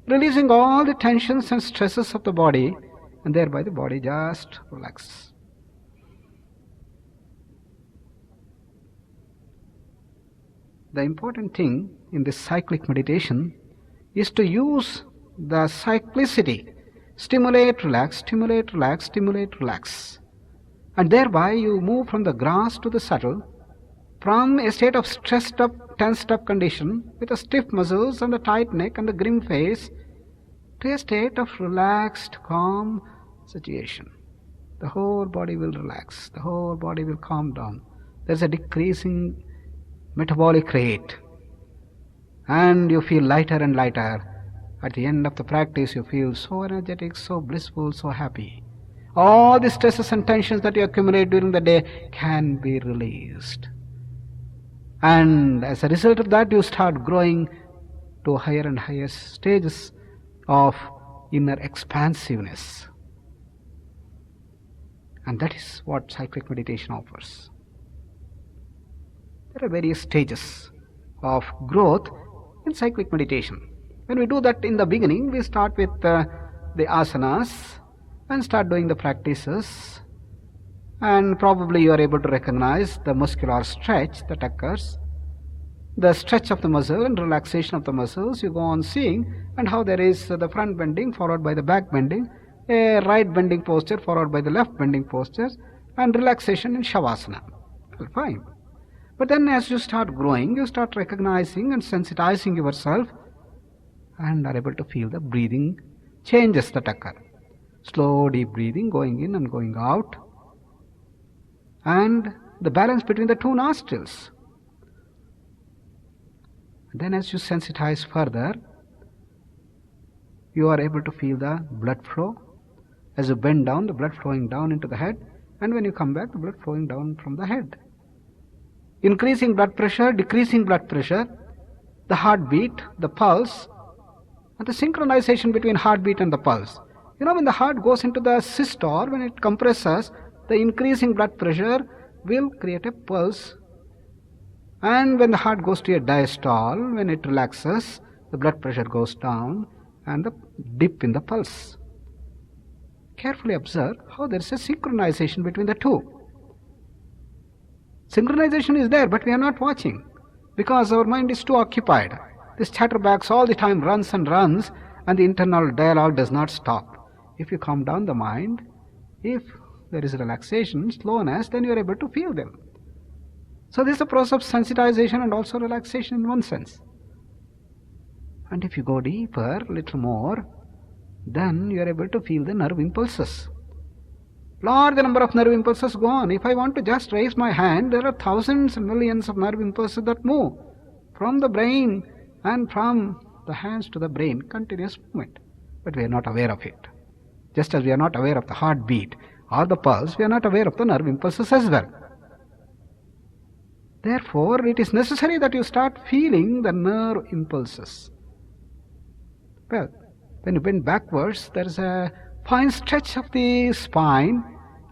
releasing all the tensions and stresses of the body, and thereby the body just relaxes. The important thing in this cyclic meditation is to use the cyclicity, stimulate, relax, stimulate, relax, stimulate, relax. And thereby you move from the gross to the subtle, from a state of stressed up, tensed up condition with the stiff muscles and the tight neck and the grim face, to a state of relaxed, calm situation. The whole body will relax, the whole body will calm down. There is a decreasing metabolic rate, and you feel lighter and lighter. At the end of the practice, you feel so energetic, so blissful, so happy. All the stresses and tensions that you accumulate during the day can be released. And as a result of that, you start growing to higher and higher stages of inner expansiveness. And that is what cyclic meditation offers. There are various stages of growth in cyclic meditation. When we do that in the beginning, we start with the asanas and start doing the practices, and probably you are able to recognize the muscular stretch that occurs, the stretch of the muscle and relaxation of the muscles. You go on seeing, and how there is the front bending followed by the back bending, a right bending posture followed by the left bending posture, and relaxation in Shavasana. Well, fine. But then as you start growing, you start recognizing and sensitizing yourself and are able to feel the breathing changes that occur. Slow deep breathing going in and going out, and the balance between the two nostrils. Then as you sensitize further, you are able to feel the blood flow. As you bend down, the blood flowing down into the head, and when you come back, the blood flowing down from the head. Increasing blood pressure, decreasing blood pressure, the heartbeat, the pulse, and the synchronization between heartbeat and the pulse. You know, when the heart goes into the systole, when it compresses, the increasing blood pressure will create a pulse. And when the heart goes to a diastole, when it relaxes, the blood pressure goes down and the dip in the pulse. Carefully observe how there is a synchronization between the two. Synchronization is there, but we are not watching because our mind is too occupied. This chatterbox all the time runs and runs, and the internal dialogue does not stop. If you calm down the mind, if there is relaxation, slowness, then you are able to feel them. So this is a process of sensitization and also relaxation in one sense. And if you go deeper, little more, then you are able to feel the nerve impulses. Large number of nerve impulses go on. If I want to just raise my hand, there are thousands and millions of nerve impulses that move from the brain and from the hands to the brain, continuous movement. But we are not aware of it. Just as we are not aware of the heartbeat or the pulse, we are not aware of the nerve impulses as well. Therefore, it is necessary that you start feeling the nerve impulses. Well, when you bend backwards, there is a fine stretch of the spine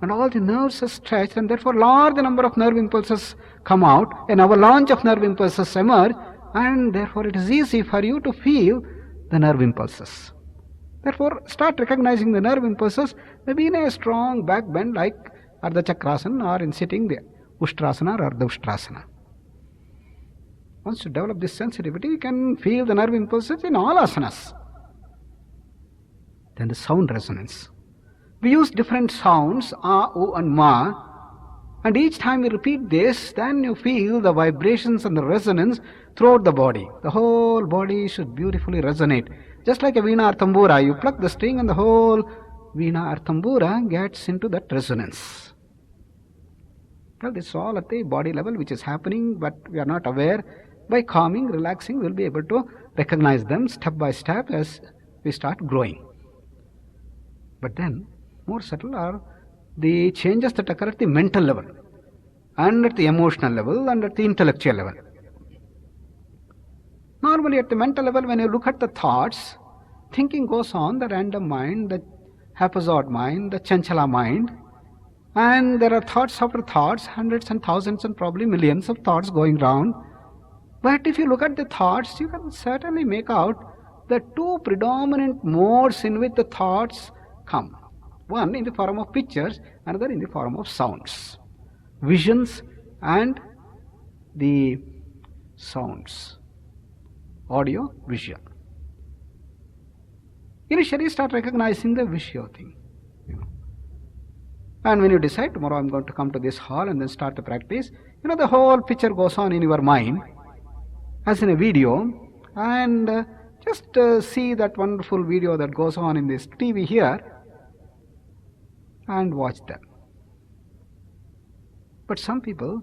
and all the nerves are stretched, and therefore large number of nerve impulses come out, an avalanche of nerve impulses emerge, and therefore it is easy for you to feel the nerve impulses. Therefore, start recognizing the nerve impulses, maybe in a strong back bend like Ardha Chakrasana, or in sitting the Ushtrasana or Ardha Ushtrasana. Once you develop this sensitivity, you can feel the nerve impulses in all asanas. Then the sound resonance. We use different sounds, A, U and Ma, and each time you repeat this, then you feel the vibrations and the resonance throughout the body. The whole body should beautifully resonate. Just like a veena or tambura, you pluck the string and the whole veena or tambura gets into that resonance. Well, this is all at the body level which is happening, but we are not aware. By calming, relaxing, we will be able to recognize them step by step as we start growing. But then, more subtle are the changes that occur at the mental level, and at the emotional level, and at the intellectual level. Normally at the mental level, when you look at the thoughts, thinking goes on, the random mind, the haphazard mind, the chanchala mind, and there are thoughts after thoughts, hundreds and thousands and probably millions of thoughts going round. But if you look at the thoughts, you can certainly make out the two predominant modes in which the thoughts come. One in the form of pictures, another in the form of sounds. Visions and the sounds. Audio, visual. Initially start recognizing the visual thing. And when you decide, tomorrow I'm going to come to this hall and then start the practice, the whole picture goes on in your mind as in a video, and just see that wonderful video that goes on in this TV here and watch them. But some people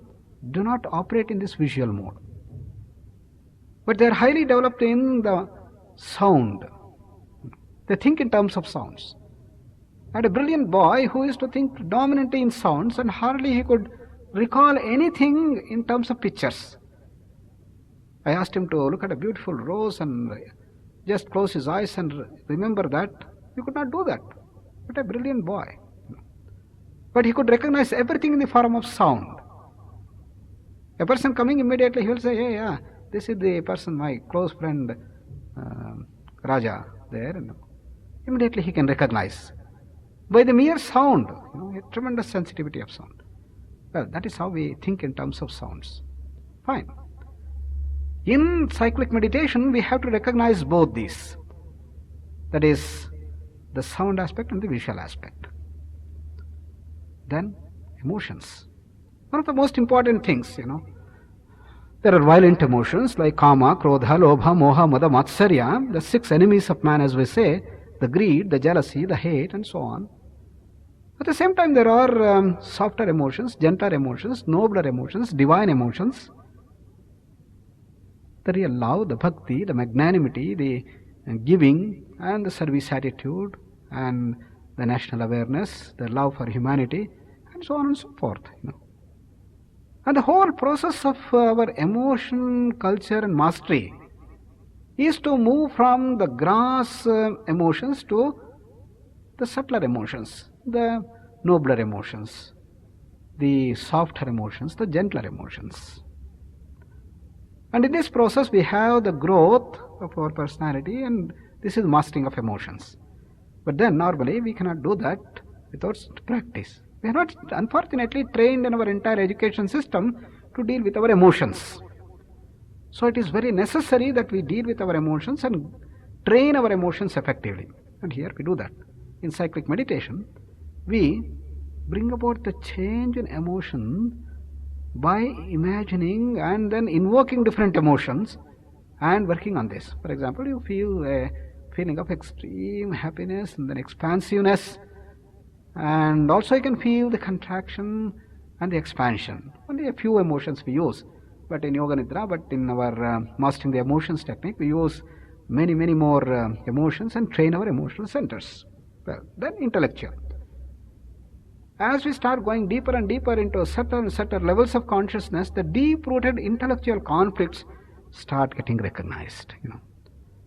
do not operate in this visual mode, but they are highly developed in the sound. They think in terms of sounds. I had a brilliant boy who used to think predominantly in sounds, and hardly he could recall anything in terms of pictures. I asked him to look at a beautiful rose and just close his eyes and remember that. He could not do that. But a brilliant boy. But he could recognize everything in the form of sound. A person coming immediately, he will say, hey, yeah, this is the person, my close friend Raja there. And immediately he can recognize. By the mere sound, a tremendous sensitivity of sound. Well, that is how we think in terms of sounds. Fine. In cyclic meditation, we have to recognize both these. That is, the sound aspect and the visual aspect. Then, emotions. One of the most important things, There are violent emotions like kama, krodha, lobha, moha, mada, matsarya, the 6 enemies of man, as we say, the greed, the jealousy, the hate, and so on. At the same time, there are softer emotions, gentler emotions, nobler emotions, divine emotions. The real love, the bhakti, the magnanimity, the giving, and the service attitude, and the national awareness, the love for humanity, and so on and so forth. And the whole process of our emotion, culture, and mastery is to move from the gross emotions to the subtler emotions, the nobler emotions, the softer emotions, the gentler emotions. And in this process, we have the growth of our personality, and this is mastering of emotions. But then, normally, we cannot do that without practice. We are not, unfortunately, trained in our entire education system to deal with our emotions. So it is very necessary that we deal with our emotions and train our emotions effectively. And here we do that. In cyclic meditation, we bring about the change in emotion by imagining and then invoking different emotions and working on this. For example, you feel a feeling of extreme happiness and then expansiveness, and also you can feel the contraction and the expansion. Only a few emotions we use, but in Yoga Nidra, but in our mastering the emotions technique, we use many more emotions and train our emotional centers. Well, then intellectual. As we start going deeper and deeper into certain levels of consciousness, the deep-rooted intellectual conflicts start getting recognized.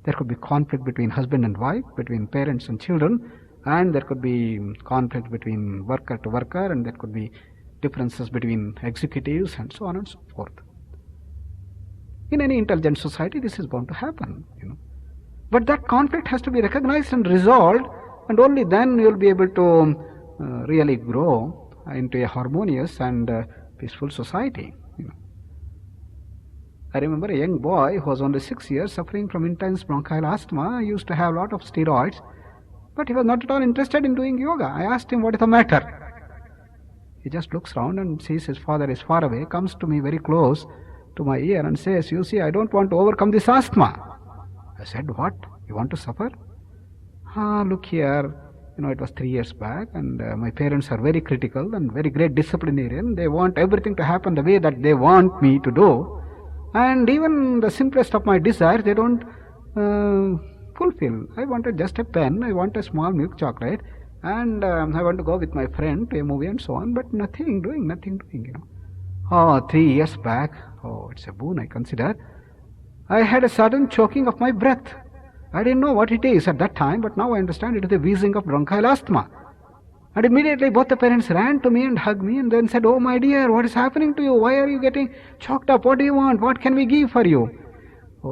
There could be conflict between husband and wife, between parents and children, and there could be conflict between worker to worker, and there could be differences between executives, and so on and so forth. In any intelligent society, this is bound to happen. But that conflict has to be recognized and resolved, and only then you will be able to really grow into a harmonious and peaceful society. I remember a young boy who was only 6 years, suffering from intense bronchial asthma. He used to have a lot of steroids, but he was not at all interested in doing yoga. I asked him, what is the matter? He just looks round and sees his father is far away, comes to me very close to my ear and says, you see, I don't want to overcome this asthma. I said, what? You want to suffer? Look here. It was 3 years back, and my parents are very critical and very great disciplinarian. They want everything to happen the way that they want me to do. And even the simplest of my desires, they don't fulfill. I wanted just a pen, I want a small milk chocolate, and I want to go with my friend to a movie and so on, but nothing doing. 3 years back, it's a boon I consider, I had a sudden choking of my breath. I didn't know what it is at that time, but now I understand it is the wheezing of bronchial asthma. And immediately both the parents ran to me and hugged me and then said, oh my dear, what is happening to you? Why are you getting choked up? What do you want? What can we give for you?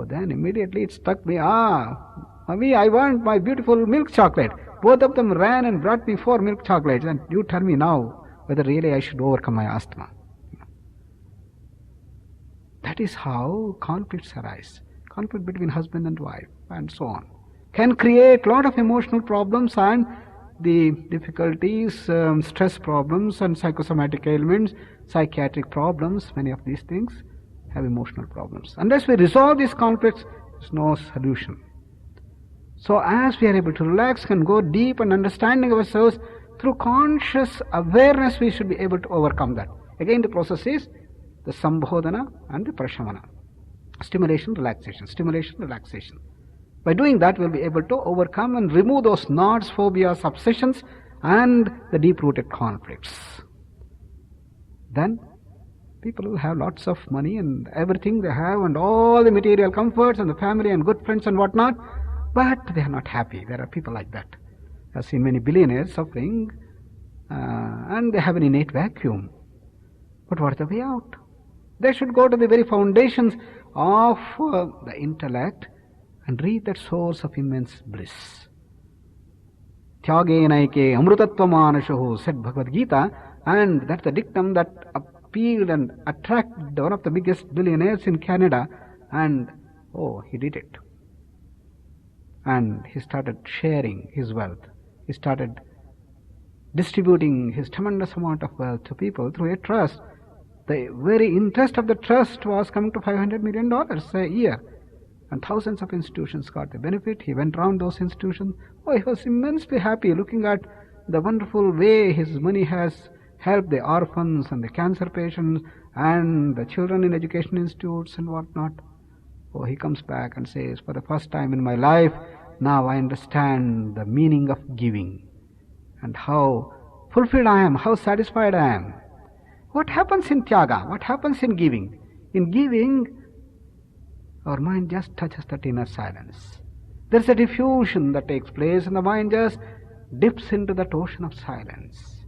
Then immediately it struck me, Mommy, I want my beautiful milk chocolate. Both of them ran and brought me 4 milk chocolates, and you tell me now whether really I should overcome my asthma. That is how conflicts arise. Conflict between husband and wife and so on can create a lot of emotional problems, and the difficulties, stress problems and psychosomatic ailments, psychiatric problems, many of these things have emotional problems. Unless we resolve these conflicts, there is no solution. So as we are able to relax and go deep and understanding ourselves, through conscious awareness we should be able to overcome that. Again, the process is the sambodhana and the prashamana. Stimulation, relaxation, stimulation, relaxation. By doing that, we will be able to overcome and remove those knots, phobias, obsessions, and the deep-rooted conflicts. Then people will have lots of money and everything they have and all the material comforts and the family and good friends and whatnot, but they are not happy. There are people like that. I've seen many billionaires suffering and they have an innate vacuum. But what is the way out? They should go to the very foundations of the intellect and reach that source of immense bliss. Tyagenaike amrutatvamanashaho, said Bhagavad Gita, and that's the dictum that appealed and attracted one of the biggest billionaires in Canada, and he did it. And he started sharing his wealth. He started distributing his tremendous amount of wealth to people through a trust. The very interest of the trust was coming to $500 million a year. And thousands of institutions got the benefit. He went around those institutions. He was immensely happy looking at the wonderful way his money has helped the orphans and the cancer patients and the children in education institutes and whatnot. He comes back and says, for the first time in my life, now I understand the meaning of giving and how fulfilled I am, how satisfied I am. What happens in Tyaga? What happens in giving? In giving, our mind just touches that inner silence. There's a diffusion that takes place and the mind just dips into that ocean of silence.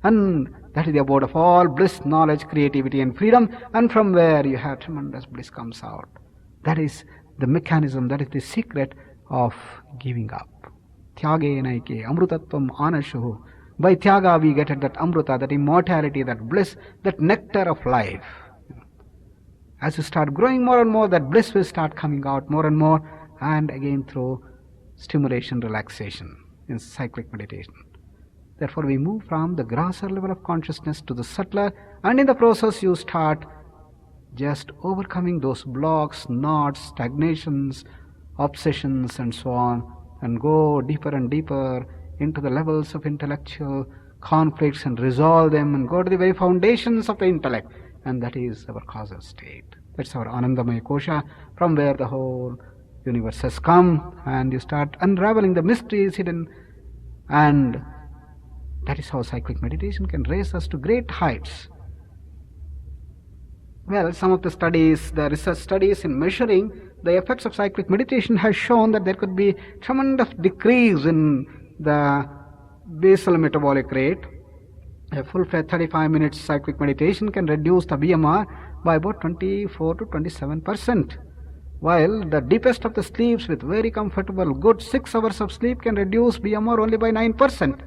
And that is the abode of all bliss, knowledge, creativity and freedom, and from where you have tremendous bliss comes out. That is the mechanism, that is the secret of giving up. Tyagenaike amrutatvam anashuhu. By Tyaga we get at that Amrita, that immortality, that bliss, that nectar of life. As you start growing more and more, that bliss will start coming out more and more, and again through stimulation, relaxation in cyclic meditation. Therefore we move from the grosser level of consciousness to the subtler, and in the process you start just overcoming those blocks, knots, stagnations, obsessions and so on, and go deeper and deeper into the levels of intellectual conflicts and resolve them and go to the very foundations of the intellect, and that is our causal state. That's our Anandamaya Kosha, from where the whole universe has come, and you start unraveling the mysteries hidden, and that is how cyclic meditation can raise us to great heights. Well, some of the studies, the research studies in measuring the effects of cyclic meditation has shown that there could be tremendous decrease in the basal metabolic rate. A full-fledged 35 minutes cyclic meditation can reduce the BMR by about 24 to 27%, while the deepest of the sleeps with very comfortable, good 6 hours of sleep can reduce BMR only by 9%.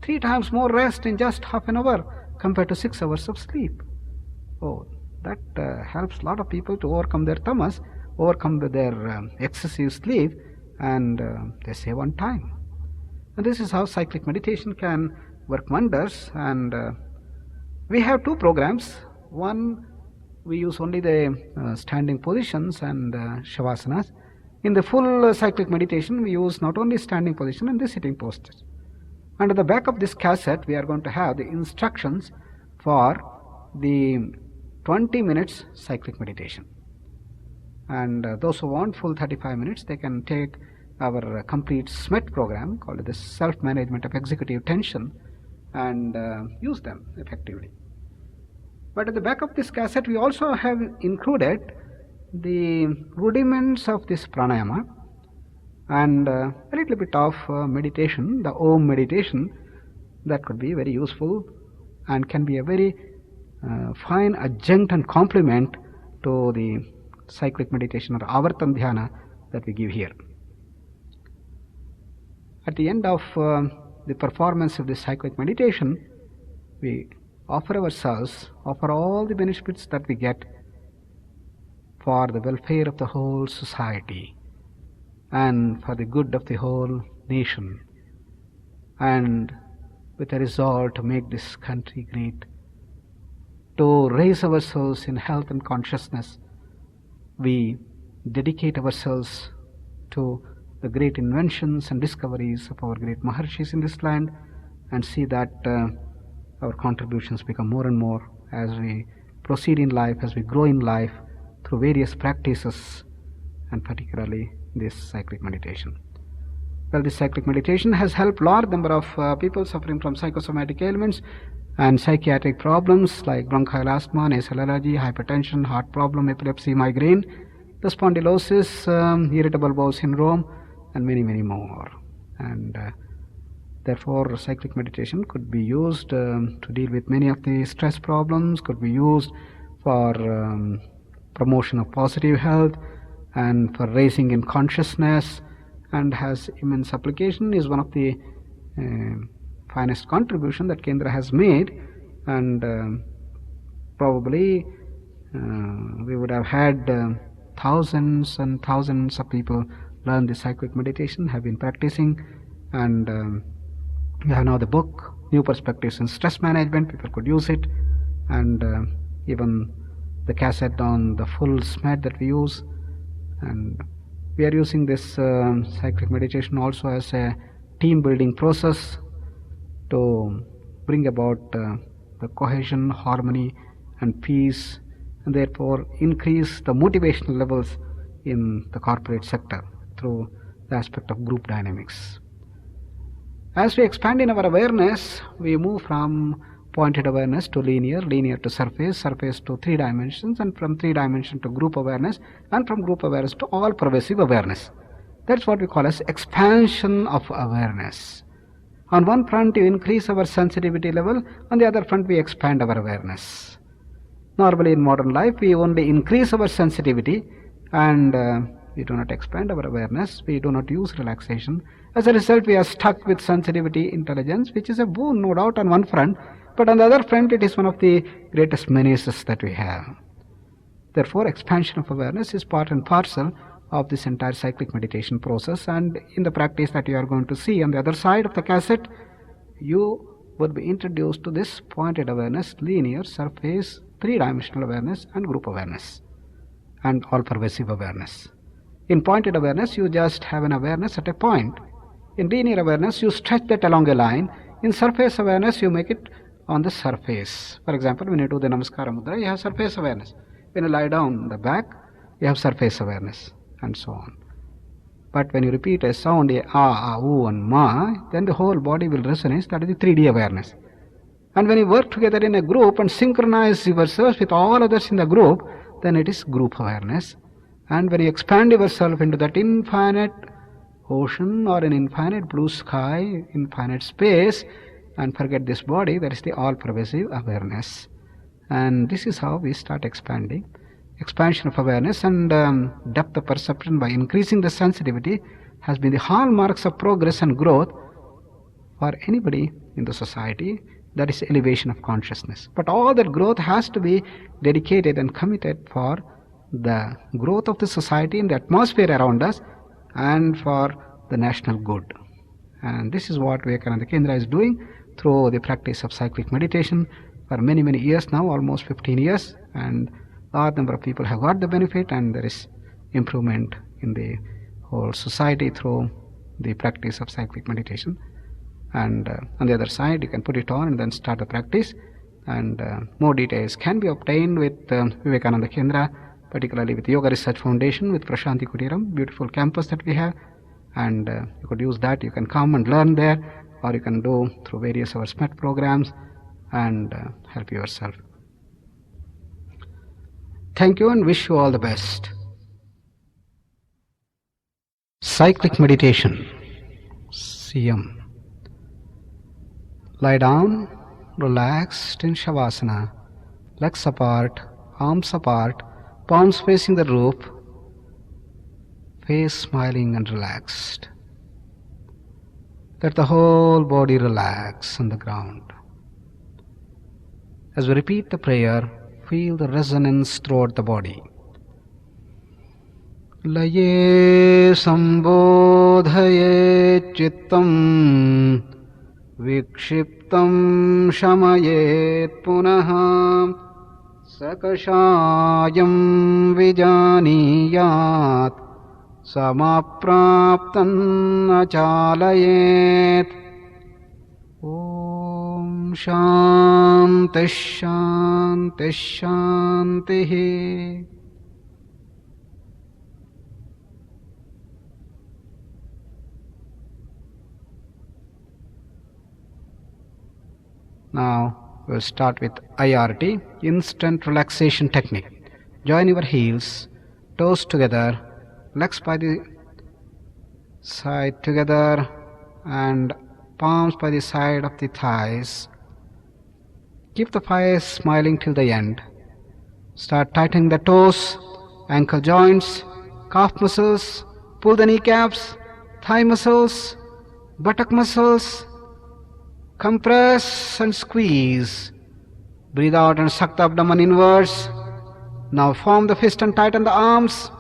3 times more rest in just half an hour compared to 6 hours of sleep. Oh, that helps a lot of people to overcome their tamas, overcome their excessive sleep, and they save on time. And this is how cyclic meditation can work wonders. And we have 2 programs. One, we use only the standing positions and shavasanas. In the full cyclic meditation, we use not only standing position and the sitting postures. And at the back of this cassette, we are going to have the instructions for the 20 minutes cyclic meditation. And those who want full 35 minutes, they can take our complete SMET program called the Self-Management of Executive Tension and use them effectively. But at the back of this cassette, we also have included the rudiments of this pranayama and a little bit of meditation, the Om meditation, that could be very useful and can be a very fine adjunct and complement to the cyclic meditation or avartan dhyana that we give here. At the end of the performance of this cyclic meditation, we offer ourselves, offer all the benefits that we get for the welfare of the whole society and for the good of the whole nation, and with a resolve to make this country great, to raise ourselves in health and consciousness. We dedicate ourselves to the great inventions and discoveries of our great Maharshis in this land, and see that our contributions become more and more as we proceed in life, as we grow in life through various practices, and particularly this cyclic meditation. Well, this cyclic meditation has helped large number of people suffering from psychosomatic ailments and psychiatric problems like bronchial asthma, nasal allergy, hypertension, heart problem, epilepsy, migraine, the spondylosis, irritable bowel syndrome, and many, many more. And therefore, cyclic meditation could be used to deal with many of the stress problems, could be used for promotion of positive health and for raising in consciousness, and has immense application, is one of the finest contribution that KENDRA has made. And probably we would have had thousands and thousands of people learn the cyclic meditation, have been practicing, and we have now the book New Perspectives in Stress Management. People could use it, and even the cassette on the full SMET that we use. And we are using this cyclic meditation also as a team building process to bring about the cohesion, harmony and peace, and therefore increase the motivational levels in the corporate sector through the aspect of group dynamics. As we expand in our awareness, we move from pointed awareness to linear, linear to surface, surface to 3 dimensions, and from 3 dimensions to group awareness, and from group awareness to all pervasive awareness. That's what we call as expansion of awareness. On one front, you increase our sensitivity level, on the other front, we expand our awareness. Normally in modern life, we only increase our sensitivity and we do not expand our awareness, we do not use relaxation. As a result, we are stuck with sensitivity, intelligence, which is a boon, no doubt, on one front, but on the other front, it is one of the greatest menaces that we have. Therefore, expansion of awareness is part and parcel of this entire cyclic meditation process, and in the practice that you are going to see on the other side of the cassette, you would be introduced to this pointed awareness, linear, surface, three-dimensional awareness, and group awareness, and all-pervasive awareness. In pointed awareness, you just have an awareness at a point. In linear awareness, you stretch that along a line. In surface awareness, you make it on the surface. For example, when you do the Namaskara Mudra, you have surface awareness. When you lie down on the back, you have surface awareness, and so on. But when you repeat a sound, a ah, oo, and ma, then the whole body will resonate. That is the 3D awareness. And when you work together in a group and synchronize yourself with all others in the group, then it is group awareness. And when you expand yourself into that infinite ocean or an infinite blue sky, infinite space, and forget this body, that is the all-pervasive awareness. And this is how we start expanding. Expansion of awareness and depth of perception by increasing the sensitivity has been the hallmarks of progress and growth for anybody in the society. That is elevation of consciousness. But all that growth has to be dedicated and committed for the growth of the society and the atmosphere around us and for the national good. And this is what VIVEKANANDA KENDRA is doing through the practice of cyclic meditation for many, many years now, almost 15 years, and a large number of people have got the benefit, and there is improvement in the whole society through the practice of cyclic meditation. And on the other side, you can put it on and then start the practice, and more details can be obtained with VIVEKANANDA KENDRA, particularly with Yoga Research Foundation, with Prashanti Kutiram, beautiful campus that we have, and you could use that. You can come and learn there, or you can do through various our SMET programs and help yourself. Thank you and wish you all the best. Cyclic meditation, CM. Lie down, relaxed in Shavasana, legs apart, arms apart, palms facing the roof, face smiling and relaxed. Let the whole body relax on the ground. As we repeat the prayer, feel the resonance throughout the body. Laye sambodhaye chittam vikshiptam shamayet punaha sakashayam vijaniyat samapraptam achalayet. Om Shanti Shanti Shanti. Now we'll start with IRT, instant relaxation technique. Join your heels, toes together, legs by the side together, and palms by the side of the thighs. Keep the face smiling till the end. Start tightening the toes, ankle joints, calf muscles, pull the kneecaps, thigh muscles, buttock muscles. Compress and squeeze. Breathe out and suck the abdomen inwards. Now form the fist and tighten the arms.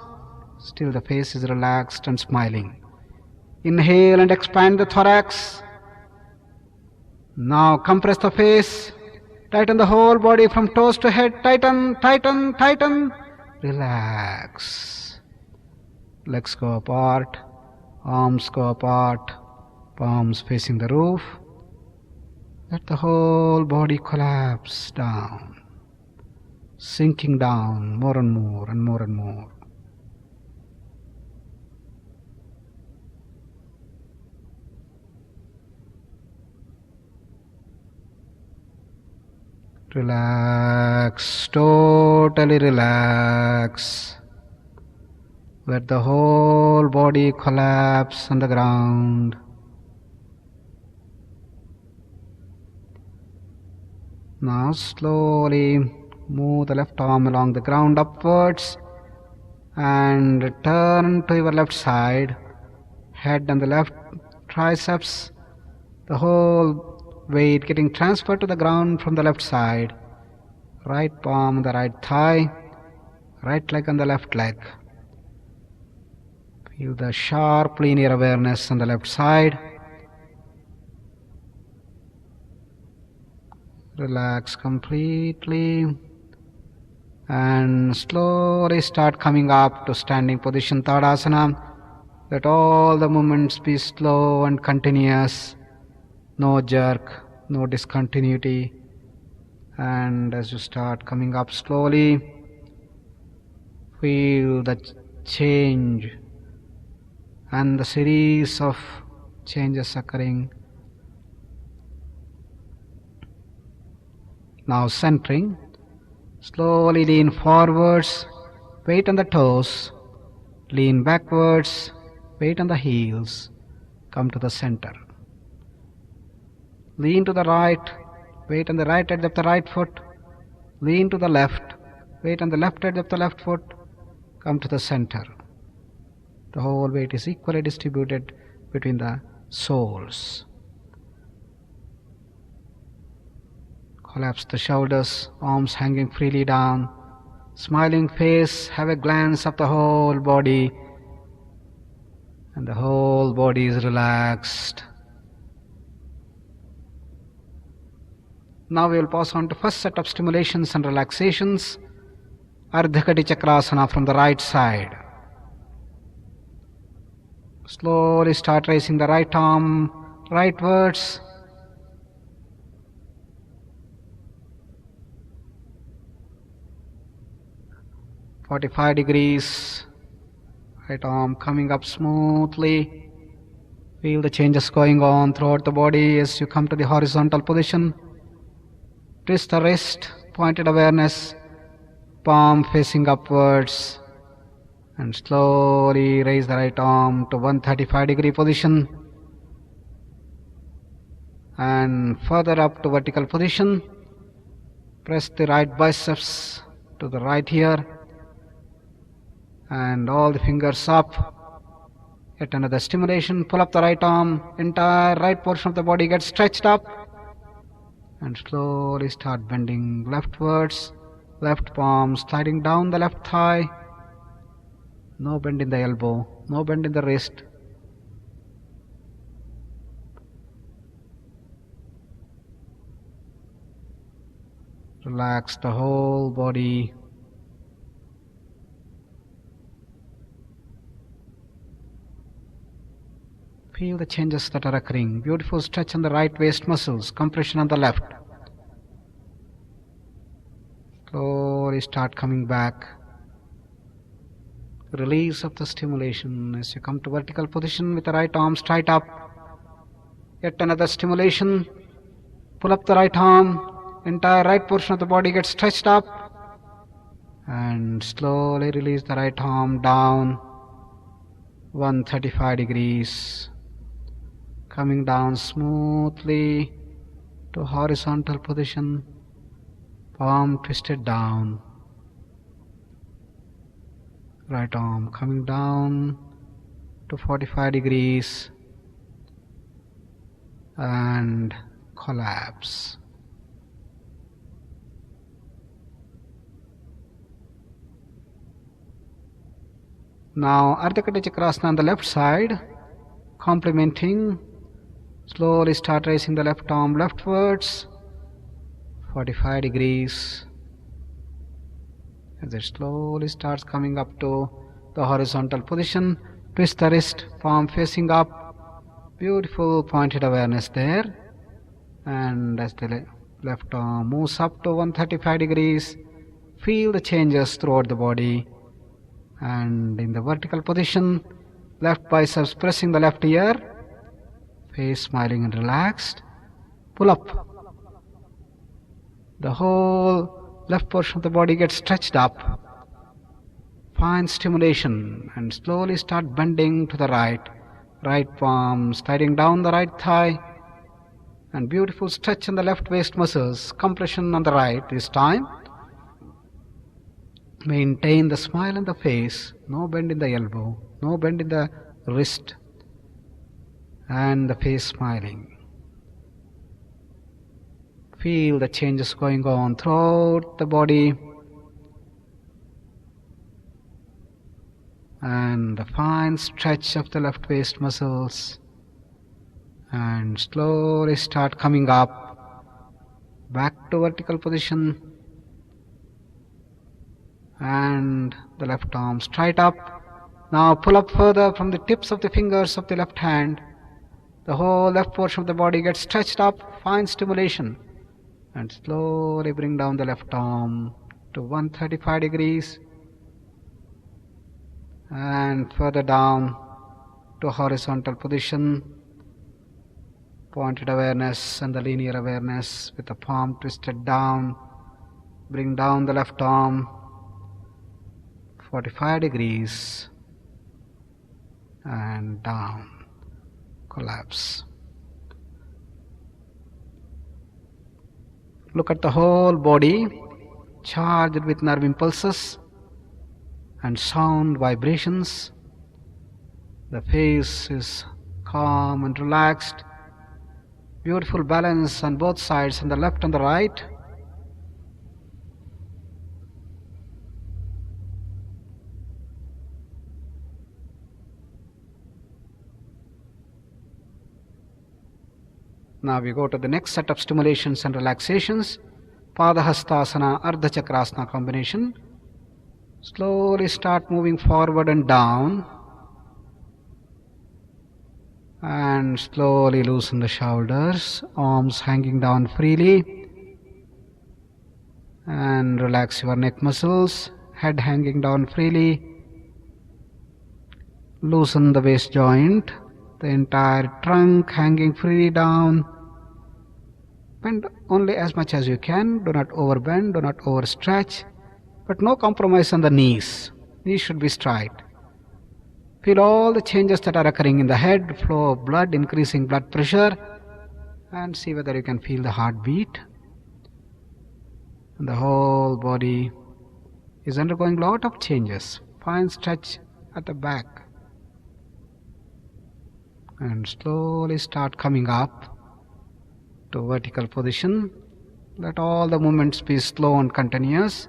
Still the face is relaxed and smiling. Inhale and expand the thorax. Now compress the face. Tighten the whole body from toes to head. Tighten, tighten, tighten. Relax. Legs go apart. Arms go apart. Palms facing the roof. Let the whole body collapse down, sinking down more and more and more and more. Relax, totally relax. Let the whole body collapse on the ground. Now slowly move the left arm along the ground upwards and turn to your left side, head and the left triceps, the whole weight getting transferred to the ground from the left side, right palm on the right thigh, right leg on the left leg. Feel the sharp linear awareness on the left side. Relax completely and slowly start coming up to standing position, Tadasana. Let all the movements be slow and continuous, no jerk, no discontinuity. And as you start coming up slowly, feel the change and the series of changes occurring. Now centering, slowly lean forwards, weight on the toes, lean backwards, weight on the heels, come to the center. Lean to the right, weight on the right edge of the right foot, lean to the left, weight on the left edge of the left foot, come to the center. The whole weight is equally distributed between the soles. Collapse the shoulders, arms hanging freely down, smiling face, have a glance of the whole body, and the whole body is relaxed. Now we will pass on to first set of stimulations and relaxations. Ardhakati Chakrasana from the right side. Slowly start raising the right arm rightwards. "45 degrees, right arm coming up smoothly. Feel the changes going on throughout the body as you come to the horizontal position. Twist the wrist, pointed awareness, palm facing upwards, and slowly raise the right arm to 135-degree position and further up to vertical position. Press the right biceps to the right ear and all the fingers up. Yet another stimulation. Pull up the right arm, entire right portion of the body gets stretched up, and slowly start bending leftwards, left palm sliding down the left thigh. No bend in the elbow, no bend in the wrist. Relax the whole body. Feel the changes that are occurring. Beautiful stretch on the right waist muscles, compression on the left. Slowly start coming back. Release of the stimulation as you come to vertical position with the right arm straight up. Yet another stimulation. Pull up the right arm, entire right portion of the body gets stretched up, and slowly release the right arm down 135 degrees, coming down smoothly to horizontal position, palm twisted down. Right arm coming down to 45 degrees and collapse. Now Ardhakati Chakrasana on the left side, complementing. Slowly start raising the left arm leftwards, 45 degrees. As it slowly starts coming up to the horizontal position, twist the wrist, palm facing up, beautiful pointed awareness there. And as the left arm moves up to 135 degrees, feel the changes throughout the body. And in the vertical position, left biceps pressing the left ear, face smiling and relaxed. Pull up. The whole left portion of the body gets stretched up. Find stimulation and slowly start bending to the right. Right palm sliding down the right thigh. And beautiful stretch in the left waist muscles. Compression on the right this time. Maintain the smile on the face, no bend in the elbow, no bend in the wrist, and the face smiling. Feel the changes going on throughout the body, and the fine stretch of the left waist muscles, and slowly start coming up, back to vertical position, and the left arm straight up. Now pull up further from the tips of the fingers of the left hand. The whole left portion of the body gets stretched up, fine stimulation, and slowly bring down the left arm to 135 degrees, and further down to horizontal position, pointed awareness and the linear awareness with the palm twisted down. Bring down the left arm 45 degrees and down, collapse. Look at the whole body charged with nerve impulses and sound vibrations. The face is calm and relaxed. Beautiful balance on both sides, on the left and the right. Now we go to the next set of stimulations and relaxations. Padahastasana, Ardha Chakrasana combination. Slowly start moving forward and down, and slowly loosen the shoulders, arms hanging down freely, and relax your neck muscles, head hanging down freely. Loosen the waist joint, the entire trunk hanging freely down. Bend only as much as you can, do not overbend, do not overstretch, but no compromise on the knees. Knees should be straight. Feel all the changes that are occurring in the head, flow of blood, increasing blood pressure, and see whether you can feel the heartbeat. And the whole body is undergoing a lot of changes. Fine stretch at the back. And slowly start coming up to vertical position. Let all the movements be slow and continuous.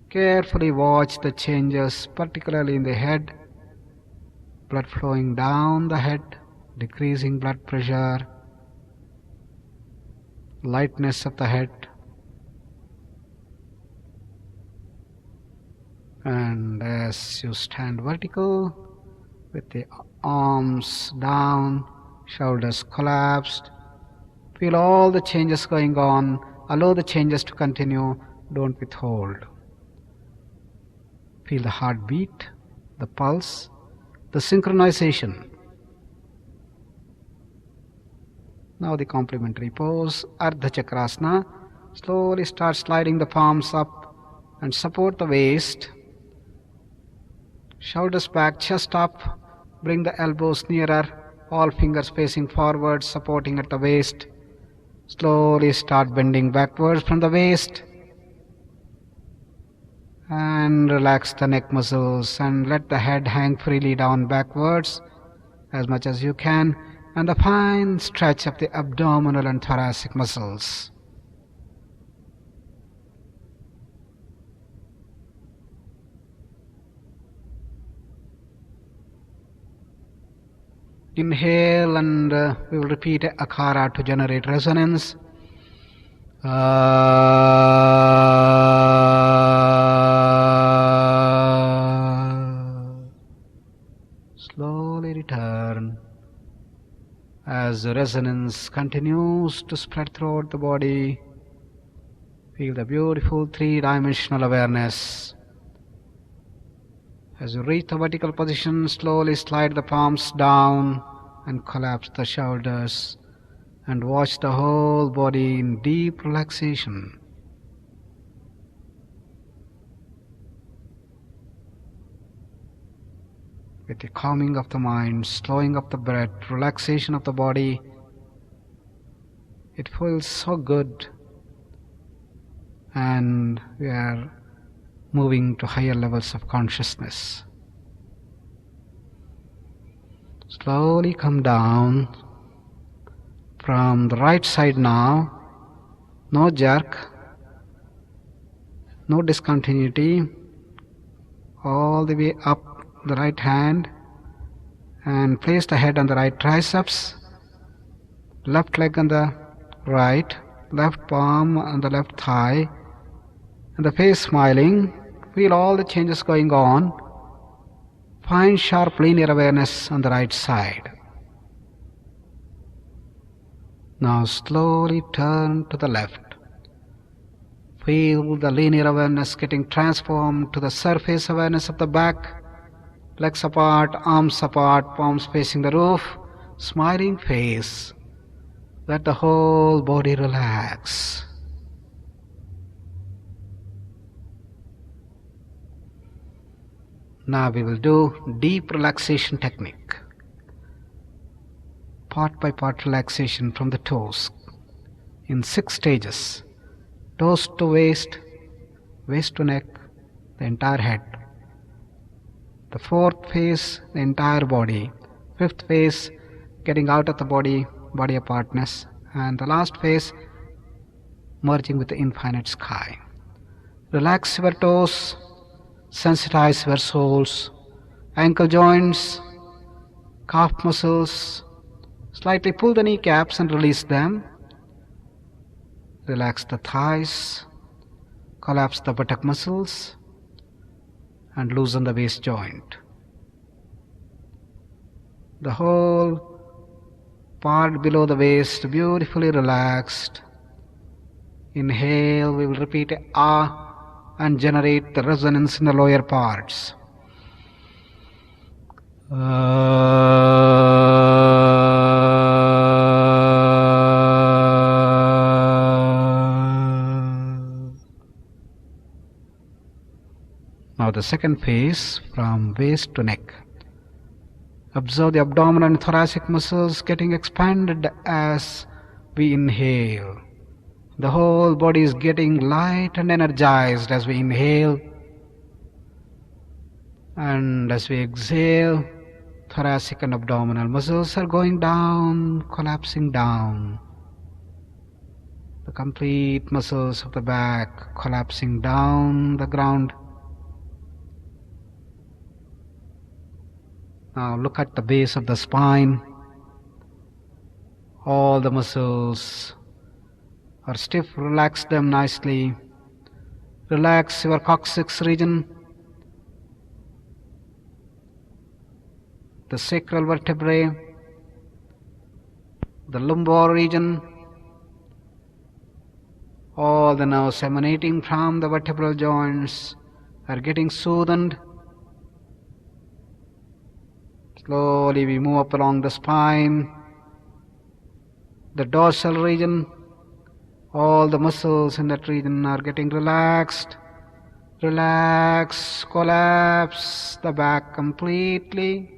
Carefully watch the changes, particularly in the head. Blood flowing down the head, decreasing blood pressure, lightness of the head. And as you stand vertical, with the arms down, shoulders collapsed, feel all the changes going on. Allow the changes to continue, don't withhold. Feel the heartbeat, the pulse, the synchronization. Now the complementary pose, Ardha Chakrasana. Slowly start sliding the palms up and support the waist. Shoulders back, chest up. Bring the elbows nearer, all fingers facing forward, supporting at the waist. Slowly start bending backwards from the waist. And relax the neck muscles and let the head hang freely down backwards as much as you can, and the fine stretch of the abdominal and thoracic muscles. Inhale, and we will repeat Akara to generate resonance. Slowly return as the resonance continues to spread throughout the body. Feel the beautiful three-dimensional awareness. As you reach the vertical position, slowly slide the palms down and collapse the shoulders, and watch the whole body in deep relaxation. With the calming of the mind, slowing of the breath, relaxation of the body, it feels so good, and we are moving to higher levels of consciousness. Slowly come down from the right side now. No jerk, no discontinuity. All the way up the right hand and place the head on the right triceps, left leg on the right, left palm on the left thigh, and the face smiling. Feel all the changes going on. Find sharp linear awareness on the right side. Now slowly turn to the left. Feel the linear awareness getting transformed to the surface awareness of the back. Legs apart, arms apart, palms facing the roof. Smiling face. Let the whole body relax. Now we will do deep relaxation technique. Part by part relaxation from the toes in 6 stages. Toes to waist, waist to neck, the entire head. The 4th phase, the entire body. 5th phase, getting out of the body, body apartness. And the last phase, merging with the infinite sky. Relax your toes, sensitize your soles, ankle joints, calf muscles. Slightly pull the kneecaps and release them. Relax the thighs, collapse the buttock muscles, and loosen the waist joint. The whole part below the waist beautifully relaxed. Inhale, we will repeat ah and generate the resonance in the lower parts. Now the second phase, from waist to neck. Observe the abdominal and thoracic muscles getting expanded as we inhale. The whole body is getting light and energized as we inhale. And as we exhale, thoracic and abdominal muscles are going down, collapsing down. The complete muscles of the back collapsing down the ground. Now look at the base of the spine. All the muscles are stiff, relax them nicely. Relax your coccyx region, the sacral vertebrae, the lumbar region. All the nerves emanating from the vertebral joints are getting soothed. Slowly we move up along the spine, the dorsal region. All the muscles in that region are getting relaxed. Relax, collapse the back completely.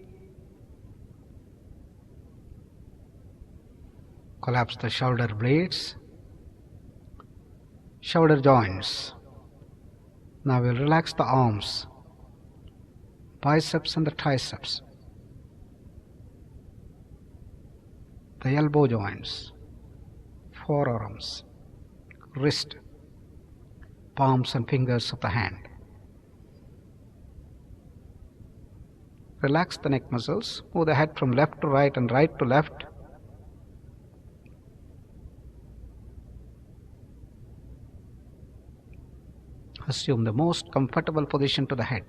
Collapse the shoulder blades, shoulder joints. Now we'll relax the arms, biceps and the triceps, the elbow joints, forearms, wrist, palms and fingers of the hand. Relax the neck muscles. Move the head from left to right and right to left. Assume the most comfortable position to the head.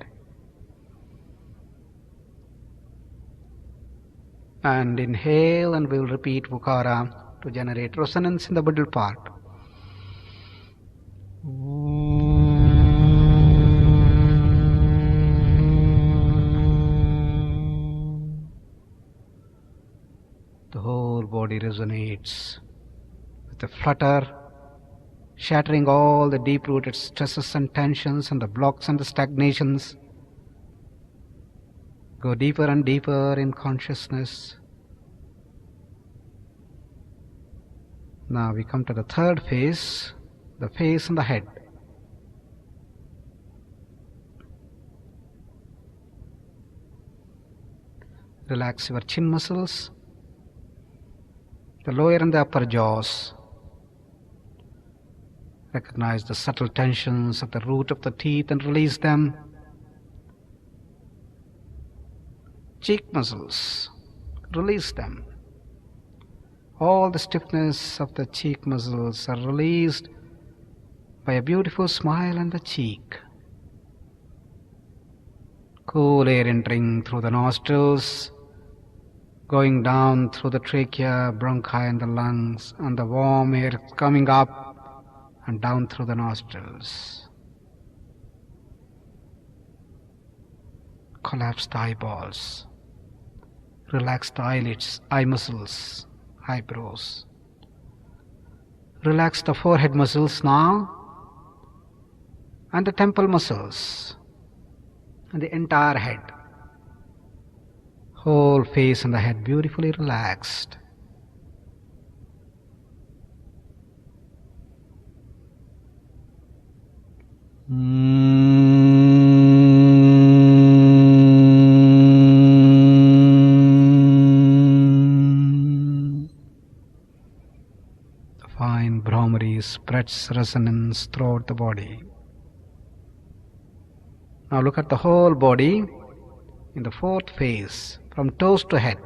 And inhale, and we will repeat Vukara to generate resonance in the middle part. The whole body resonates with a flutter, shattering all the deep-rooted stresses and tensions and the blocks and the stagnations. Go deeper and deeper in consciousness. Now we come to the third phase, the face and the head. Relax your chin muscles, the lower and the upper jaws. Recognize the subtle tensions at the root of the teeth and release them. Cheek muscles, release them. All the stiffness of the cheek muscles are released by a beautiful smile on the cheek. Cool air entering through the nostrils, going down through the trachea, bronchi and the lungs, and the warm air coming up and down through the nostrils. Collapse the eyeballs. Relax the eyelids, eye muscles, eyebrows. Relax the forehead muscles now, and the temple muscles, and the entire head. Whole face and the head beautifully relaxed. The fine Brahmari spreads resonance throughout the body. Now look at the whole body in the fourth phase, from toes to head.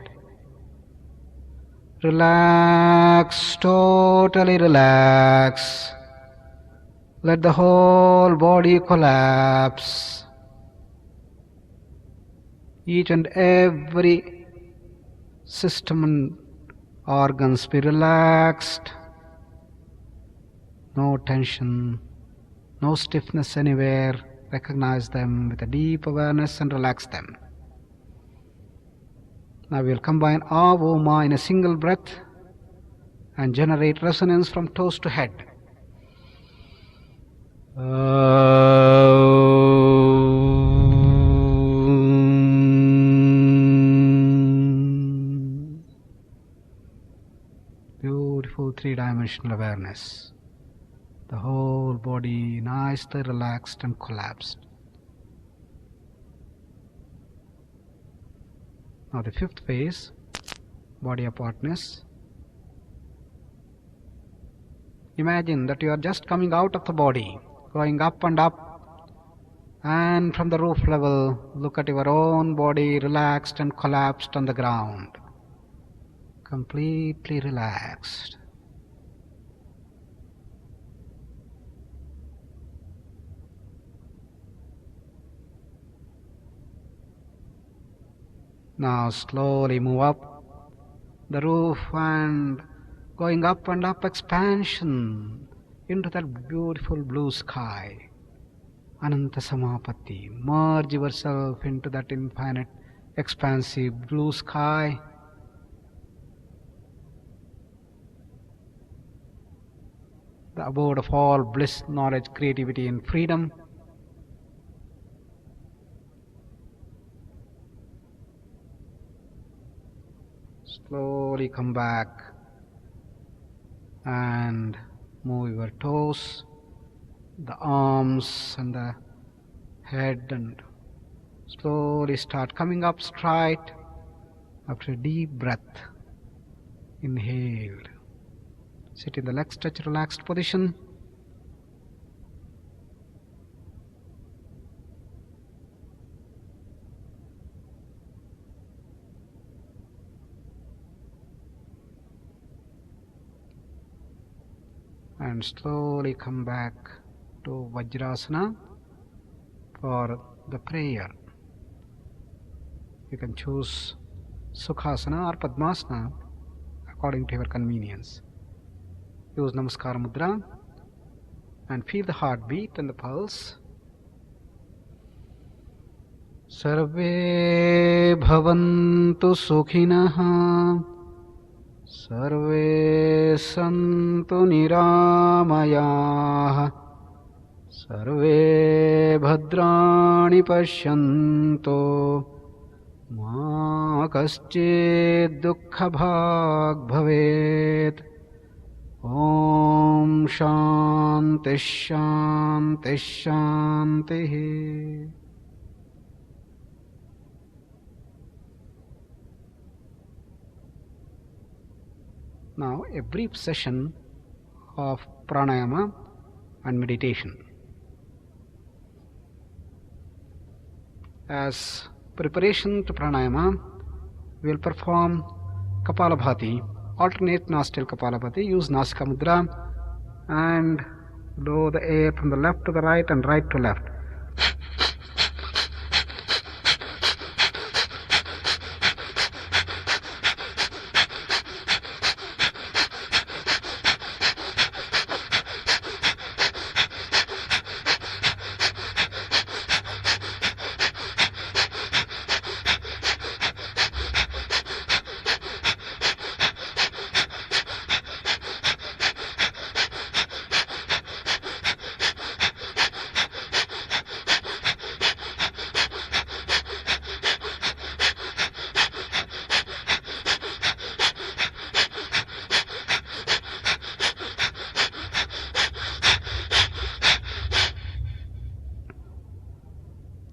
Relax, totally relax. Let the whole body collapse. Each and every system and organs be relaxed. No tension, no stiffness anywhere. Recognize them with a deep awareness and relax them. Now we will combine Avoma in a single breath and generate resonance from toes to head. Beautiful three-dimensional awareness. The whole body nicely relaxed and collapsed. Now the fifth phase, body apartness. Imagine that you are just coming out of the body, going up and up, and from the roof level, look at your own body relaxed and collapsed on the ground. Completely relaxed. Now slowly move up the roof and going up and up, expansion into that beautiful blue sky. Ananta Samapatti. Merge yourself into that infinite, expansive blue sky. The abode of all bliss, knowledge, creativity and freedom. Slowly come back and move your toes, the arms and the head, and slowly start coming up straight after a deep breath. Inhale. Sit in the leg stretch relaxed position. And slowly come back to Vajrasana for the prayer. You can choose Sukhasana or Padmasana according to your convenience. Use Namaskar Mudra and feel the heartbeat and the pulse. Sarve bhavantu sukhinah. Sarve santu niramayah. Sarve bhadrani pashyanto. Ma kaschid dukkha bhag bhavet. Om Shanti Shanti Shanti. Now a brief session of pranayama and meditation. As preparation to pranayama, we will perform Kapalabhati, alternate nostril Kapalabhati. Use Nasika Mudra and blow the air from the left to the right and right to left.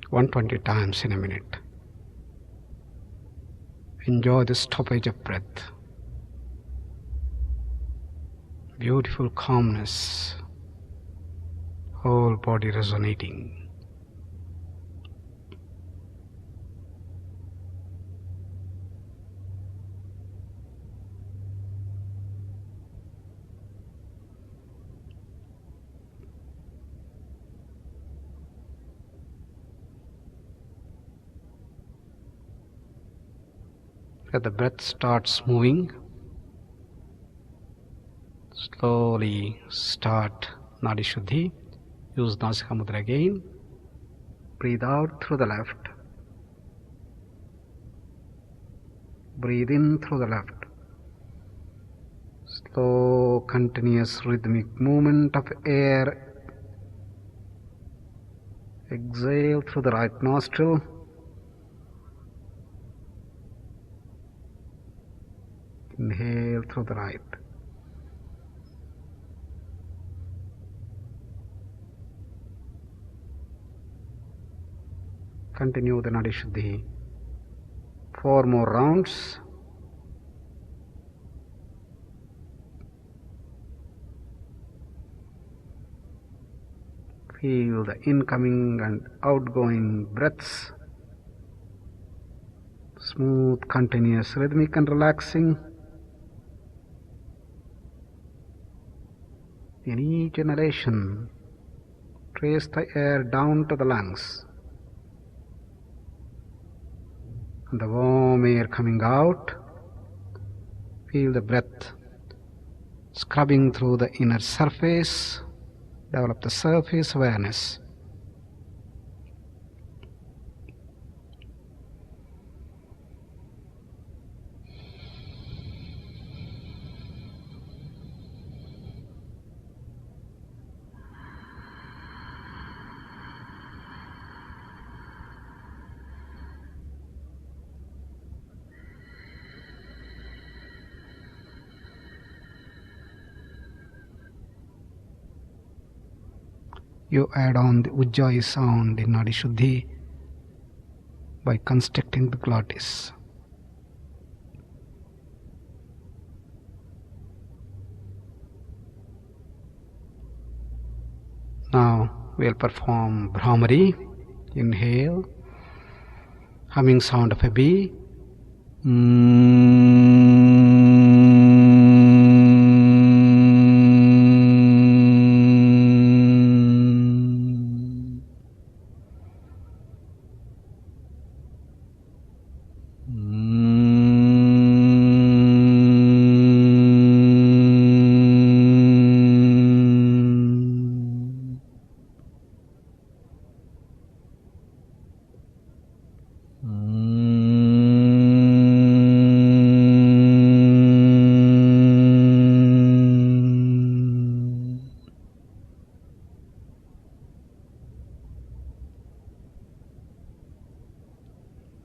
(120 times in a minute). Enjoy the stoppage of breath. Beautiful calmness, whole body resonating. As the breath starts moving, slowly start Nadi Shuddhi. Use Nasika Mudra again. Breathe out through the left. Breathe in through the left. Slow, continuous rhythmic movement of air. Exhale through the right nostril. Inhale through the right. Continue the Nadi Shuddhi. 4 more rounds. Feel the incoming and outgoing breaths. Smooth, continuous, rhythmic and relaxing. In each inhalation, trace the air down to the lungs. And the warm air coming out, feel the breath scrubbing through the inner surface. Develop the surface awareness. You add on the Ujjayi sound in Nadi Shuddhi by constructing the glottis. Now we'll perform Bhramari. Inhale, humming sound of a bee.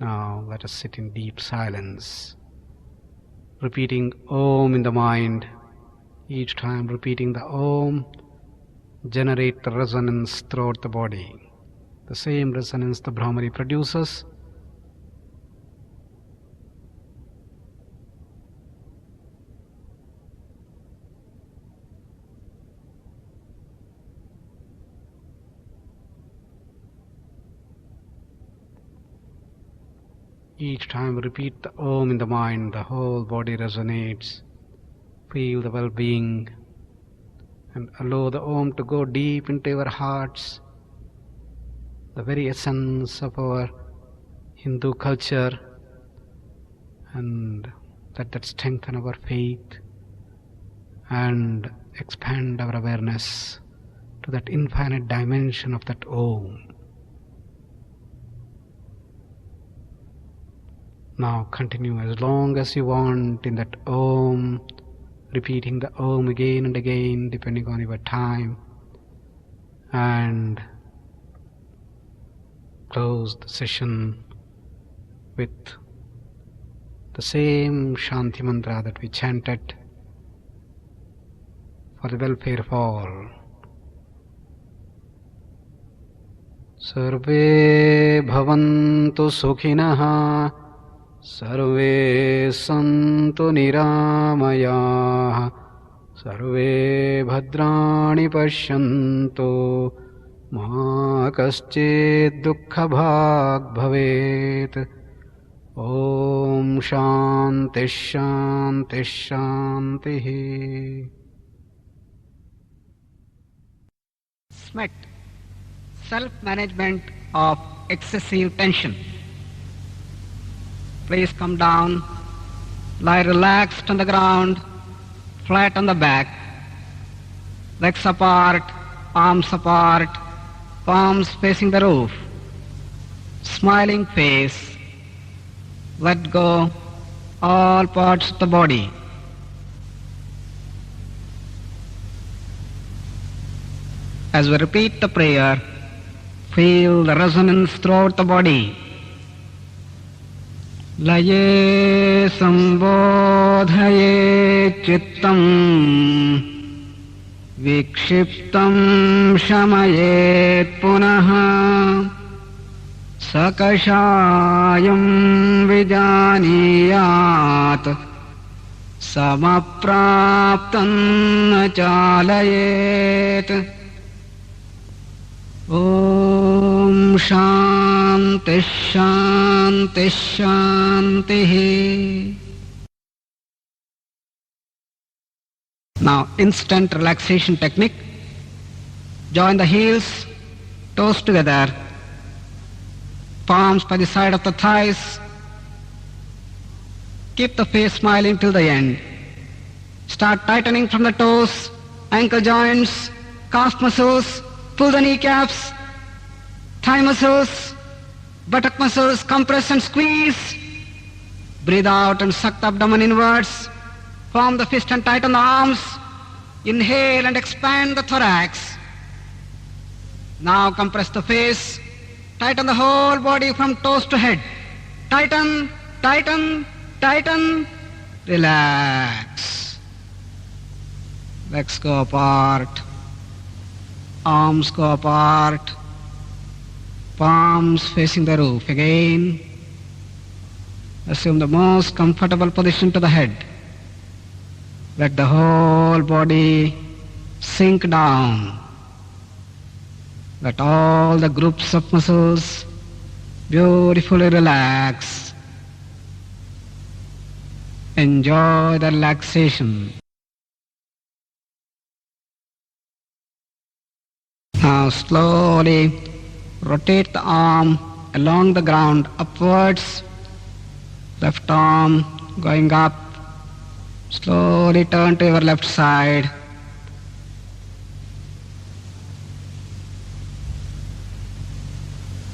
Now let us sit in deep silence, repeating Om in the mind. Each time repeating the Om, generate the resonance throughout the body. The same resonance the Bhramari produces. Each time repeat the Om in the mind, the whole body resonates. Feel the well-being and allow the Om to go deep into your hearts, the very essence of our Hindu culture, and that strengthen our faith and expand our awareness to that infinite dimension of that Om. Now continue as long as you want in that Om, repeating the Om again and again depending on your time, and close the session with the same Shanti mantra that we chanted for the welfare of all. Sarve bhavantu sukhinah, sarve santu niramayah, sarve bhadrani pashyantu, ma kaschid dukkha bhag bhavet. Om Shanti Shanti Shanti. SMET, self-management of excessive tension. Please come down, lie relaxed on the ground, flat on the back, legs apart, arms apart, palms facing the roof, smiling face. Let go all parts of the body. As we repeat the prayer, feel the resonance throughout the body. Laye sambodhaye chittam, vikshiptam shamayet punaha, sakashayam vijaniyat, samapraptam chalayet. Om Shanti Shanti Shanti. Now instant relaxation technique. Join the heels, toes together, palms by the side of the thighs. Keep the face smiling till the end. Start tightening from the toes, ankle joints, calf muscles. Pull the kneecaps, thigh muscles, buttock muscles, compress and squeeze. Breathe out and suck the abdomen inwards. Form the fist and tighten the arms. Inhale and expand the thorax. Now compress the face. Tighten the whole body from toes to head. Tighten, tighten, tighten. Relax. Legs go apart. Arms go apart, palms facing the roof. Again, assume the most comfortable position to the head. Let the whole body sink down. Let all the groups of muscles beautifully relax. Enjoy the relaxation. Now slowly rotate the arm along the ground upwards, left arm going up. Slowly turn to your left side.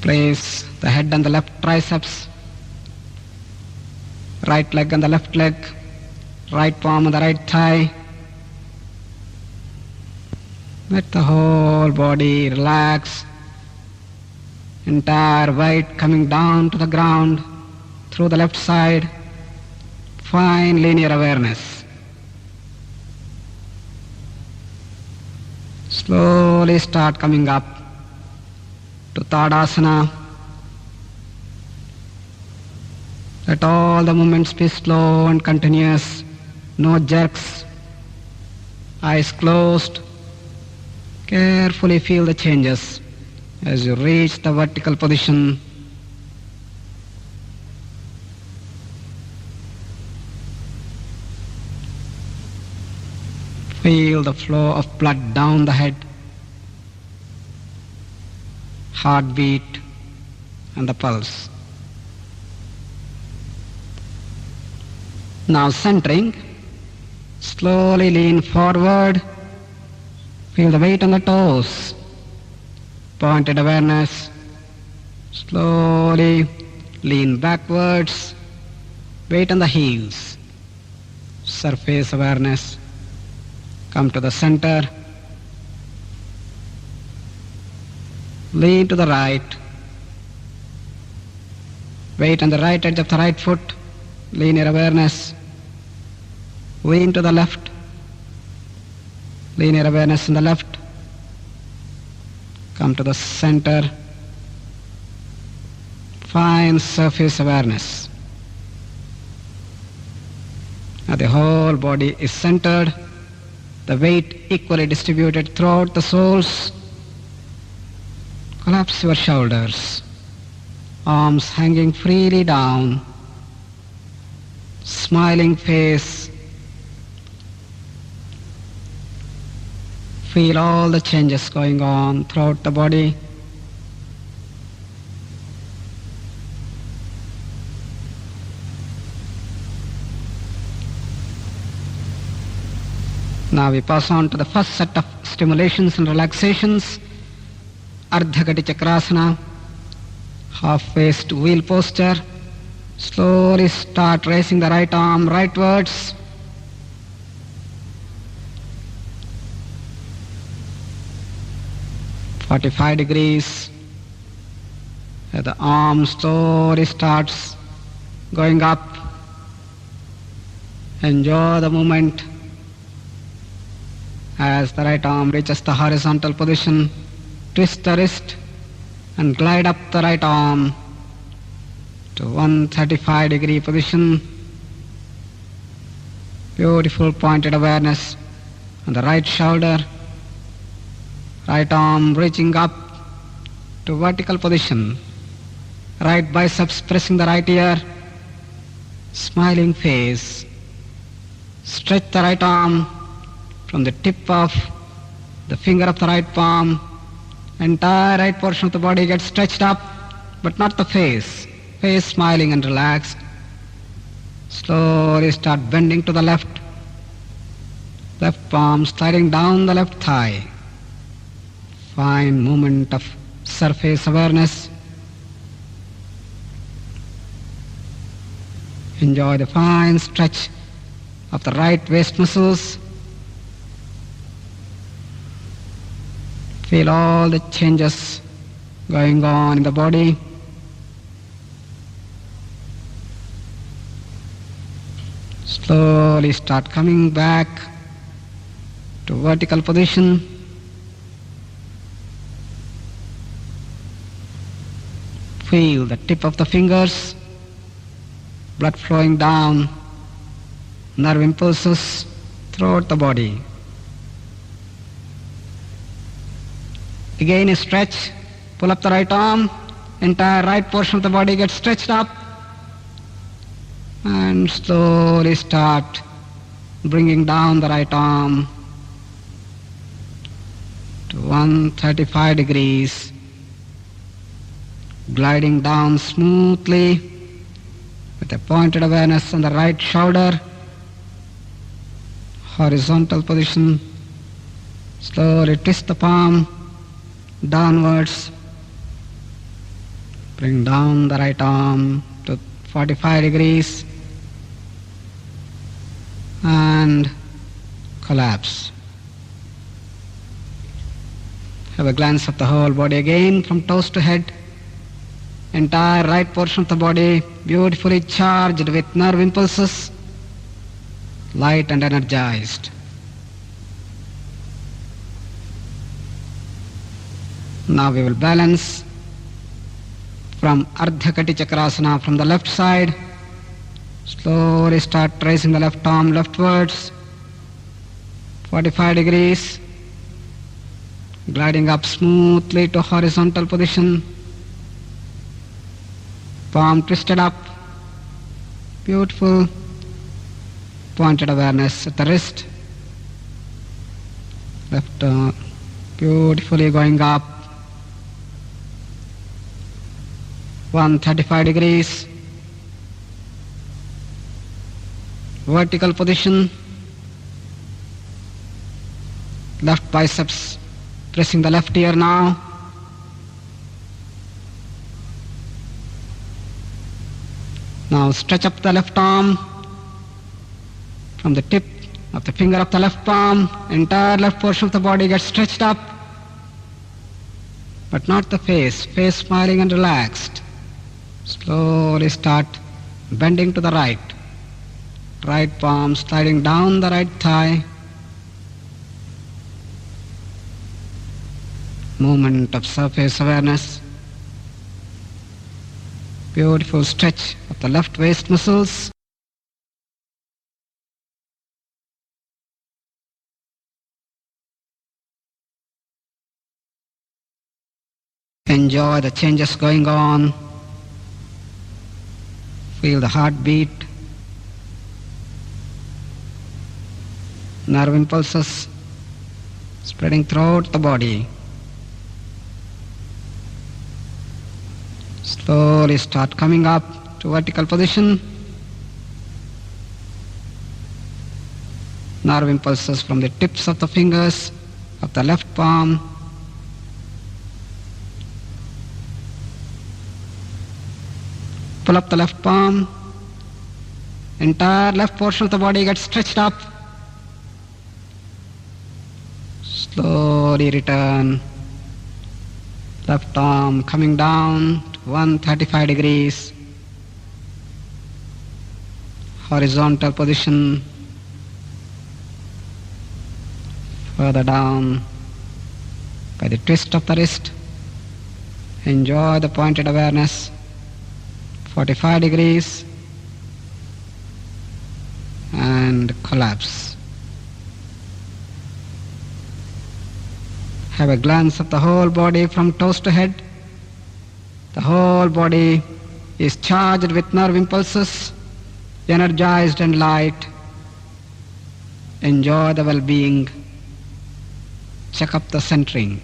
Place the head on the left triceps, right leg on the left leg, right palm on the right thigh. Let the whole body relax, entire weight coming down to the ground through the left side. Fine linear awareness. Slowly start coming up to Tadasana. Let all the movements be slow and continuous, no jerks, eyes closed. Carefully feel the changes as you reach the vertical position. Feel the flow of blood down the head, heartbeat and the pulse. Now centering, slowly lean forward, feel the weight on the toes, pointed awareness, slowly lean backwards, weight on the heels, surface awareness, come to the center, lean to the right, weight on the right edge of the right foot, linear awareness, lean to the left, linear awareness in the left, come to the center, fine surface awareness. Now the whole body is centered, the weight equally distributed throughout the soles. Collapse your shoulders, arms hanging freely down, smiling face. Feel all the changes going on throughout the body. Now we pass on to the first set of stimulations and relaxations. Ardhagati Chakrasana, half-faced wheel posture. Slowly start raising the right arm rightwards. (45°). The arm slowly starts going up. Enjoy the movement as the right arm reaches the horizontal position. Twist the wrist and glide up the right arm to 135° position. Beautiful pointed awareness on the right shoulder. Right arm reaching up to vertical position. Right biceps pressing the right ear. Smiling face. Stretch the right arm from the tip of the finger of the right palm. Entire right portion of the body gets stretched up, but not the face. Face smiling and relaxed. Slowly start bending to the left. Left palm sliding down the left thigh. Fine movement of surface awareness. Enjoy the fine stretch of the right waist muscles. Feel all the changes going on in the body. Slowly start coming back to vertical position. Feel the tip of the fingers, blood flowing down, nerve impulses throughout the body. Again a stretch, pull up the right arm, entire right portion of the body gets stretched up, and slowly start bringing down the right arm to 135°, gliding down smoothly with a pointed awareness on the right shoulder, horizontal position. Slowly twist the palm downwards, bring down the right arm to 45°, and collapse. Have a glance at the whole body again from toes to head. Entire right portion of the body beautifully charged with nerve impulses, light and energized. Now we will balance from Ardhakati Chakrasana from the left side. Slowly start raising the left arm leftwards, 45°, gliding up smoothly to horizontal position. Palm twisted up, beautiful pointed awareness at the wrist. Left arm beautifully going up. 135 degrees. Vertical position. Left biceps pressing the left ear now. Now stretch up the left arm from the tip of the finger of the left palm. Entire left portion of the body gets stretched up, but not the face. Face smiling and relaxed. Slowly start bending to the right. Right palm sliding down the right thigh. Movement of surface awareness. Beautiful stretch of the left waist muscles. Enjoy the changes going on. Feel the heartbeat. Nerve impulses spreading throughout the body. Slowly start coming up to vertical position. Nerve impulses from the tips of the fingers of the left palm. Pull up the left palm. Entire left portion of the body gets stretched up. Slowly return. Left arm coming down to 135 degrees. Horizontal position. Further down by the twist of the wrist. Enjoy the pointed awareness. 45 degrees. And collapse. Have a glance of the whole body from toes to head. The whole body is charged with nerve impulses, energized and light. Enjoy the well-being. Check up the centering.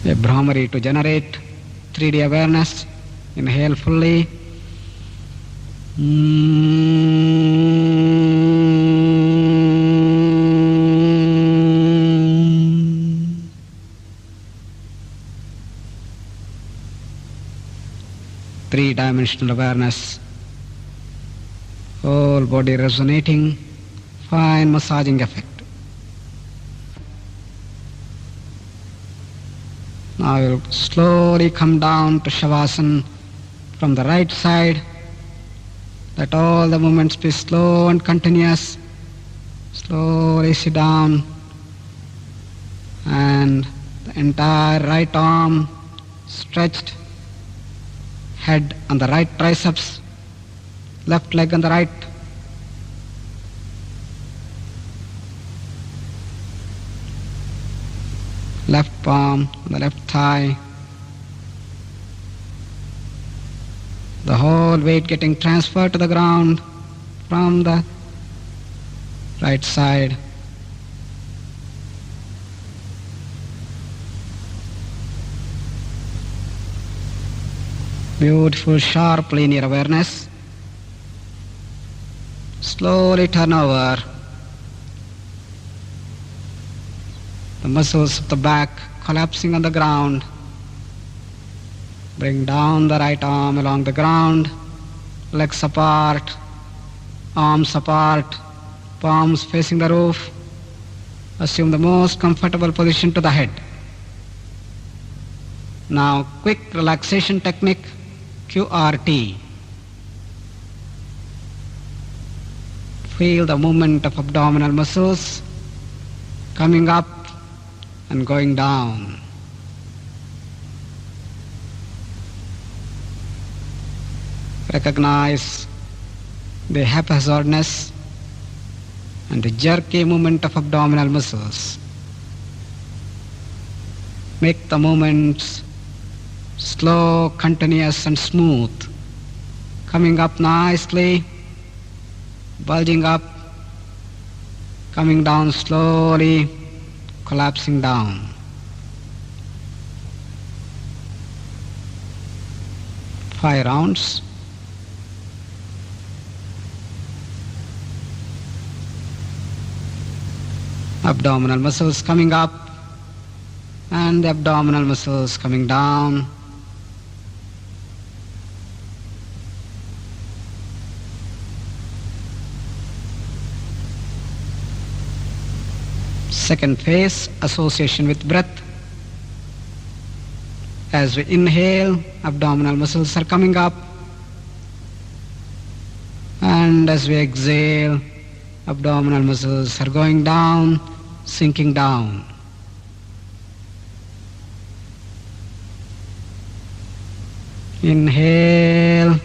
A Brahmari to generate 3D awareness. Inhale fully. 3-dimensional awareness. Whole body resonating. Fine massaging effect. Now you'll slowly come down to Shavasana from the right side. Let all the movements be slow and continuous. Slowly sit down. And the entire right arm stretched. Head on the right triceps. Left leg on the right. Left palm on the left thigh. The whole weight getting transferred to the ground from the right side. Beautiful, sharp, linear awareness. Slowly turn over. The muscles of the back collapsing on the ground. Bring down the right arm along the ground. Legs apart. Arms apart. Palms facing the roof. Assume the most comfortable position to the head. Now, quick relaxation technique, QRT. Feel the movement of abdominal muscles coming up and going down. Recognize the haphazardness and the jerky movement of abdominal muscles. Make the movements slow, continuous and smooth. coming up nicely, bulging up, coming down slowly, collapsing down. Five rounds. Abdominal muscles coming up and the abdominal muscles coming down. Second phase, association with breath. As we inhale, abdominal muscles are coming up, and as we exhale, abdominal muscles are going down, sinking down. Inhale,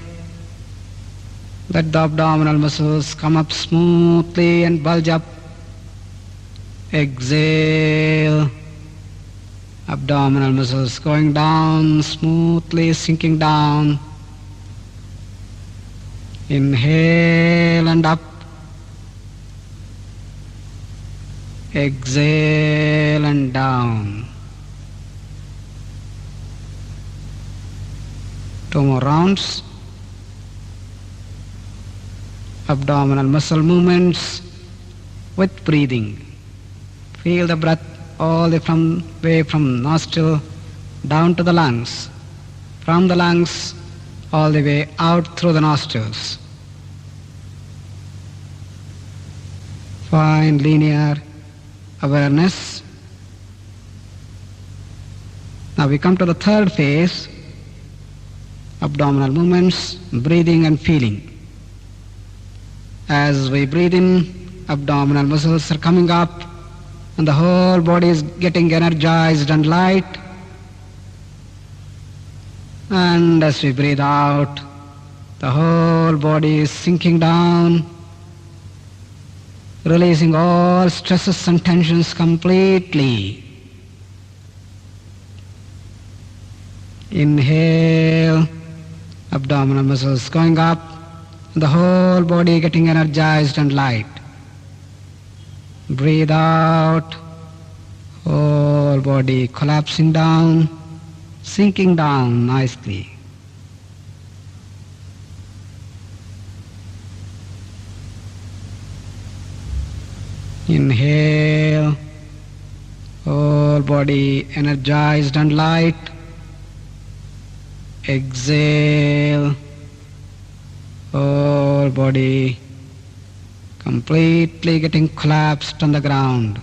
let the abdominal muscles come up smoothly and bulge up. Exhale, abdominal muscles going down, smoothly sinking down. Inhale and up. Exhale and down. Two more rounds. Abdominal muscle movements with breathing. Feel the breath all the way from nostril down to the lungs. From the lungs all the way out through the nostrils. Find linear awareness. Now we come to the third phase, abdominal movements, breathing and feeling. As we breathe in, abdominal muscles are coming up and the whole body is getting energized and light. And as we breathe out, the whole body is sinking down, releasing all stresses and tensions completely. Inhale, abdominal muscles going up, the whole body getting energized and light. Breathe out, whole body collapsing down, sinking down nicely. Inhale, whole body energized and light. Exhale, whole body completely getting collapsed on the ground.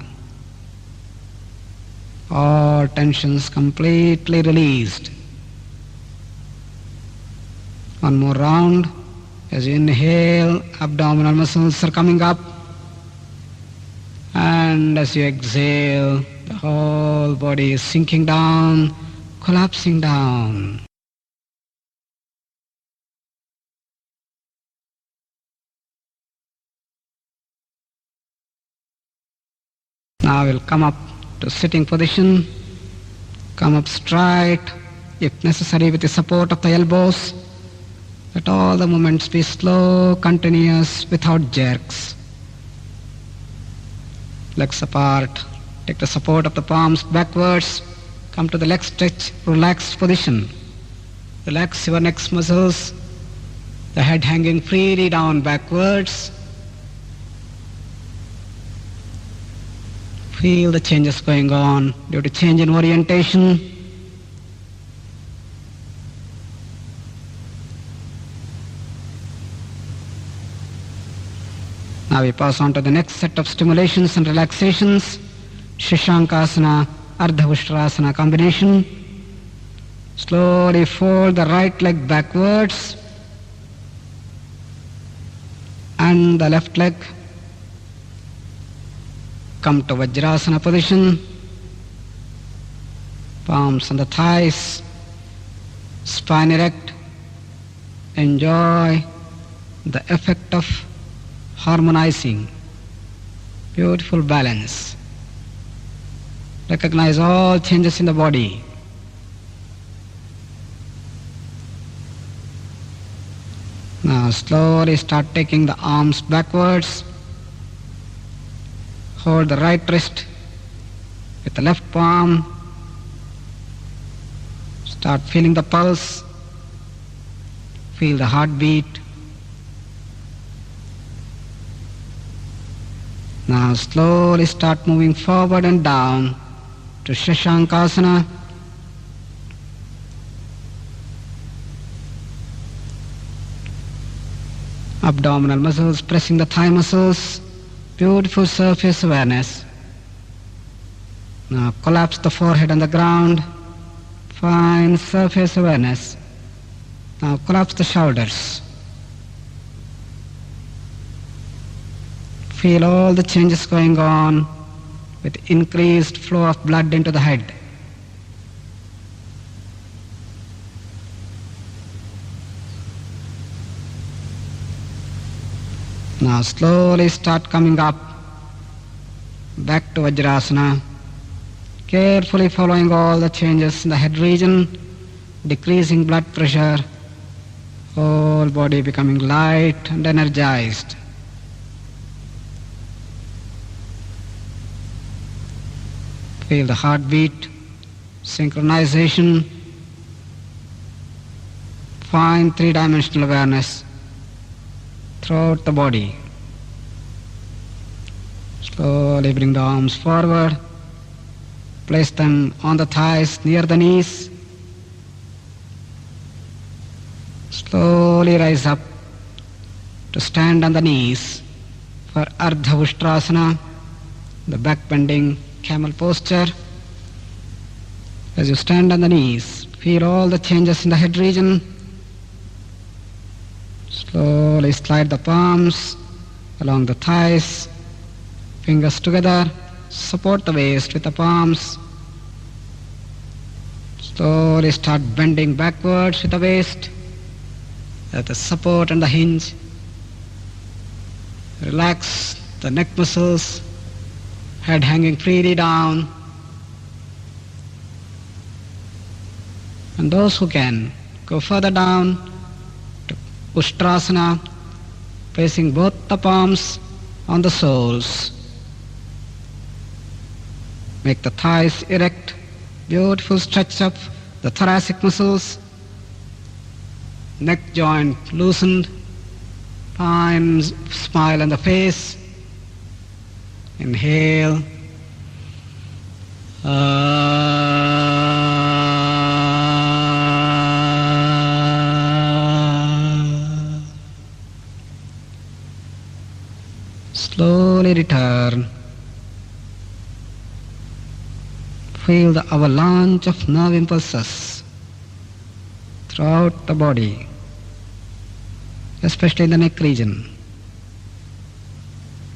All tensions completely released. One more round. As you inhale, abdominal muscles are coming up. And as you exhale, the whole body is sinking down, collapsing down. Now we'll come up to sitting position, come up straight, if necessary with the support of the elbows. Let all the movements be slow, continuous, without jerks. Legs apart, take the support of the palms backwards, come to the leg stretch, relaxed position. Relax your neck muscles, the head hanging freely down backwards. Feel the changes going on due to change in orientation. Now we pass on to the next set of stimulations and relaxations. Shashankasana, Ardha Ushtrasana combination. Slowly fold the right leg backwards and the left leg. Come to Vajrasana position. Palms on the thighs, spine erect. Enjoy the effect of harmonizing, beautiful balance. Recognize all changes in the body. Now slowly start taking the arms backwards. Hold the right wrist with the left palm. Start feeling the pulse. Feel the heartbeat. Now slowly start moving forward and down to Shashankasana. Abdominal muscles pressing the thigh muscles. Beautiful surface awareness. Now collapse the forehead on the ground. Fine surface awareness. Now collapse the shoulders. Feel all the changes going on with increased flow of blood into the head. Now slowly start coming up back to Vajrasana, carefully following all the changes in the head region, decreasing blood pressure, whole body becoming light and energized. Feel the heartbeat, synchronization, fine three-dimensional awareness throughout the body. Slowly bring the arms forward, place them on the thighs near the knees. Slowly rise up to stand on the knees for Ardha Ushtrasana, the back bending camel posture. As you stand on the knees, feel all the changes in the head region. Slowly slide the palms along the thighs, fingers together, support the waist with the palms. Slowly start bending backwards with the waist, at the support and the hinge. Relax the neck muscles, head hanging freely down. And those who can, go further down to Ushtrasana, placing both the palms on the soles. Make the thighs erect, beautiful stretch up the thoracic muscles, neck joint loosened, fine smile on the face. Inhale. Slowly return. Feel the avalanche of nerve impulses throughout the body, especially in the neck region.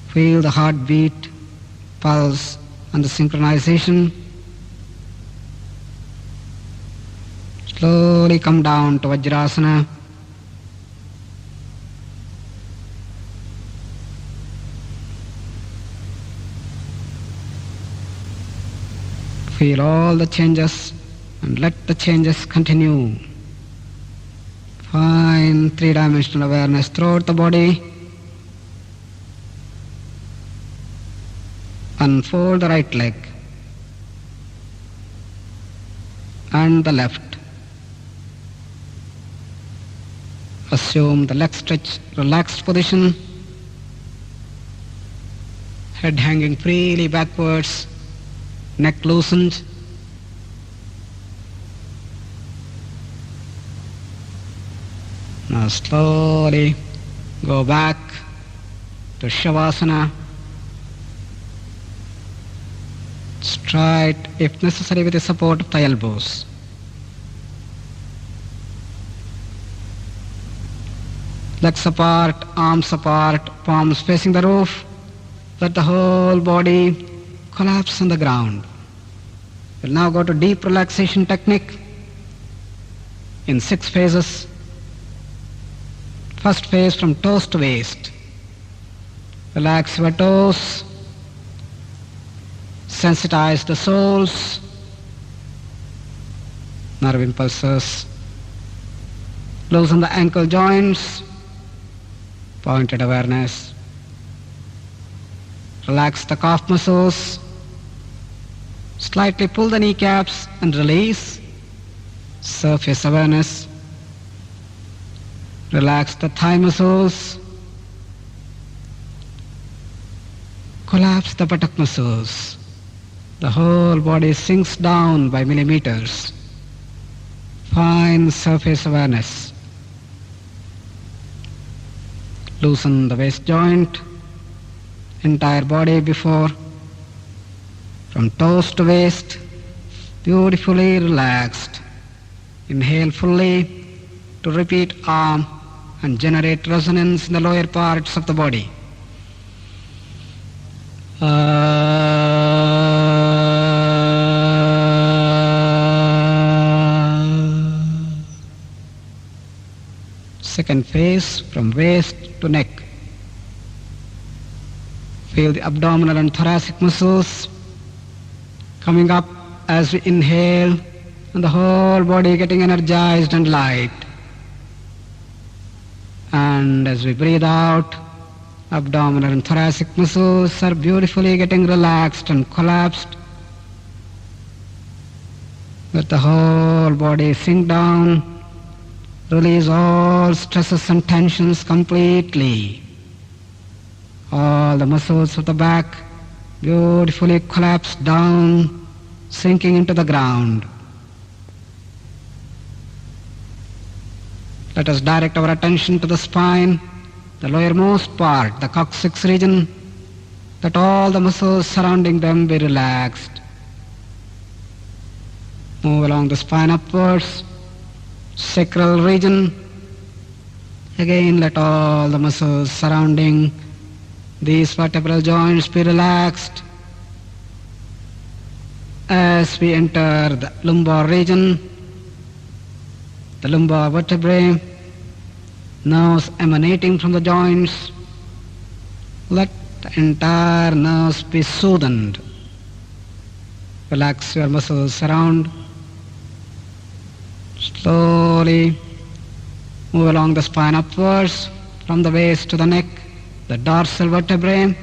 Feel the heartbeat, pulse, and the synchronization. Slowly come down to Vajrasana. Feel all the changes and let the changes continue. Fine three-dimensional awareness throughout the body. Unfold the right leg and the left. Assume the leg stretch, relaxed position. Head hanging freely backwards, neck loosened. Now slowly go back to Shavasana. Straight, if necessary, with the support of the elbows. Legs apart, arms apart, palms facing the roof. Let the whole body collapse on the ground. We'll now go to deep relaxation technique in 6 phases. First phase, from toes to waist. Relax your toes. Sensitize the soles, nerve impulses. Loosen the ankle joints. Pointed awareness. Relax the calf muscles. Slightly pull the kneecaps and release. Surface awareness. Relax the thigh muscles. Collapse the buttock muscles. The whole body sinks down by millimeters. Fine surface awareness. Loosen the waist joint. Entire body before. From toes to waist. Beautifully relaxed. Inhale fully to repeat arm and generate resonance in the lower parts of the body. Second phase, from waist to neck. Feel the abdominal and thoracic muscles coming up as we inhale, and the whole body getting energized and light. And as we breathe out, abdominal and thoracic muscles are beautifully getting relaxed and collapsed. Let the whole body sink down. Release all stresses and tensions completely. All the muscles of the back beautifully collapse down, sinking into the ground. Let us direct our attention to the spine, the lowermost part, the coccyx region. Let all the muscles surrounding them be relaxed. Move along the spine upwards. Sacral region. Again, let all the muscles surrounding these vertebral joints be relaxed. As we enter the lumbar region, the lumbar vertebrae, nerves emanating from the joints, let the entire nerves be soothed. Relax your muscles around. Slowly move along the spine upwards, from the waist to the neck, the dorsal vertebrae.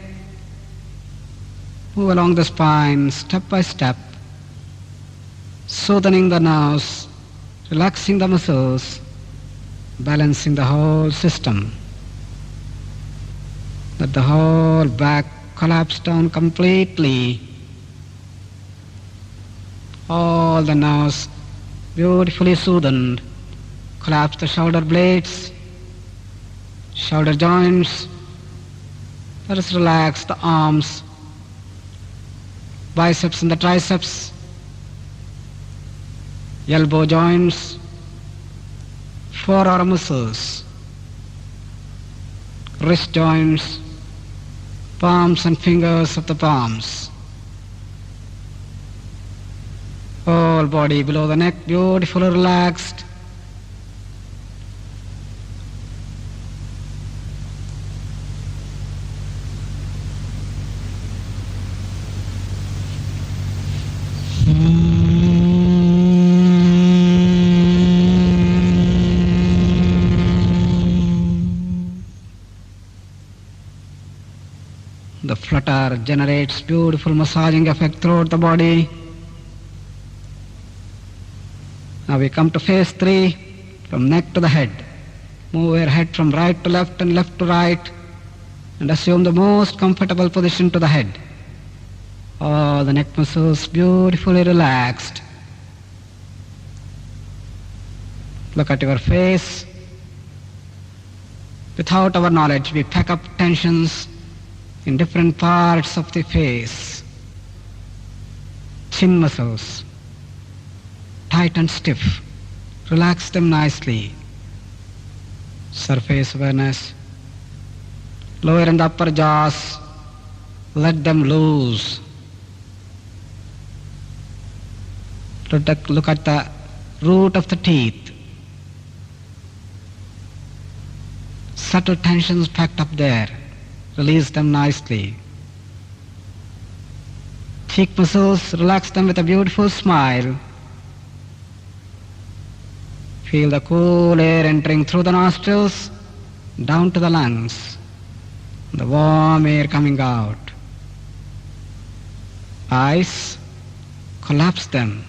Move along the spine step by step, soothing the nerves, relaxing the muscles, balancing the whole system. Let the whole back collapse down completely. All the nerves beautifully soothed. Collapse the shoulder blades, shoulder joints. Let us relax the arms, biceps and the triceps, elbow joints, forearm muscles, wrist joints, palms and fingers of the palms. Whole body below the neck beautifully relaxed. The flutter generates beautiful massaging effect throughout the body. Now we come to phase 3, from neck to the head. Move your head from right to left and left to right, and assume the most comfortable position to the head. All the neck muscles beautifully relaxed. Look at your face. Without our knowledge, we pack up tensions in different parts of the face. Chin muscles, tight and stiff. Relax them nicely. Surface awareness. Lower and upper jaws, let them loose. Look at the root of the teeth. Subtle tensions packed up there. Release them nicely. Cheek muscles, relax them with a beautiful smile. Feel the cool air entering through the nostrils, down to the lungs. the warm air coming out. Eyes, collapse them.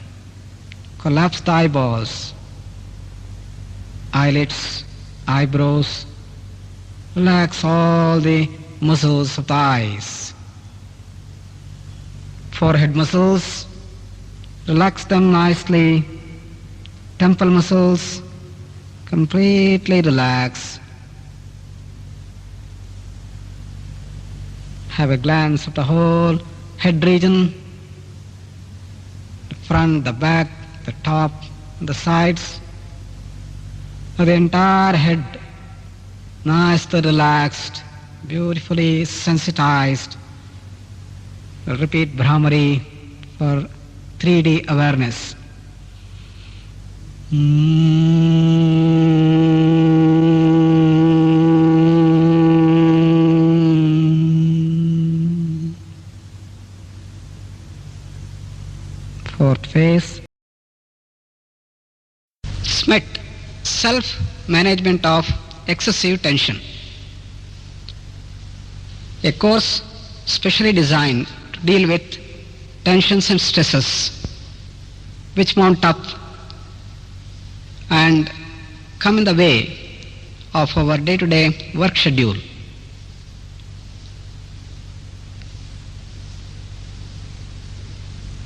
Collapse the eyeballs, eyelids, eyebrows. Relax all the muscles of the eyes. Forehead muscles, relax them nicely. Temple muscles, completely relax. Have a glance of the whole head region, the front, the back, the top, the sides, the entire head, nicely relaxed, beautifully sensitized. We'll repeat Brahmari for 3D awareness. Fourth phase. SMET, self-management of excessive tension. A course specially designed to deal with tensions and stresses which mount up and come in the way of our day-to-day work schedule.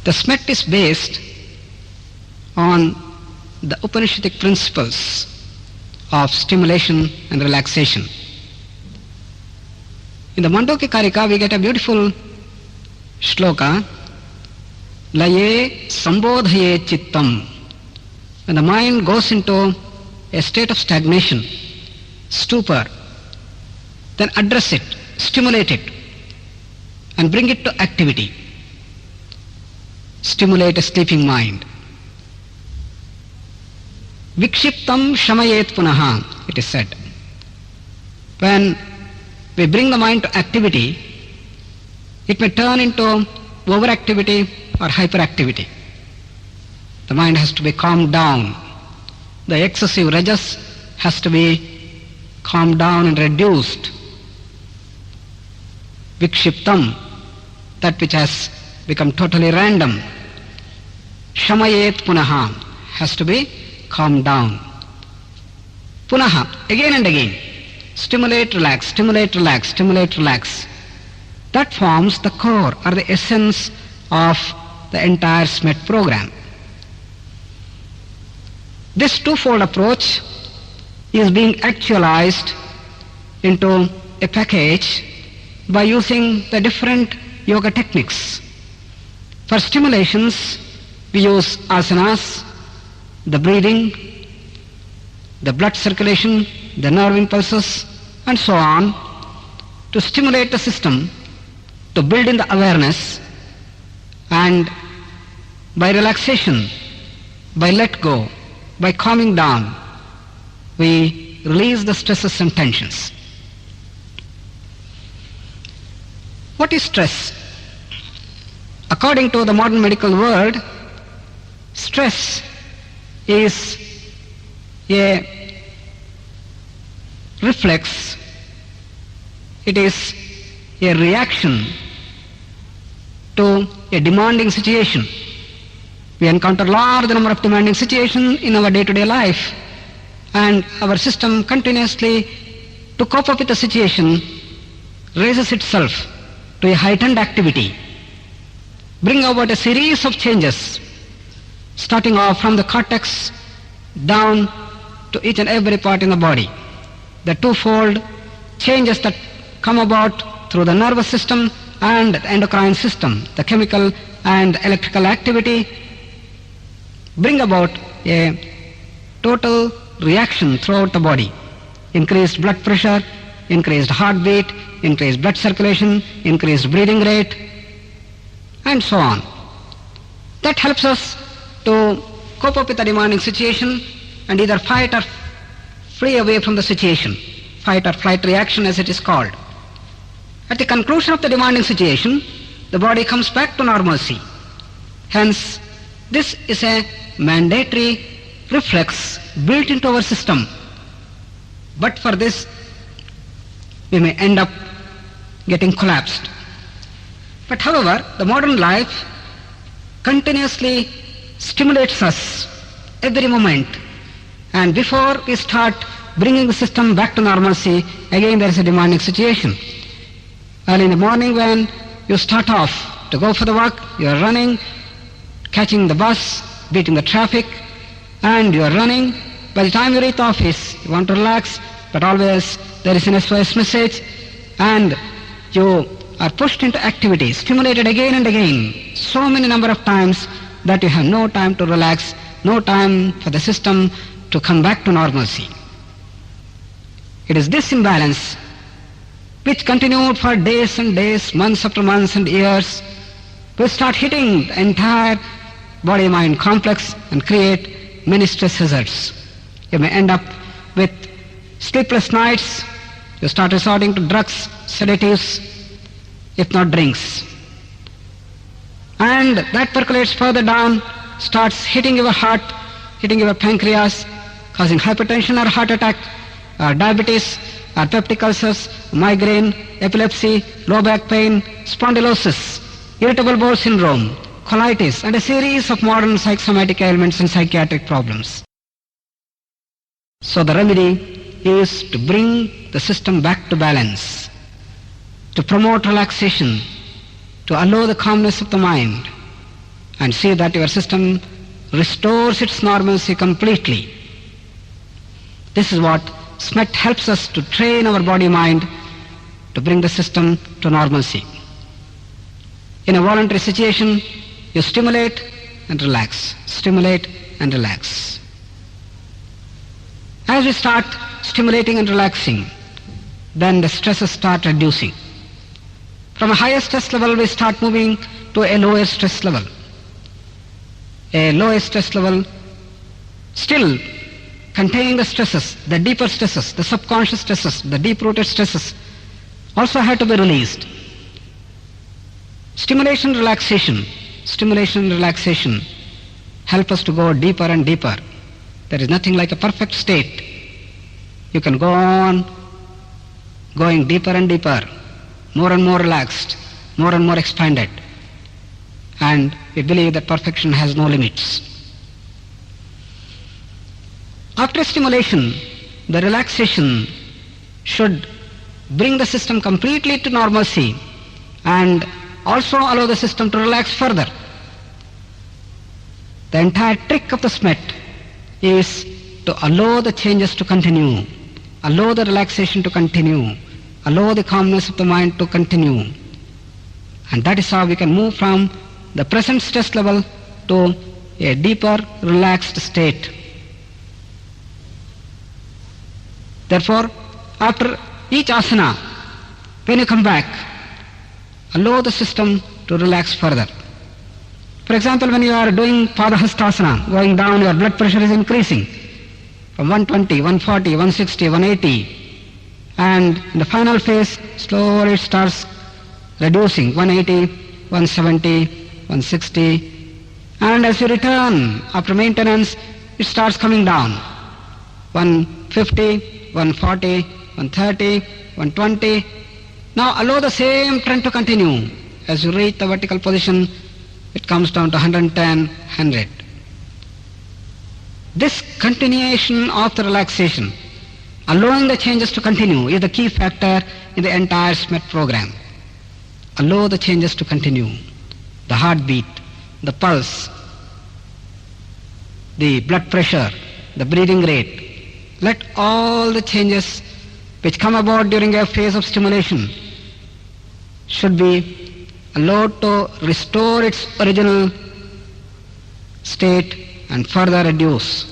The SMET is based on the Upanishadic principles of stimulation and relaxation. In the Mandoki Karika we get a beautiful shloka, Laye Sambodhaye Chittam. When the mind goes into a state of stagnation, stupor, then address it, stimulate it, and bring it to activity. Stimulate a sleeping mind. Vikshiptam shamayet punaha, it is said. When we bring the mind to activity, it may turn into overactivity or hyperactivity. The mind has to be calmed down. The excessive rajas has to be calmed down and reduced. Vikshiptam, that which has become totally random. Shamayet punaha, has to be calmed down. Punaha, again and again. Stimulate, relax, stimulate, relax, stimulate, relax. That forms the core or the essence of the entire SMET program. This twofold approach is being actualized into a package by using the different yoga techniques. For stimulations, we use asanas, the breathing, the blood circulation, the nerve impulses, and so on, to stimulate the system, to build in the awareness, and by relaxation, by let go, by calming down, we release the stresses and tensions. What is stress? According to the modern medical world, stress is a reflex, it is a reaction to a demanding situation. We encounter large number of demanding situations in our day-to-day life, and our system continuously, to cope up with the situation, raises itself to a heightened activity, bring about a series of changes, starting off from the cortex down to each and every part in the body. The twofold changes that come about through the nervous system and the endocrine system, the chemical and electrical activity, bring about a total reaction throughout the body. Increased blood pressure, increased heartbeat, increased blood circulation, increased breathing rate, and so on. That helps us to cope up with the demanding situation and either fight or flee away from the situation. Fight or flight reaction, as it is called. At the conclusion of the demanding situation, the body comes back to normalcy. Hence, this is a mandatory reflex built into our system. But for this, we may end up getting collapsed. But however, the modern life continuously stimulates us every moment, and before we start bringing the system back to normalcy, again there is a demanding situation. Early in the morning when you start off to go for the work, you are running, catching the bus, beating the traffic, and you are running. By the time you reach the office, you want to relax, but always there is an SOS message, and you are pushed into activity, stimulated again and again, so many number of times that you have no time to relax, no time for the system to come back to normalcy. It is this imbalance which continued for days and days, months after months and years, will start hitting the entire body-mind complex and create many stress hazards. You may end up with sleepless nights, you start resorting to drugs, sedatives, if not drinks. And that percolates further down, starts hitting your heart, hitting your pancreas, causing hypertension or heart attack, or diabetes, or peptic ulcers, migraine, epilepsy, low back pain, spondylosis, irritable bowel syndrome, colitis, and a series of modern psychosomatic ailments and psychiatric problems. So the remedy is to bring the system back to balance, to promote relaxation, to allow the calmness of the mind, and see that your system restores its normalcy completely. This is what SMET helps us to train our body-mind to bring the system to normalcy. In a voluntary situation, you stimulate and relax, stimulate and relax. As we start stimulating and relaxing, then the stresses start reducing. From a higher stress level, we start moving to a lower stress level. A lower stress level still containing the stresses, the deeper stresses, the subconscious stresses, the deep-rooted stresses also have to be released. Stimulation, relaxation help us to go deeper and deeper. There is nothing like a perfect state. You can go on going deeper and deeper, more and more relaxed, more and more expanded. And we believe that perfection has no limits. After stimulation, the relaxation should bring the system completely to normalcy and also allow the system to relax further. The entire trick of the SMET is to allow the changes to continue, allow the relaxation to continue, allow the calmness of the mind to continue. And that is how we can move from the present stress level to a deeper, relaxed state. Therefore, after each asana, when you come back, allow the system to relax further. For example, when you are doing Padahastasana, going down, your blood pressure is increasing from 120, 140, 160, 180. And in the final phase, slowly it starts reducing, 180, 170, 160. And as you return after maintenance, it starts coming down, 150, 140, 130, 120. Now allow the same trend to continue. As you reach the vertical position, it comes down to 110, 100. This continuation of the relaxation, allowing the changes to continue, is the key factor in the entire SMET program. Allow the changes to continue. The heartbeat, the pulse, the blood pressure, the breathing rate. Let all the changes which come about during a phase of stimulation should be allowed to restore its original state and further reduce.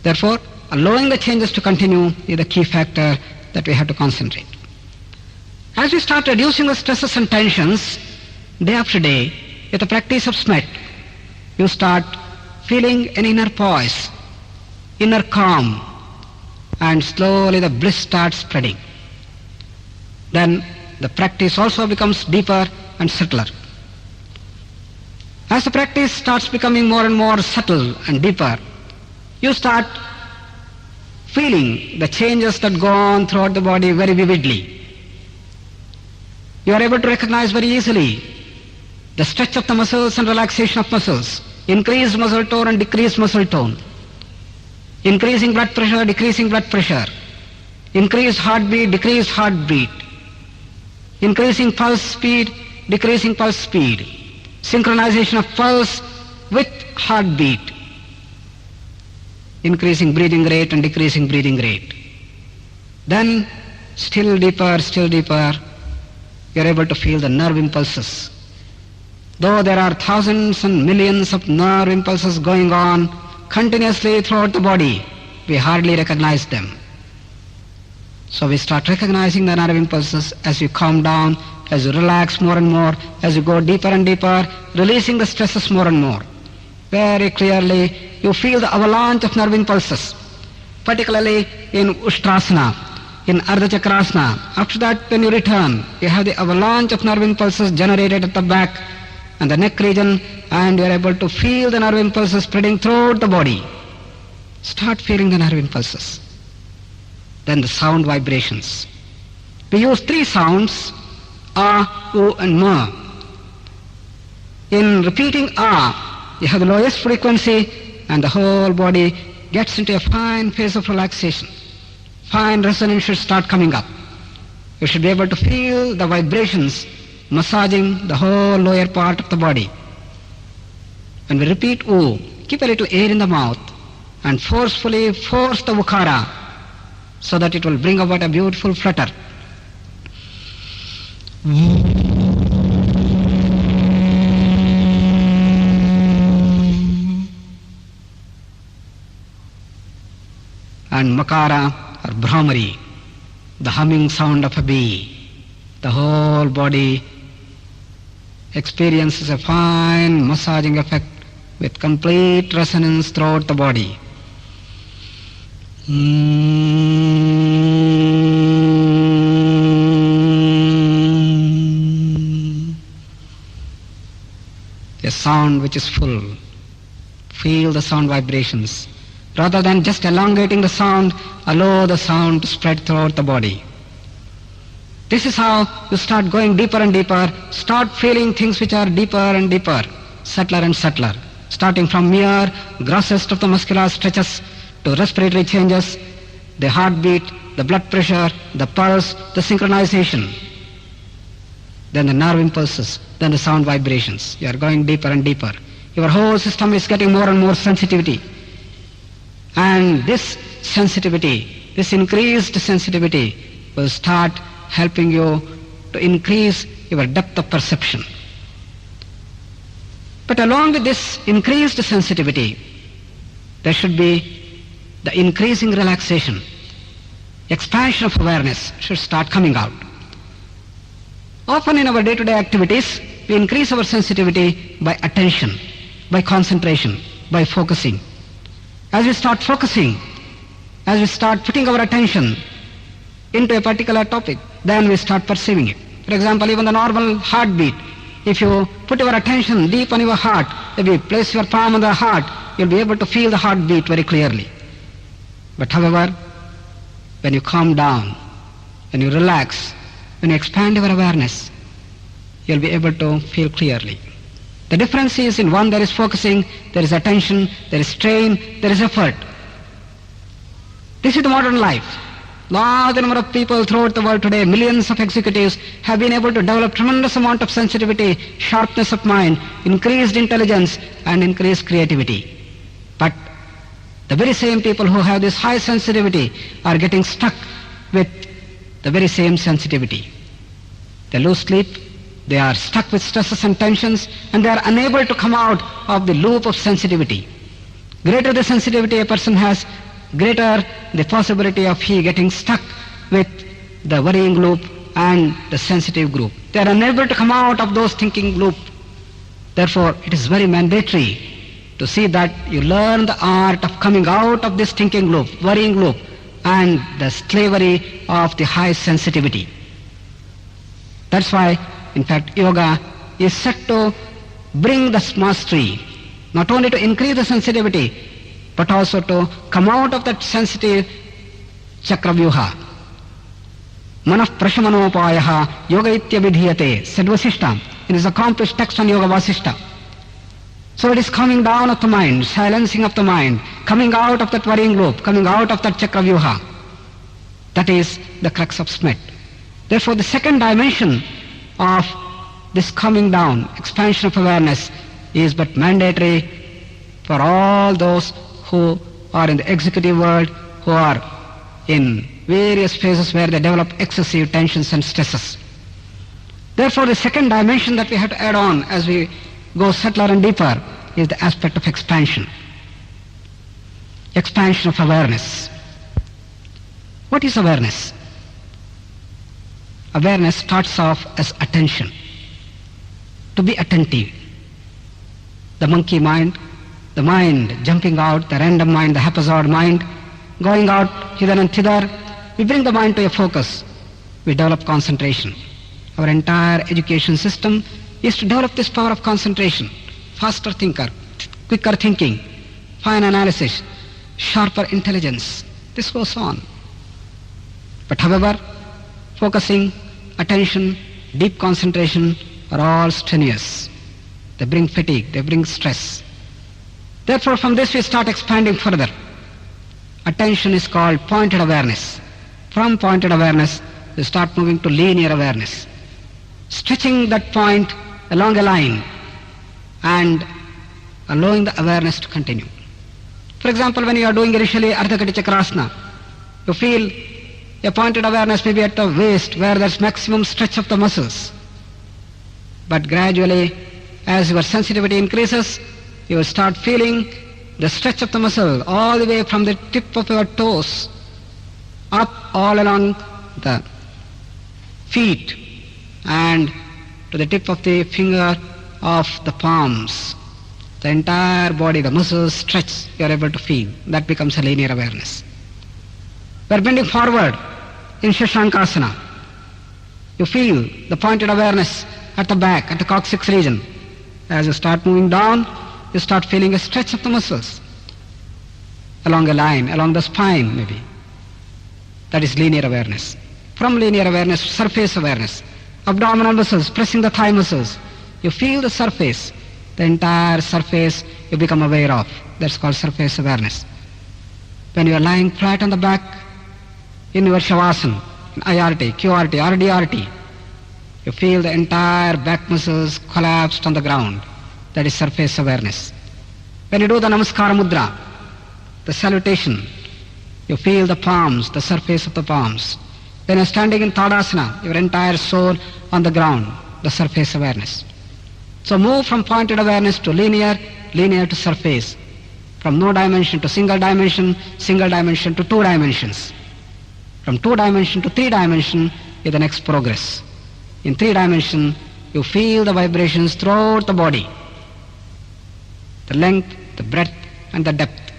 Therefore, allowing the changes to continue is the key factor that we have to concentrate. As we start reducing the stresses and tensions day after day with the practice of SMET, you start feeling an inner poise, inner calm, and slowly the bliss starts spreading. Then the practice also becomes deeper and subtler. As the practice starts becoming more and more subtle and deeper, you start feeling the changes that go on throughout the body very vividly. You are able to recognize very easily the stretch of the muscles and relaxation of muscles, increased muscle tone and decreased muscle tone, increasing blood pressure, decreasing blood pressure, increased heartbeat, decreased heartbeat, increasing pulse speed, decreasing pulse speed, synchronization of pulse with heartbeat, increasing breathing rate and decreasing breathing rate. Then still deeper, you are able to feel the nerve impulses. Though there are thousands and millions of nerve impulses going on continuously throughout the body, we hardly recognize them. So we start recognizing the nerve impulses as you calm down, as you relax more and more, as you go deeper and deeper, releasing the stresses more and more. Very clearly you feel the avalanche of nerve impulses, particularly in Ushtrasana, in Ardha Chakrasana. After that, when you return, you have the avalanche of nerve impulses generated at the back and the neck region, and you are able to feel the nerve impulses spreading throughout the body. Start feeling the nerve impulses. Then the sound vibrations. We use 3 sounds, A, U and Ma. In repeating A, you have the lowest frequency and the whole body gets into a fine phase of relaxation. Fine resonance should start coming up. You should be able to feel the vibrations massaging the whole lower part of the body. When we repeat U, keep a little air in the mouth and forcefully force the Ukara so that it will bring about a beautiful flutter. And Makara or Brahmari, the humming sound of a bee. The whole body experiences a fine massaging effect with complete resonance throughout the body. A sound which is full. Feel the sound vibrations. Rather than just elongating the sound, allow the sound to spread throughout the body. This is how you start going deeper and deeper, start feeling things which are deeper and deeper, subtler and subtler, starting from mere grossest of the muscular stretches to respiratory changes, the heartbeat, the blood pressure, the pulse, the synchronization, then the nerve impulses, then the sound vibrations. You are going deeper and deeper. Your whole system is getting more and more sensitivity. And this sensitivity, this increased sensitivity will start helping you to increase your depth of perception. But along with this increased sensitivity, there should be the increasing relaxation. Expansion of awareness should start coming out. Often in our day-to-day activities, we increase our sensitivity by attention, by concentration, by focusing. As we start focusing, as we start putting our attention into a particular topic, then we start perceiving it. For example, even the normal heartbeat, if you put your attention deep on your heart, if you place your palm on the heart, you'll be able to feel the heartbeat very clearly. But however, when you calm down, when you relax, when you expand your awareness, you'll be able to feel clearly. The difference is, in one there is focusing, there is attention, there is strain, there is effort. This is the modern life. Large number of people throughout the world today, millions of executives have been able to develop tremendous amount of sensitivity, sharpness of mind, increased intelligence and increased creativity. But the very same people who have this high sensitivity are getting stuck with the very same sensitivity. They lose sleep, they are stuck with stresses and tensions, and they are unable to come out of the loop of sensitivity. Greater the sensitivity a person has, greater the possibility of he getting stuck with the worrying loop and the sensitive group. They are unable to come out of those thinking loop. Therefore, it is very mandatory to see that you learn the art of coming out of this thinking loop, worrying loop, and the slavery of the high sensitivity. That's why, in fact, yoga is set to bring this mastery, not only to increase the sensitivity, but also to come out of that sensitive chakravyuha. Manah prashamanopayaha yoga ityabhidhiyate, said Vasishta in his accomplished text on Yoga Vasishta. So it is coming down of the mind, silencing of the mind, coming out of that worrying loop, coming out of that chakravyuha. That is the crux of SMET. Therefore the second dimension of this coming down, expansion of awareness, is but mandatory for all those who are in the executive world, who are in various phases where they develop excessive tensions and stresses. Therefore the second dimension that we have to add on as we go subtler and deeper is the aspect of expansion. Expansion of awareness. What is awareness? Awareness starts off as attention. To be attentive. The monkey mind, the mind jumping out, the random mind, the haphazard mind, going out hither and thither. We bring the mind to a focus. We develop concentration. Our entire education system is to develop this power of concentration. Faster thinker, quicker thinking, fine analysis, sharper intelligence. This goes on. But however, focusing, attention, deep concentration are all strenuous. They bring fatigue, they bring stress. Therefore from this we start expanding further. Attention is called pointed awareness. From pointed awareness we start moving to linear awareness. Stretching that point along a line and allowing the awareness to continue. For example, when you are doing initially Ardhakati Chakrasana, you feel a pointed awareness maybe at the waist where there's maximum stretch of the muscles. But gradually, as your sensitivity increases, you will start feeling the stretch of the muscle all the way from the tip of your toes up all along the feet and to the tip of the finger of the palms. The entire body, the muscles stretch, you are able to feel. That becomes a linear awareness. We are bending forward in Shashankasana. You feel the pointed awareness at the back, at the coccyx region. As you start moving down, you start feeling a stretch of the muscles along a line, along the spine maybe. That is linear awareness. From linear awareness, surface awareness. Abdominal muscles pressing the thigh muscles. You feel the surface, the entire surface you become aware of. That's called surface awareness. When you are lying flat on the back in your Shavasana, in IRT, QRT, RDRT, you feel the entire back muscles collapsed on the ground. That is surface awareness. When you do the Namaskara Mudra, the salutation, you feel the palms, the surface of the palms. When you are standing in Tadasana, your entire soul on the ground, the surface awareness. So move from pointed awareness to linear, linear to surface. From no dimension to single dimension to two dimensions. From 2 dimension to 3 dimension is the next progress. In 3 dimension, you feel the vibrations throughout the body. The length, the breadth, and the depth.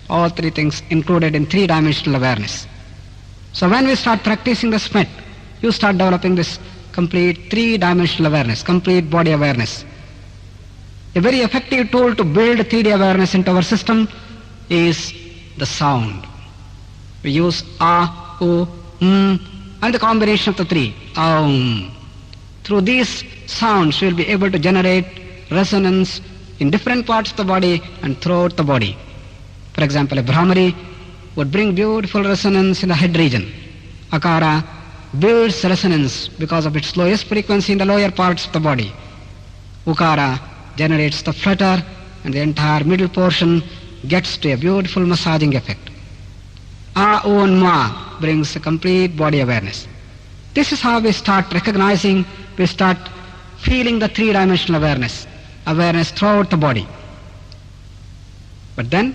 All 3 things included in 3-dimensional awareness. So when we start practicing the SMET, you start developing this complete 3-dimensional awareness, complete body awareness. A very effective tool to build 3D awareness into our system is the sound. We use A, U, and the combination of the 3, Aum. Through these sounds we will be able to generate resonance in different parts of the body and throughout the body. For example, a Brahmari would bring beautiful resonance in the head region. Akara builds resonance because of its lowest frequency in the lower parts of the body. Ukara generates the flutter and the entire middle portion gets to a beautiful massaging effect. A, U and Ma brings a complete body awareness. This is how we start recognizing, we start feeling the 3-dimensional awareness, awareness throughout the body. But then,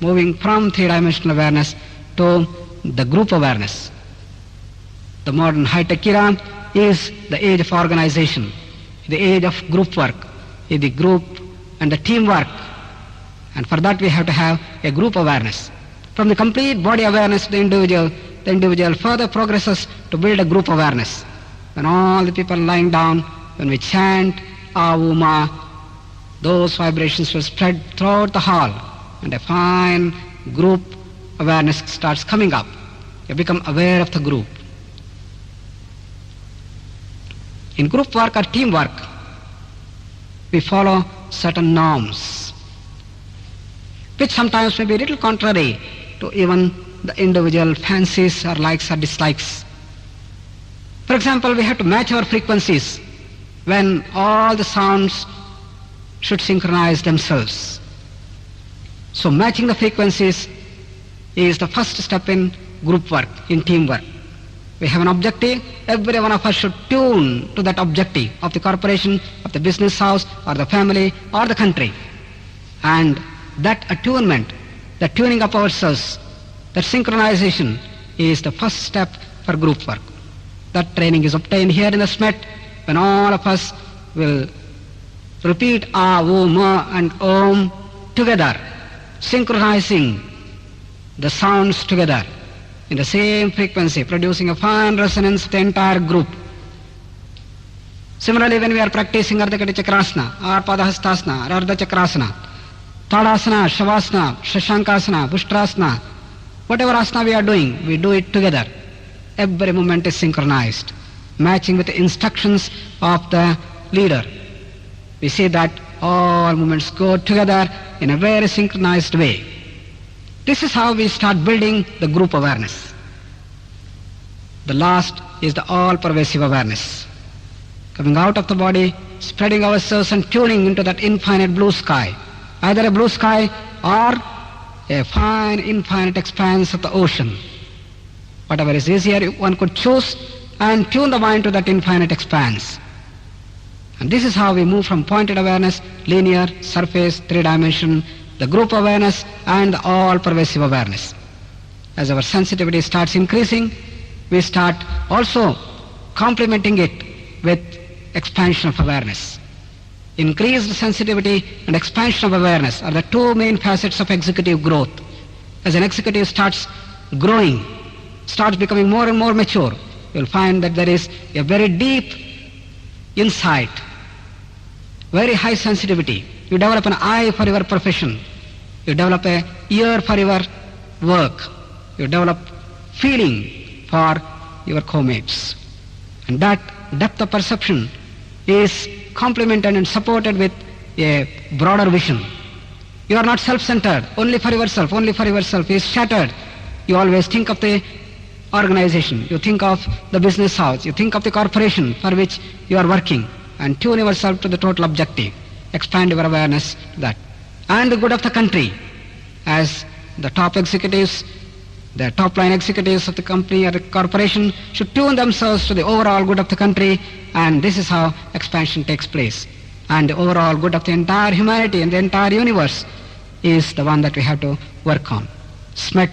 moving from 3-dimensional awareness to the group awareness. The modern high-tech era is the age of organization, the age of group work, the group and the teamwork. And for that we have to have a group awareness. From the complete body awareness of the individual further progresses to build a group awareness. When all the people lying down, when we chant Avuma, those vibrations will spread throughout the hall and a fine group awareness starts coming up. You become aware of the group. In group work or teamwork, we follow certain norms, which sometimes may be a little contrary to even the individual fancies or likes or dislikes. For example, we have to match our frequencies when all the sounds should synchronize themselves. So matching the frequencies is the first step in group work, in teamwork. We have an objective, every one of us should tune to that objective of the corporation, of the business house, or the family, or the country. And that attunement, the tuning up ourselves, that synchronization is the first step for group work. That training is obtained here in the SMET when all of us will repeat A, O, Ma and Om together, synchronizing the sounds together in the same frequency, producing a fine resonance of the entire group. Similarly, when we are practicing Ardhakati Chakrasana, or Padahastasana, or Ardha Chakrasana, Tadasana, Shavasana, Shashankasana, Bushtrasana, whatever asana we are doing, we do it together. Every movement is synchronized, matching with the instructions of the leader. We see that all movements go together in a very synchronized way. This is how we start building the group awareness. The last is the all-pervasive awareness. Coming out of the body, spreading ourselves and tuning into that infinite blue sky. Either a blue sky or a fine, infinite expanse of the ocean. Whatever is easier, one could choose and tune the mind to that infinite expanse. And this is how we move from pointed awareness, linear, surface, three-dimension, the group awareness and the all-pervasive awareness. As our sensitivity starts increasing, we start also complementing it with expansion of awareness. Increased sensitivity and expansion of awareness are the two main facets of executive growth. As an executive starts growing, starts becoming more and more mature, you'll find that there is a very deep insight, very high sensitivity. You develop an eye for your profession. You develop a ear for your work. You develop feeling for your co-mates. And that depth of perception is complemented and supported with a broader vision. You are not self-centered, only for yourself, only for yourself. Is shattered. You always think of the organization, you think of the business house, you think of the corporation for which you are working, and tune yourself to the total objective. Expand your awareness to that. And the good of the country, as the top executives, the top line executives of the company or the corporation should tune themselves to the overall good of the country, and this is how expansion takes place. And the overall good of the entire humanity and the entire universe is the one that we have to work on. SMET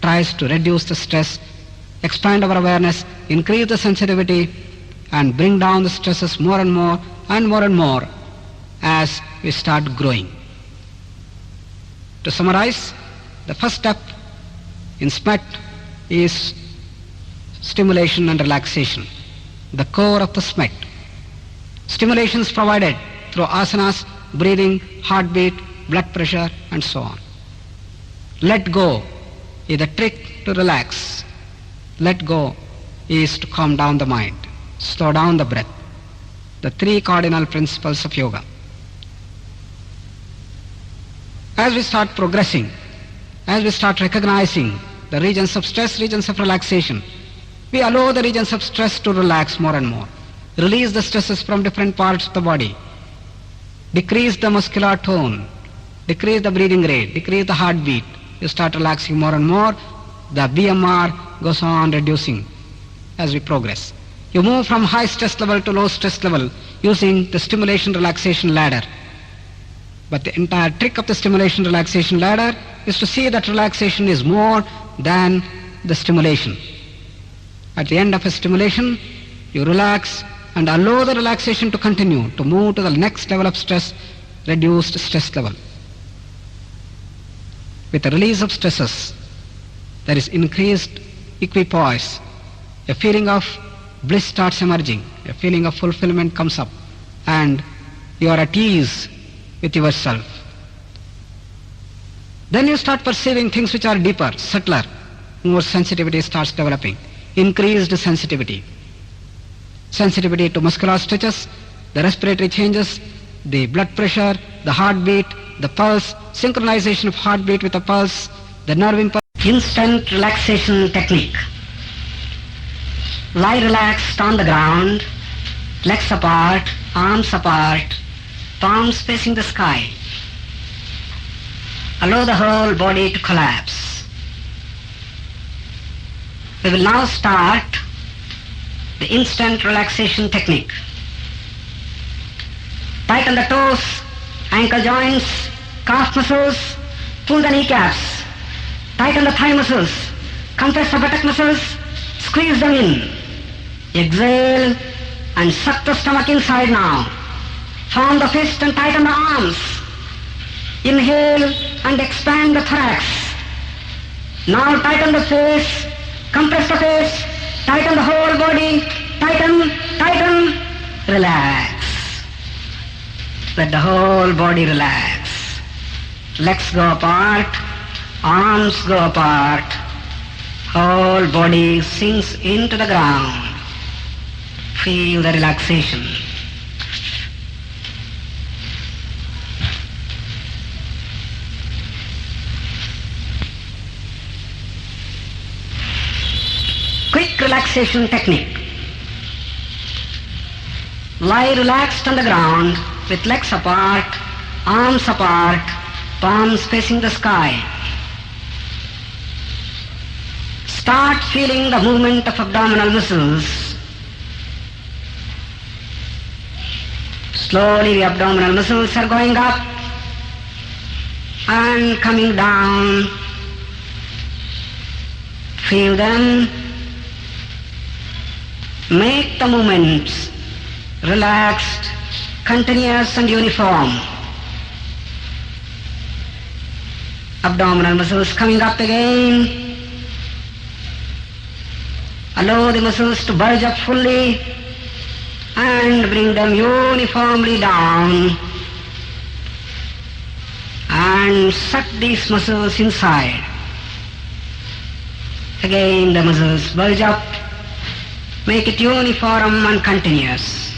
tries to reduce the stress, expand our awareness, increase the sensitivity, and bring down the stresses more and more and more and more as we start growing. To summarize, the first step in SMET is stimulation and relaxation, the core of the SMET. Stimulations provided through asanas, breathing, heartbeat, blood pressure, and so on. Let go is the trick to relax. Let go is to calm down the mind, slow down the breath. The three cardinal principles of yoga. As we start progressing, as we start recognizing the regions of stress, regions of relaxation, we allow the regions of stress to relax more and more. Release the stresses from different parts of the body. Decrease the muscular tone. Decrease the breathing rate. Decrease the heartbeat. You start relaxing more and more. The BMR goes on reducing as we progress. You move from high stress level to low stress level using the stimulation relaxation ladder. But the entire trick of the stimulation relaxation ladder is to see that relaxation is more than the stimulation. At the end of a stimulation, you relax and allow the relaxation to continue, to move to the next level of stress, reduced stress level. With the release of stresses, there is increased equipoise. A feeling of bliss starts emerging. A feeling of fulfillment comes up. And you are at ease with yourself. Then you start perceiving things which are deeper, subtler. More sensitivity starts developing. Increased sensitivity. sensitivity to muscular stretches, the respiratory changes, the blood pressure, the heartbeat, the pulse, synchronization of heartbeat with the pulse, the nerve impulse. Instant relaxation technique. Lie relaxed on the ground, legs apart, arms apart, palms facing the sky. Allow the whole body to collapse. We will now start the instant relaxation technique. Tighten the toes, ankle joints, calf muscles, pull the kneecaps, tighten the thigh muscles, compress the buttock muscles, squeeze them in. Exhale and suck the stomach inside now. Form the fist and tighten the arms. Inhale and expand the thorax. Now tighten the face, compress the face, tighten the whole body, tighten, tighten, relax. Let the whole body relax. Legs go apart, arms go apart, whole body sinks into the ground. Feel the relaxation. Quick relaxation technique. Lie relaxed on the ground with legs apart, arms apart, palms facing the sky. Start feeling the movement of abdominal muscles. Slowly the abdominal muscles are going up and coming down. Feel them. Make the movements relaxed, continuous and uniform. Abdominal muscles coming up again. Allow the muscles to bulge up fully and bring them uniformly down and suck these muscles inside. Again the muscles bulge up, make it uniform and continuous,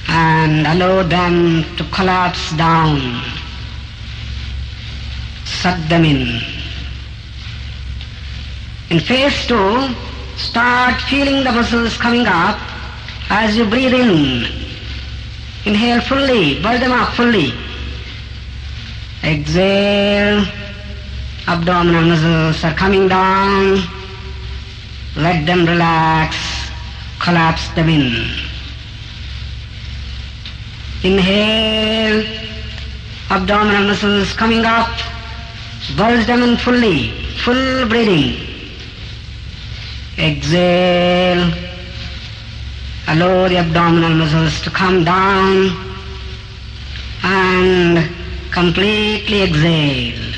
and allow them to collapse down. Suck them in. In phase 2, start feeling the muscles coming up as you breathe in. Inhale fully, bulge them up fully. Exhale, abdominal muscles are coming down. Let them relax, collapse them in. Inhale, abdominal muscles coming up, bulge them in fully, full breathing. Exhale, allow the abdominal muscles to come down and completely exhale.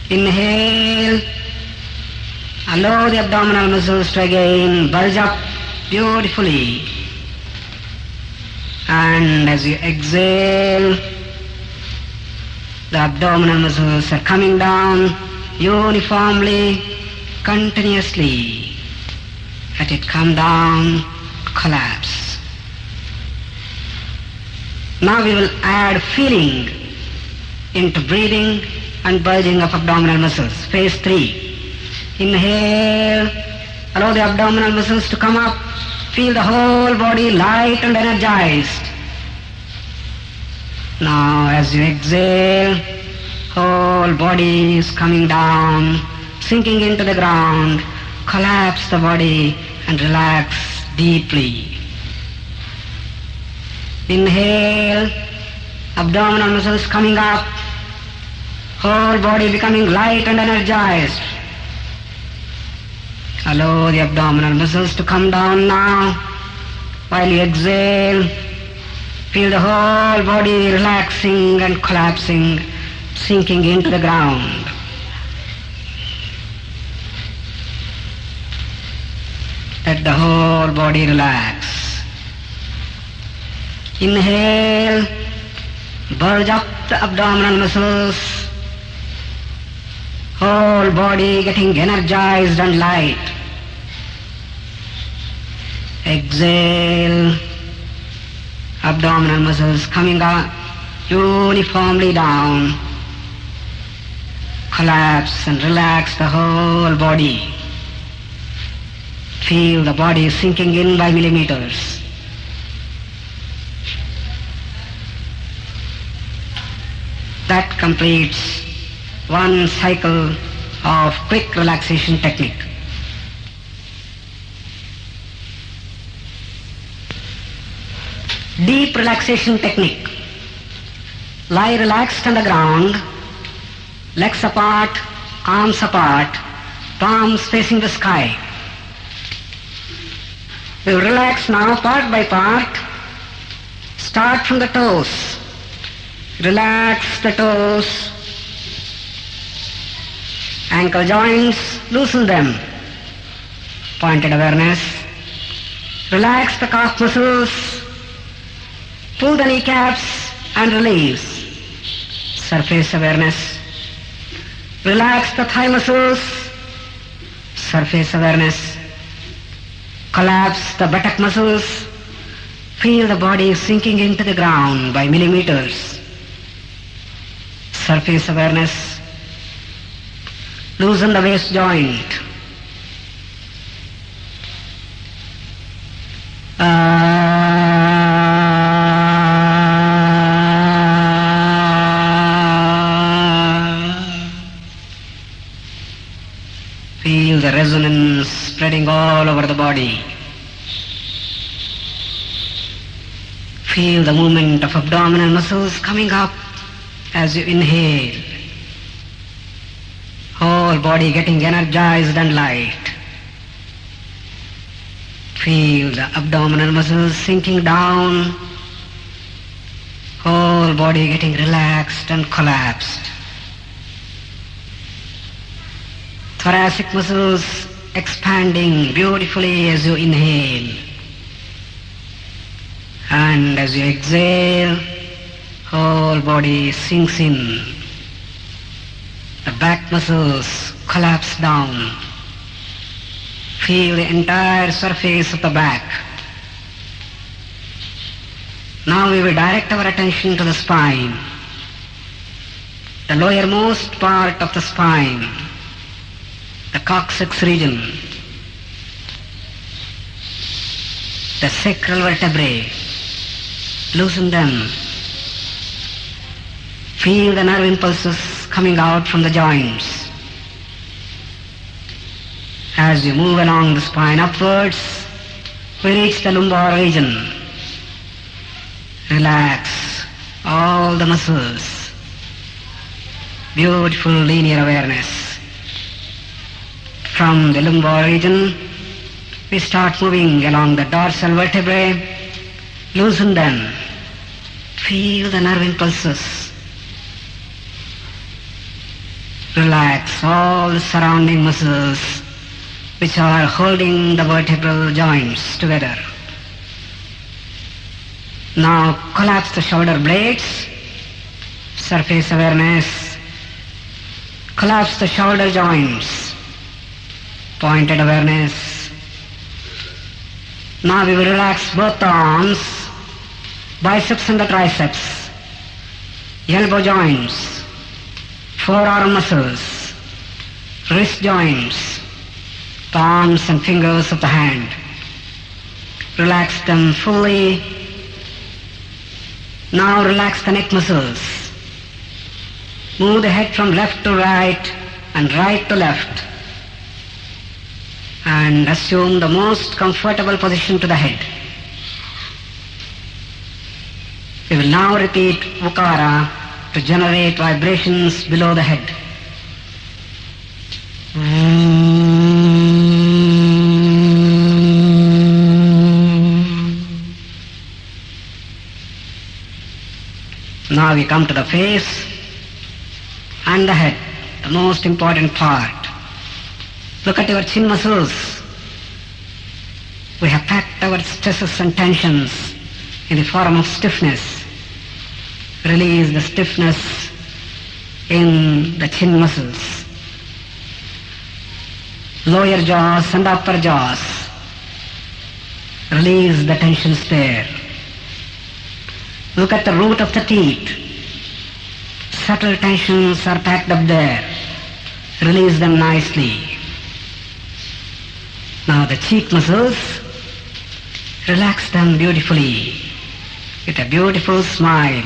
Inhale, allow the abdominal muscles to again bulge up beautifully. And as you exhale, the abdominal muscles are coming down uniformly, continuously. Let it come down, collapse. Now we will add feeling into breathing and bulging of abdominal muscles. Phase 3. Inhale, allow the abdominal muscles to come up. Feel the whole body light and energized. Now as you exhale, whole body is coming down, sinking into the ground. Collapse the body and relax deeply. Inhale, abdominal muscles coming up, whole body becoming light and energized. Allow the abdominal muscles to come down now. While you exhale, feel the whole body relaxing and collapsing, sinking into the ground. Let the whole body relax. Inhale, bulge up the abdominal muscles, whole body getting energized and light. Exhale. Abdominal muscles coming up uniformly down. Collapse and relax the whole body. Feel the body sinking in by millimeters. That completes one cycle of quick relaxation technique. Deep relaxation technique. Lie relaxed on the ground, legs apart, arms apart, palms facing the sky. We will relax now part by part. Start from the toes. Relax the toes. Ankle joints, loosen them. Pointed awareness. Relax the calf muscles. Pull the kneecaps and release. Surface awareness. Relax the thigh muscles. Surface awareness. Collapse the buttock muscles. Feel the body sinking into the ground by millimeters. Surface awareness. Loosen the waist joint. Feel the resonance spreading all over the body. Feel the movement of abdominal muscles coming up as you inhale. Whole body getting energized and light. Feel the abdominal muscles sinking down. Whole body getting relaxed and collapsed. Thoracic muscles expanding beautifully as you inhale. And as you exhale, whole body sinks in. The back muscles collapse down. Feel the entire surface of the back. Now we will direct our attention to the spine. The lowermost part of the spine. The coccyx region. The sacral vertebrae. Loosen them. Feel the nerve impulses coming out from the joints. As you move along the spine upwards, we reach the lumbar region. Relax all the muscles. Beautiful linear awareness. From the lumbar region, we start moving along the dorsal vertebrae. Loosen them. Feel the nerve impulses. Relax all the surrounding muscles which are holding the vertebral joints together. Now collapse the shoulder blades. Surface awareness. Collapse the shoulder joints. Pointed awareness. Now we will relax both the arms, biceps and the triceps, elbow joints, forearm muscles, wrist joints, palms and fingers of the hand. Relax them fully. Now relax the neck muscles. Move the head from left to right and right to left. And assume the most comfortable position to the head. We will now repeat Ukara to generate vibrations below the head. Now we come to the face and the head, the most important part. Look at your chin muscles. We have packed our stresses and tensions in the form of stiffness. Release the stiffness in the chin muscles. Lower jaws and upper jaws. Release the tensions there. Look at the root of the teeth. Subtle tensions are packed up there. Release them nicely. Now the cheek muscles, relax them beautifully with a beautiful smile.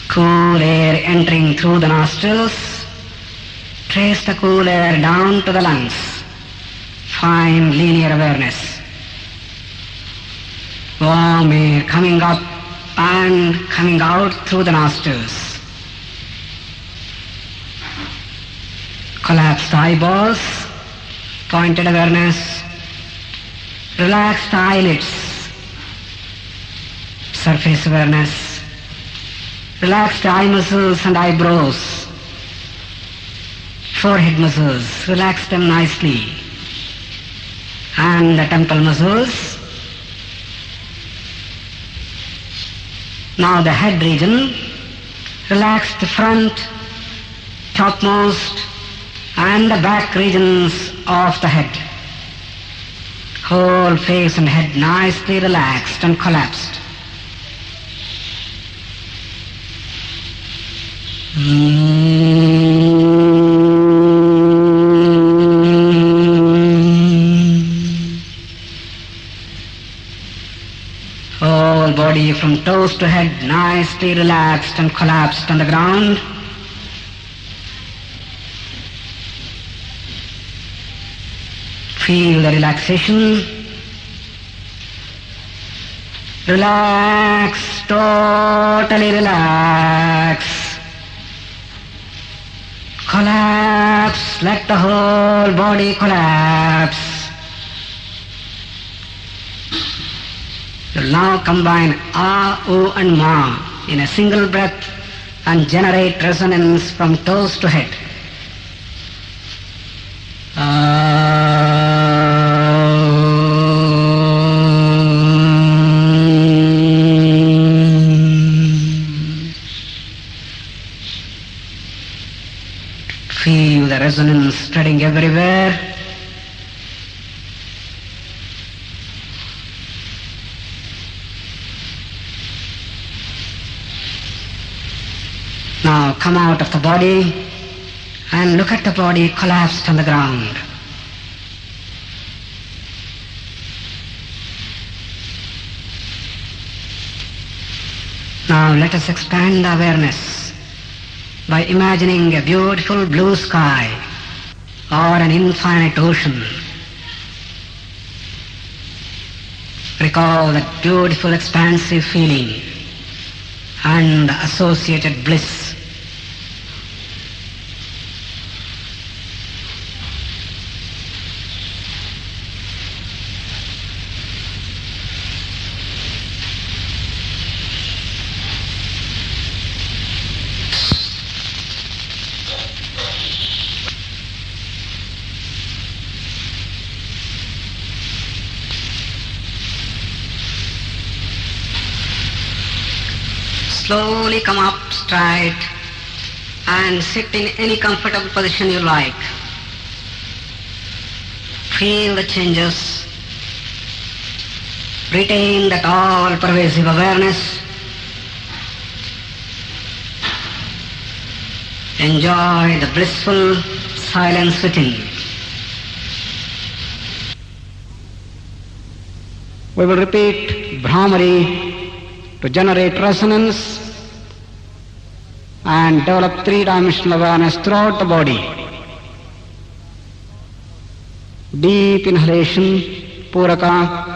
Cool air entering through the nostrils. Trace the cool air down to the lungs. Fine linear awareness. Warm air coming up and coming out through the nostrils. Collapse the eyeballs, pointed awareness. Relax the eyelids, surface awareness. Relax the eye muscles and eyebrows. Forehead muscles, relax them nicely. And the temple muscles. Now the head region, relax the front, topmost, and the back regions of the head. Whole face and head nicely relaxed and collapsed. Whole body from toes to head nicely relaxed and collapsed on the ground. Feel the relaxation. Relax, totally relax. Collapse, let the whole body collapse. You'll now combine Ah, Oo and Ma in a single breath and generate resonance from toes to head. Feel the resonance spreading everywhere. Now come out of the body and look at the body collapsed on the ground. Now let us expand the awareness by imagining a beautiful blue sky or an infinite ocean. Recall that beautiful expansive feeling and the associated bliss. Slowly come up straight and sit in any comfortable position you like. Feel the changes. Retain that all-pervasive awareness. Enjoy the blissful silence within. We will repeat Brahmari to generate resonance and develop three-dimensional awareness throughout the body. Deep inhalation, Puraka.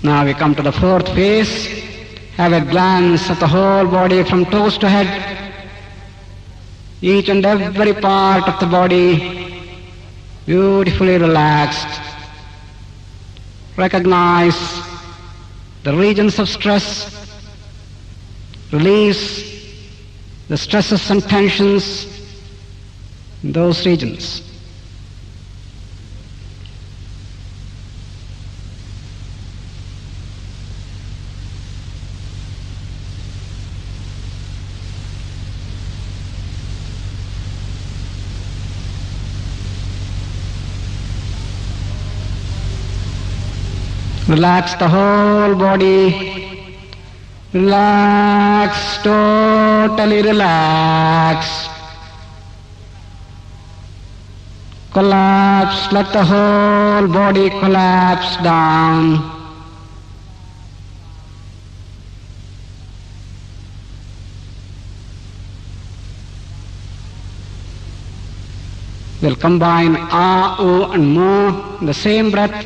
Now we come to the fourth phase. Have a glance at the whole body from toes to head. Each and every part of the body beautifully relaxed. Recognize the regions of stress. Release the stresses and tensions. in those regions. Relax the whole body. Relax, totally relax. Collapse, let the whole body collapse down. We'll combine A, U and Mu in the same breath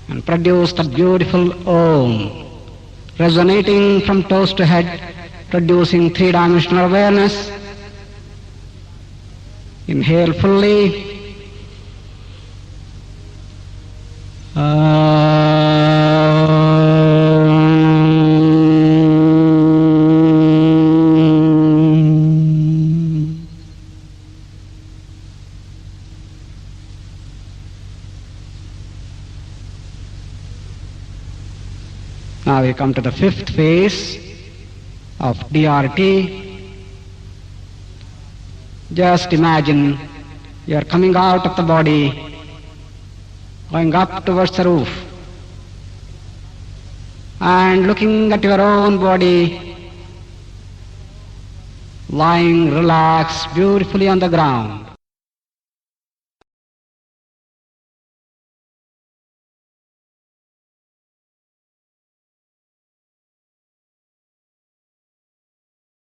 and produce that beautiful Om, resonating from toes to head, producing three-dimensional awareness. Inhale fully. Now we come to the fifth phase of DRT. Just imagine you are coming out of the body, going up towards the roof, and looking at your own body, lying relaxed beautifully on the ground.